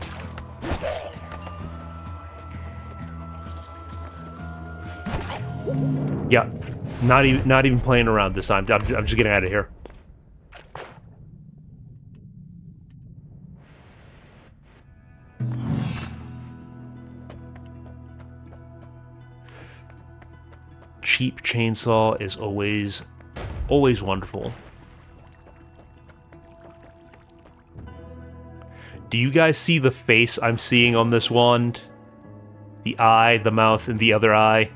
Yeah, not even playing around this time. I'm just getting out of here. cheap chainsaw is always wonderful. Do you guys see the face I'm seeing on this wand? The eye, the mouth, and the other eye?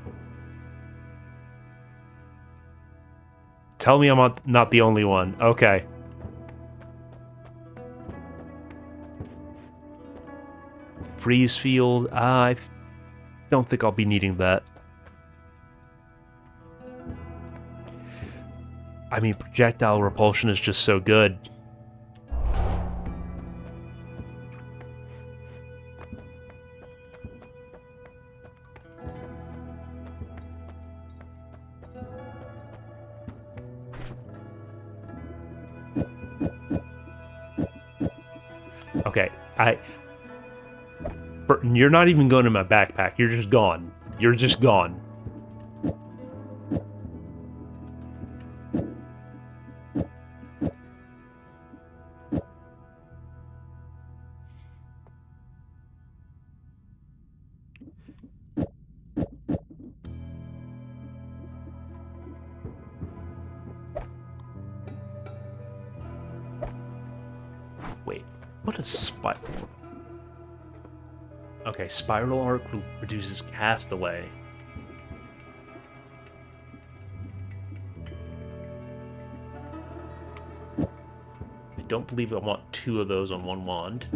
Tell me I'm not the only one. Okay. Freeze field. I don't think I'll be needing that. I mean, projectile repulsion is just so good. Okay, you're not even going in my backpack. You're just gone. You're just gone. Wait, what is spiral? Okay, spiral arc reduces castaway. I don't believe I want 2 of those on one wand.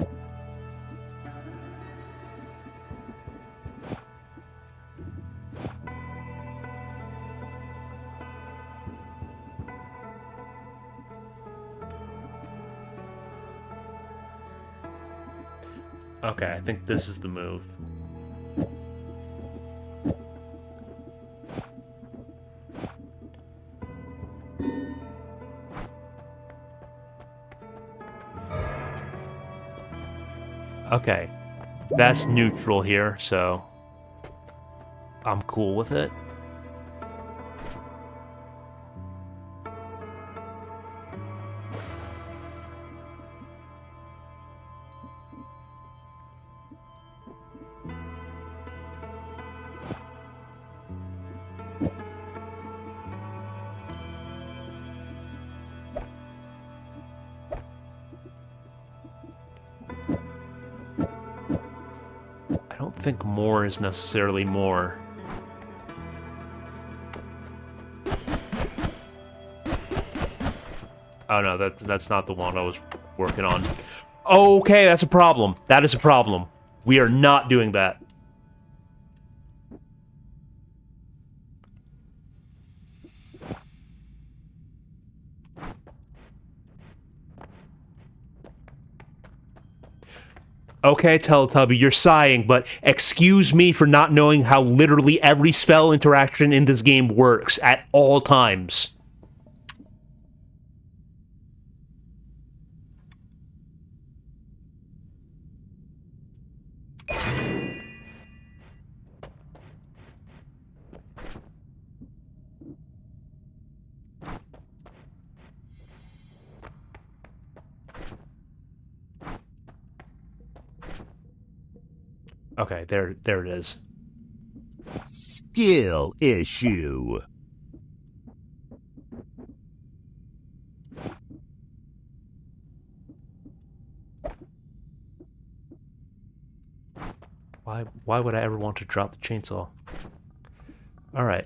Okay, I think this is the move. Okay, that's neutral here, so I'm cool with it. I don't think more is necessarily more. Oh no, that's not the one I was working on. Okay, that's a problem. That is a problem. We are not doing that. Okay, Teletubby, you're sighing, but excuse me for not knowing how literally every spell interaction in this game works at all times. Okay, there it is. Skill issue. Why would I ever want to drop the chainsaw? All right.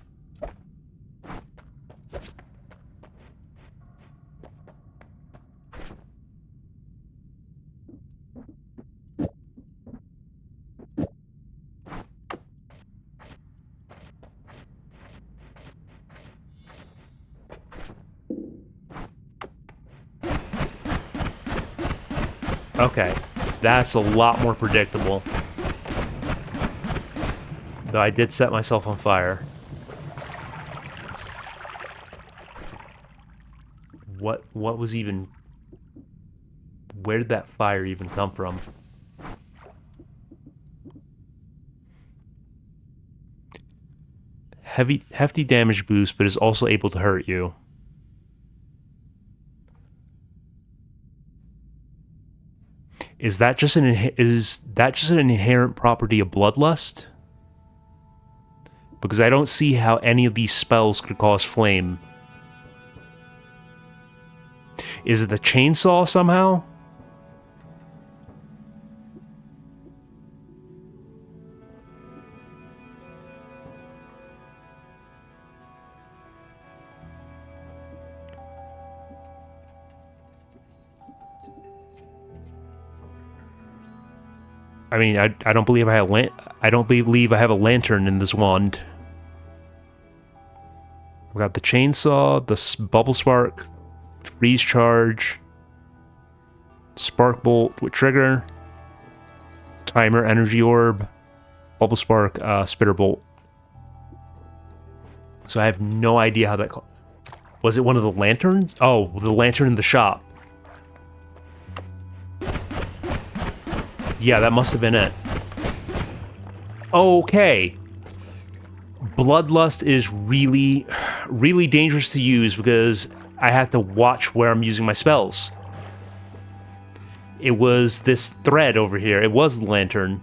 Okay, that's a lot more predictable. Though I did set myself on fire. What was even... Where did that fire even come from? Hefty damage boost, but is also able to hurt you. Is that just an inherent property of Bloodlust? because I don't see how any of these spells could cause flame. Is it the chainsaw somehow? I mean, I don't believe I have I don't believe I have a lantern in this wand. We got the chainsaw, the bubble spark, freeze charge, spark bolt with trigger, timer energy orb, bubble spark, spitter bolt. So I have no idea how that. Was it one of the lanterns? Oh, the lantern in the shop. Yeah, that must have been it. Okay. Bloodlust is really, really dangerous to use because I have to watch where I'm using my spells. It was this thread over here. It was the lantern.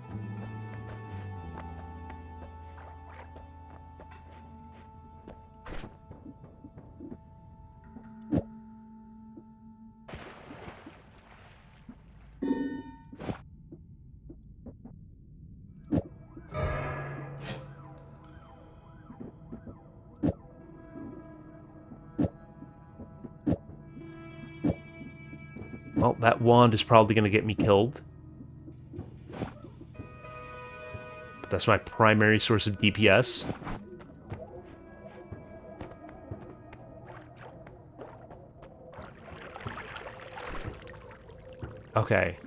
Well, that wand is probably going to get me killed. But that's my primary source of DPS. Okay.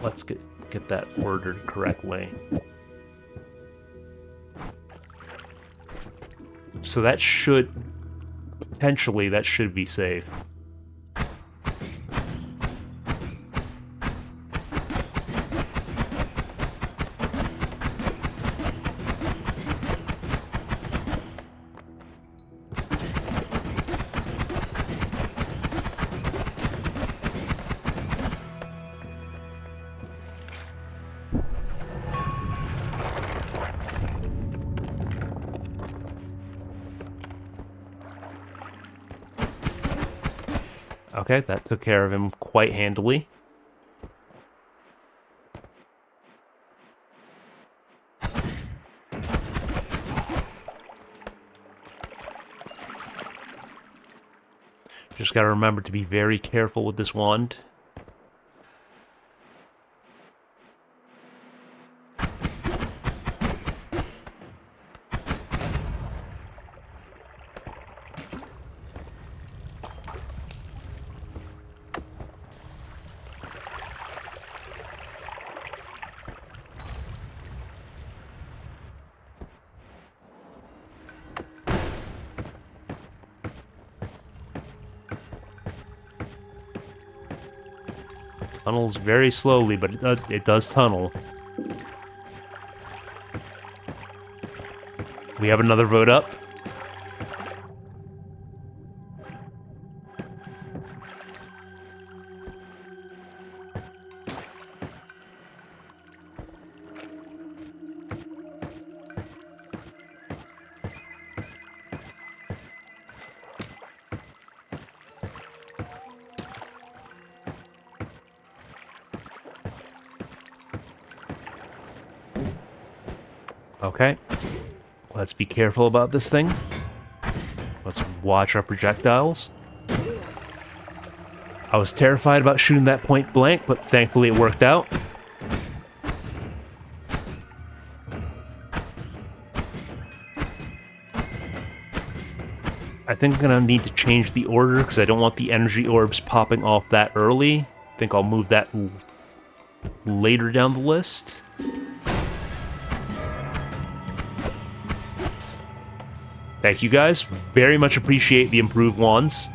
Let's get that ordered correctly. So that should... Potentially, that should be safe. Okay, that took care of him quite handily. Just gotta remember to be very careful with this wand. Tunnels very slowly, but it does tunnel. We have another vote up. Okay. Let's be careful about this thing. Let's watch our projectiles. I was terrified about shooting that point blank, but thankfully it worked out. I think I'm gonna need to change the order because I don't want the energy orbs popping off that early. I think I'll move that later down the list. Thank you guys. Very much appreciate the improved wands.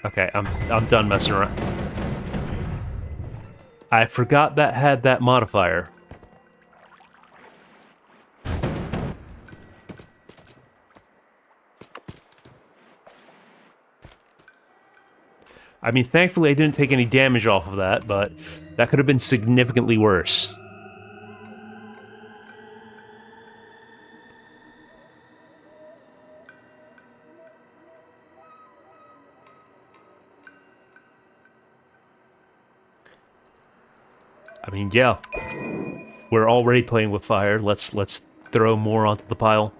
Okay, I'm done messing around. I forgot that had that modifier. I mean, thankfully I didn't take any damage off of that, but that could have been significantly worse. I mean, yeah. We're already playing with fire. Let's throw more onto the pile.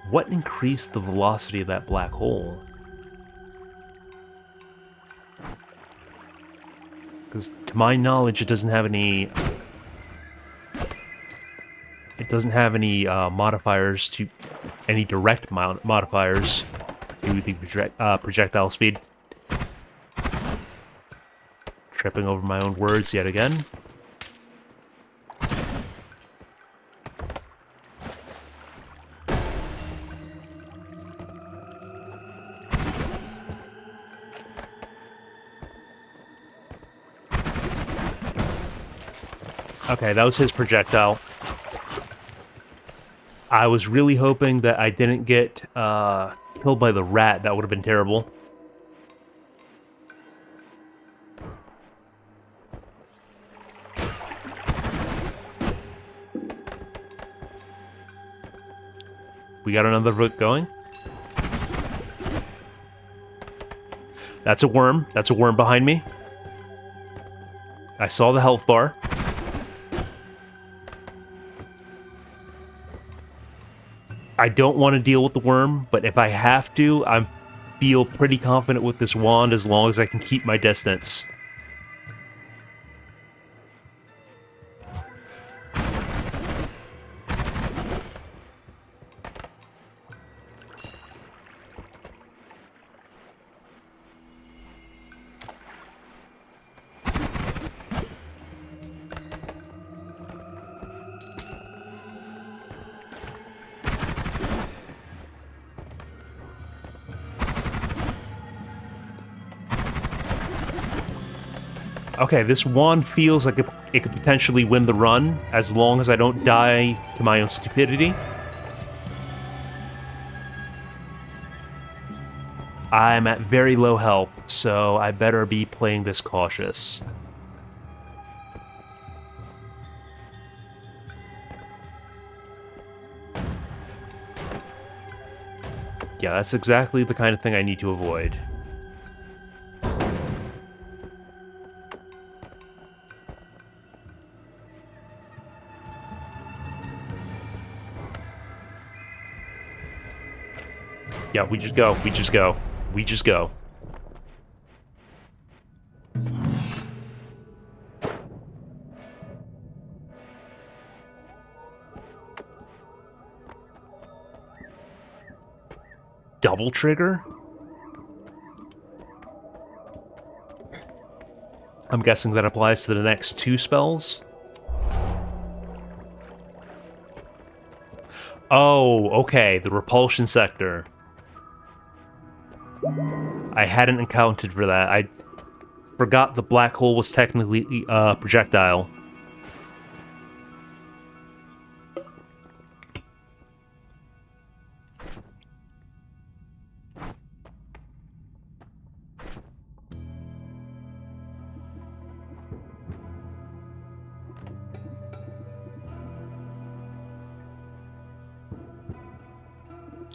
What increased the velocity of that black hole? Because to my knowledge, it doesn't have any... It doesn't have any modifiers to... Any direct modifiers to the projectile speed. Tripping over my own words yet again. Okay, that was his projectile. I was really hoping that I didn't get killed by the rat. That would have been terrible. We got another route going. That's a worm. That's a worm behind me. I saw the health bar. I don't want to deal with the worm, but if I have to, I feel pretty confident with this wand as long as I can keep my distance. Okay, this wand feels like it could potentially win the run, as long as I don't die to my own stupidity. I'm at very low health, so I better be playing this cautious. Yeah, that's exactly the kind of thing I need to avoid. Yeah, we just go. We just go. We just go. Double trigger? I'm guessing that applies to the next two spells? Oh, okay, the repulsion sector. I hadn't accounted for that. I forgot the black hole was technically a projectile.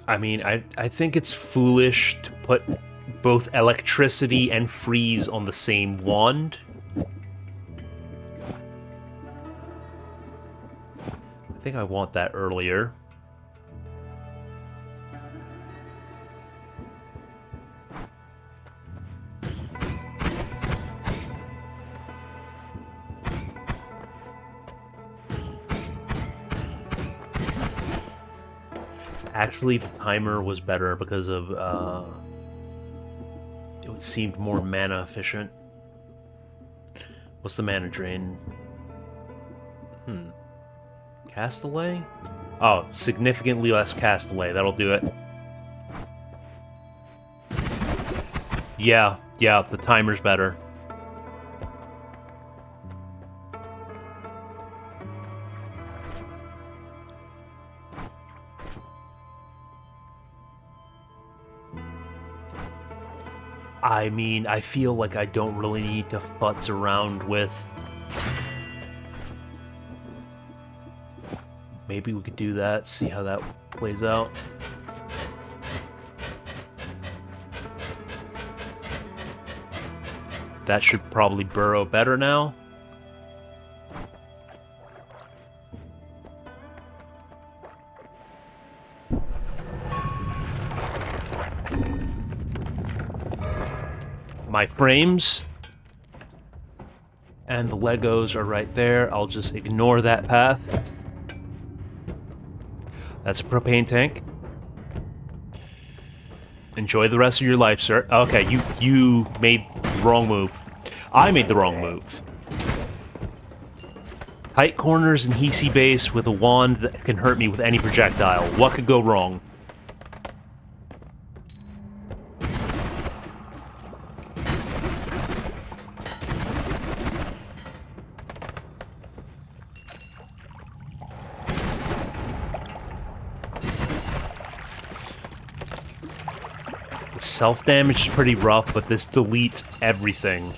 I mean, I think it's foolish to put both electricity and freeze on the same wand. I think I want that earlier. Actually, the timer was better because of seemed more mana efficient. What's the mana drain? Castaway? Oh, significantly less castaway. That'll do it. Yeah, the timer's better. I mean, I feel like I don't really need to futz around with... Maybe we could do that, see how that plays out. That should probably burrow better now. My frames and the Legos are right there. I'll just ignore that path. That's a propane tank. Enjoy the rest of your life, sir. Okay, you made the wrong move. I made the wrong move. Tight corners and Hisi base with a wand that can hurt me with any projectile. What could go wrong? Self-damage is pretty rough, but this deletes everything.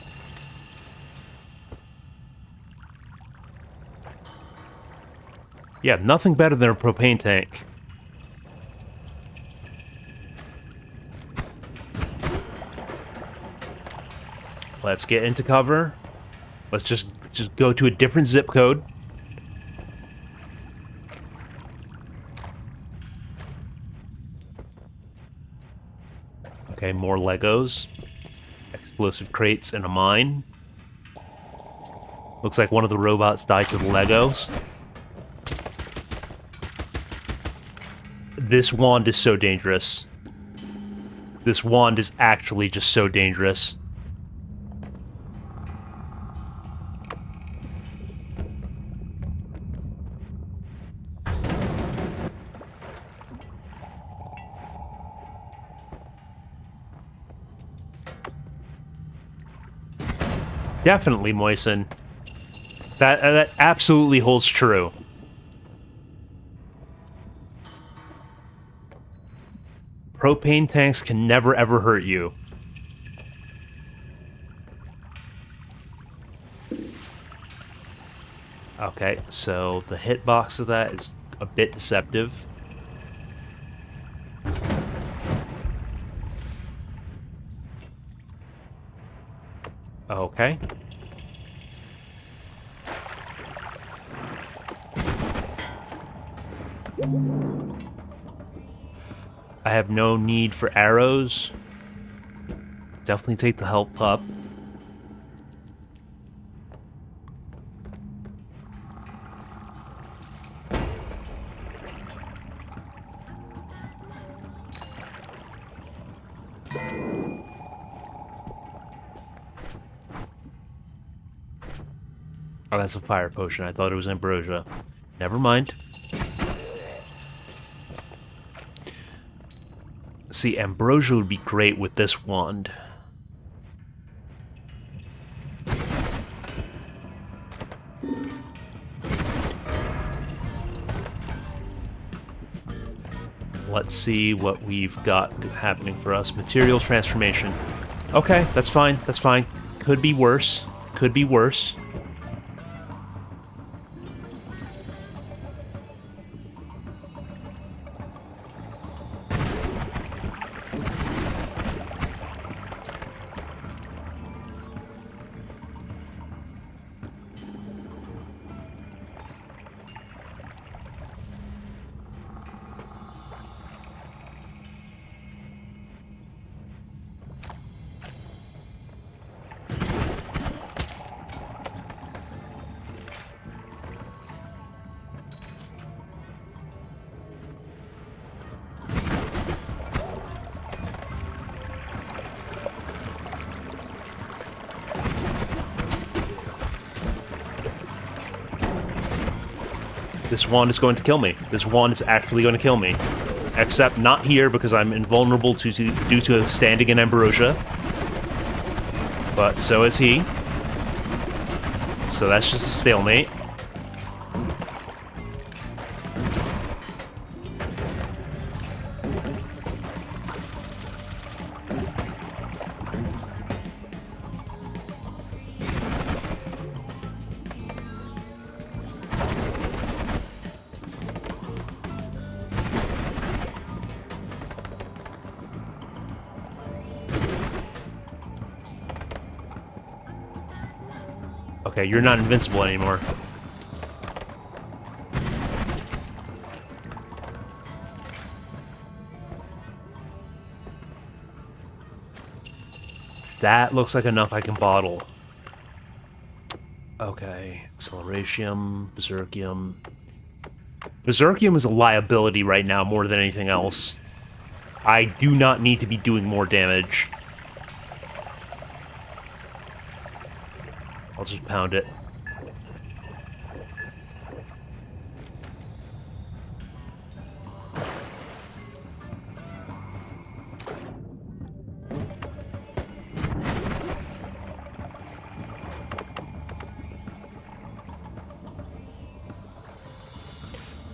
Yeah, nothing better than a propane tank. Let's get into cover. Let's just go to a different zip code. Okay, more Legos. Explosive crates and a mine. Looks like one of the robots died to the Legos. This wand is so dangerous. This wand is actually just so dangerous. Definitely, Moisen. That absolutely holds true. Propane tanks can never ever hurt you. Okay, so the hitbox of that is a bit deceptive. Okay. I have no need for arrows. Definitely take the health up. Oh, that's a fire potion. I thought it was ambrosia. Never mind. See, ambrosia would be great with this wand. Let's see what we've got happening for us. Materials transformation. Okay, that's fine. That's fine. Could be worse. Could be worse. This wand is going to kill me. This wand is actually going to kill me. Except not here, because I'm invulnerable due to standing in ambrosia. But so is he. So that's just a stalemate. Okay, you're not invincible anymore. That looks like enough I can bottle. Okay, Acceleratium, Berserkium. Berserkium is a liability right now more than anything else. I do not need to be doing more damage. I'll just pound it.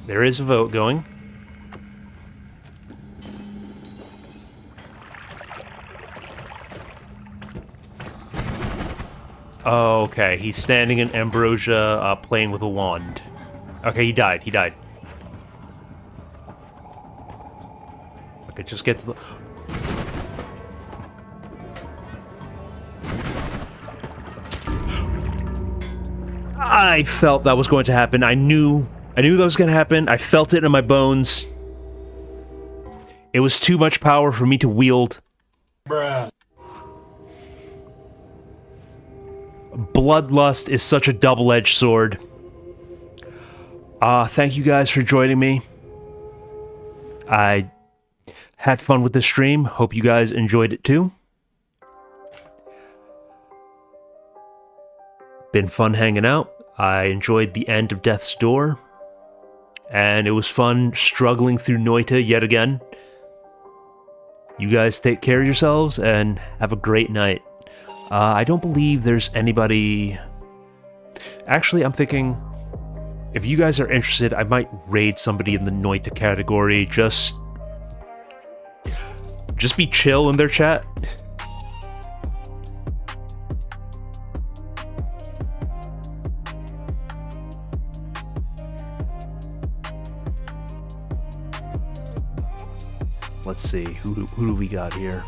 There is a vote going. Okay, he's standing in ambrosia, playing with a wand. Okay, he died. He died. Okay, just get to the... I felt that was going to happen. I knew that was going to happen. I felt it in my bones. It was too much power for me to wield. Bruh. Bloodlust is such a double-edged sword. Thank you guys for joining me. I had fun with the stream. Hope you guys enjoyed it too. Been fun hanging out. I enjoyed the end of Death's Door. And it was fun struggling through Noita yet again. You guys take care of yourselves and have a great night. I don't believe there's anybody... Actually, I'm thinking... If you guys are interested, I might raid somebody in the Noita category. Just be chill in their chat. Let's see, who do we got here?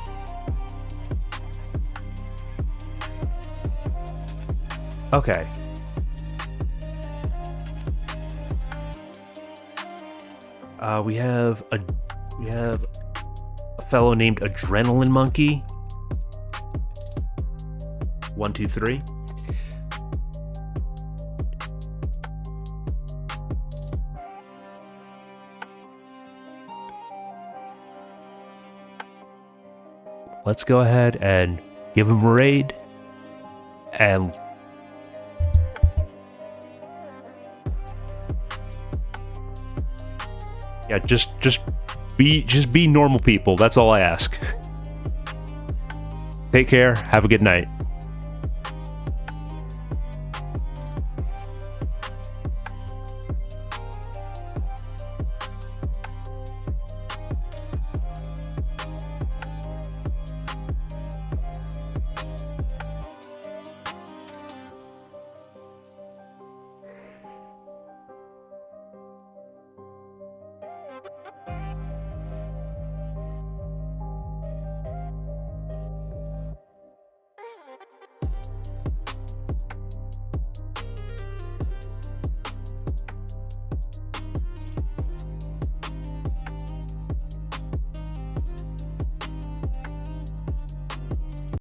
Okay. We have a fellow named Adrenaline Monkey. 1, 2, 3. Let's go ahead and give him a raid. And yeah, just be normal people. That's all I ask. Take care. Have a good night.